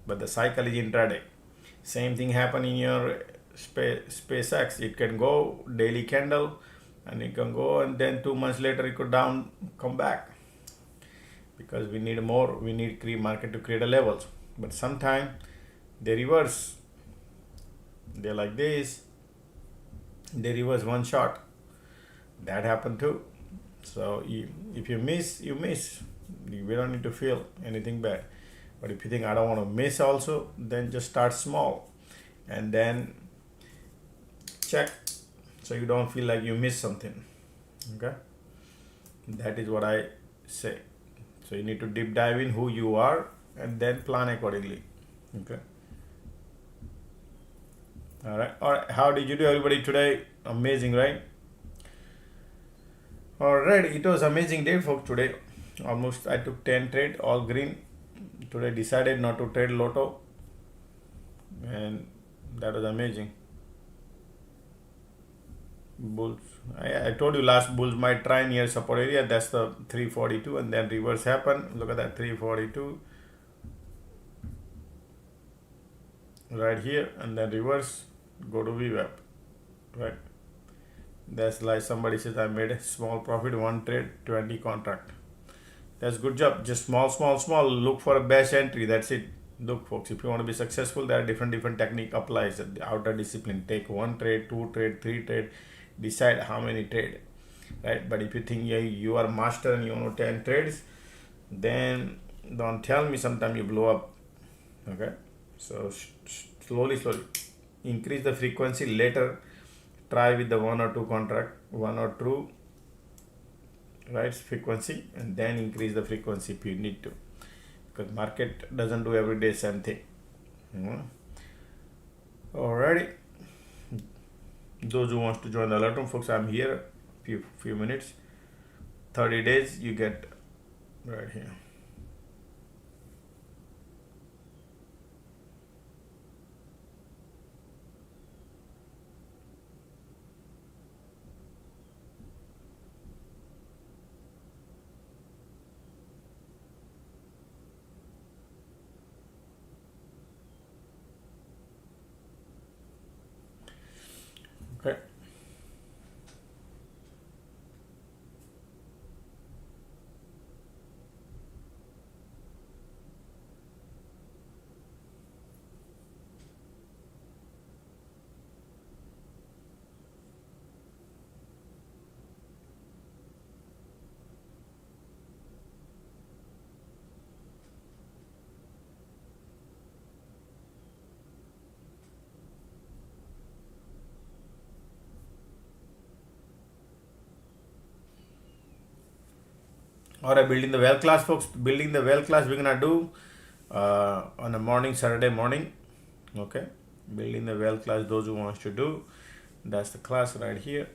But the cycle is intraday. Same thing happen in your SpaceX. It can go daily candle, and it can go, and then 2 months later it could down, come back, because we need more. We need market to create a levels. But sometime they reverse. They're like this. They reverse one shot. That happened too. So if you miss, you miss. We don't need to feel anything bad. But if you think I don't want to miss also, then just start small and then check, so you don't feel like you miss something. Okay, that is what I say. So you need to deep dive in who you are and then plan accordingly. Okay. All right. How did you do, everybody, today? Amazing, right? All right. It was amazing day for today. Almost I took 10 trade, all green. Today decided not to trade Lotto, and that was amazing. Bulls. I told you last bulls might try near support area. That's the 342, and then reverse happen. Look at that 342 right here, and then reverse go to VWAP, right? That's like somebody says I made a small profit, one trade, 20 contract. That's good job. Just small. Look for a best entry. That's it. Look, folks, if you want to be successful, there are different technique applies. The outer discipline. Take 1 trade, 2 trade, 3 trade. Decide how many trade, right? But if you think you are master and you know 10 trades, then don't tell me sometime you blow up. Okay, so slowly increase the frequency. Later try with the 1 or 2 contract, 1 or 2, right, frequency, and then increase the frequency if you need to, because market doesn't do every day same thing. Alrighty, those who wants to join the alert room, folks, I'm here few minutes. 30 days you get right here. Okay. Alright, building the well class, folks. Building the well class we're gonna do on a morning, Saturday morning. Okay, building the well class. Those who wants to do, that's the class right here.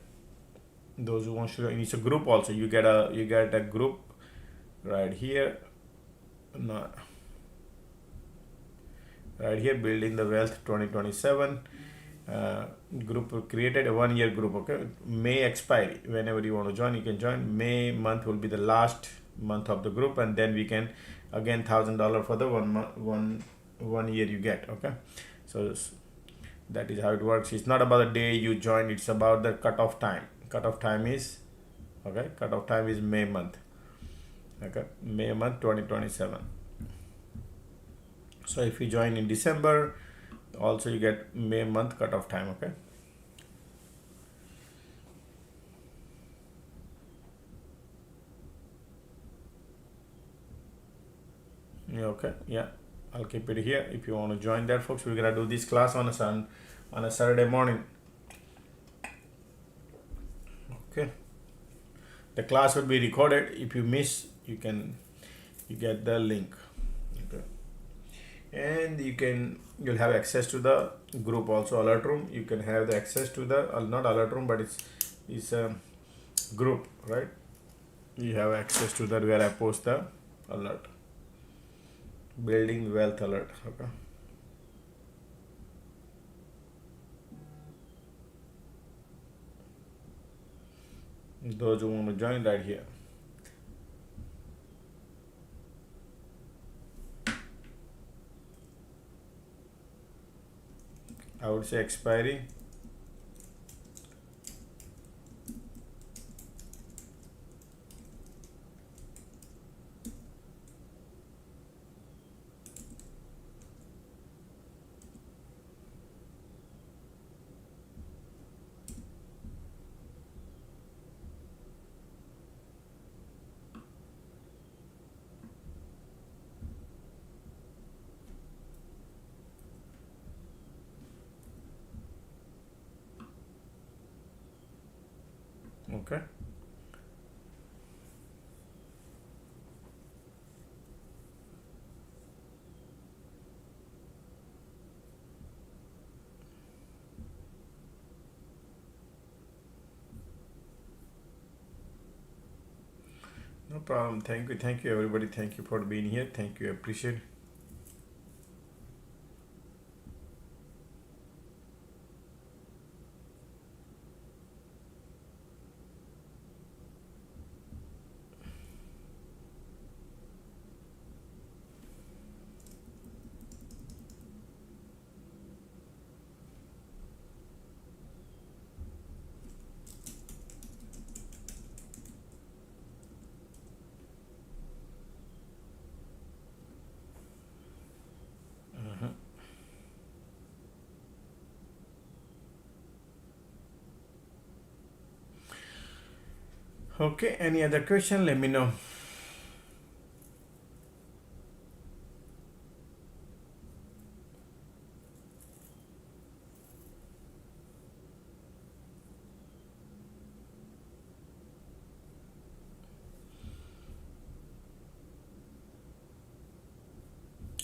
Those who wants to do, and it's a group also. You get a group right here. No, right here, building the wealth 2027. Group created, a 1-year group. Okay, May expiry. Whenever you want to join, you can join. May month will be the last month of the group, and then we can again $1,000 for the 1 year you get. Okay, so that is how it works. It's not about the day you join, it's about the cutoff time. Cutoff time is May month. Okay, May month 2027. So if you join in December, Also you get May month cutoff time. Okay. Yeah, okay. Yeah, I'll keep it here. If you want to join that, folks, we're gonna do this class on a Saturday morning. Okay. The class will be recorded. If you miss, you get the link. Okay. And you'll have access to the group also, alert room. You can have the access to the not alert room, but it's a group, right? You have access to that where I post the alert. Building wealth alert. Okay. Those who want to join, right here. I would say expiry. Okay. No problem. Thank you everybody. Thank you for being here. Thank you. Appreciate it. Okay, any other question? Let me know.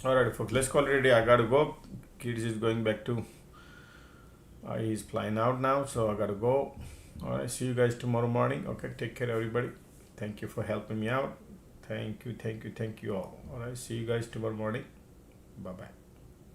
Alright, folks, let's call it a day. I gotta go. Kids is going back to. He's flying out now, so I gotta go. Alright, see you guys tomorrow morning. Okay, take care, everybody. Thank you for helping me out. Thank you all. Alright, see you guys tomorrow morning. Bye bye.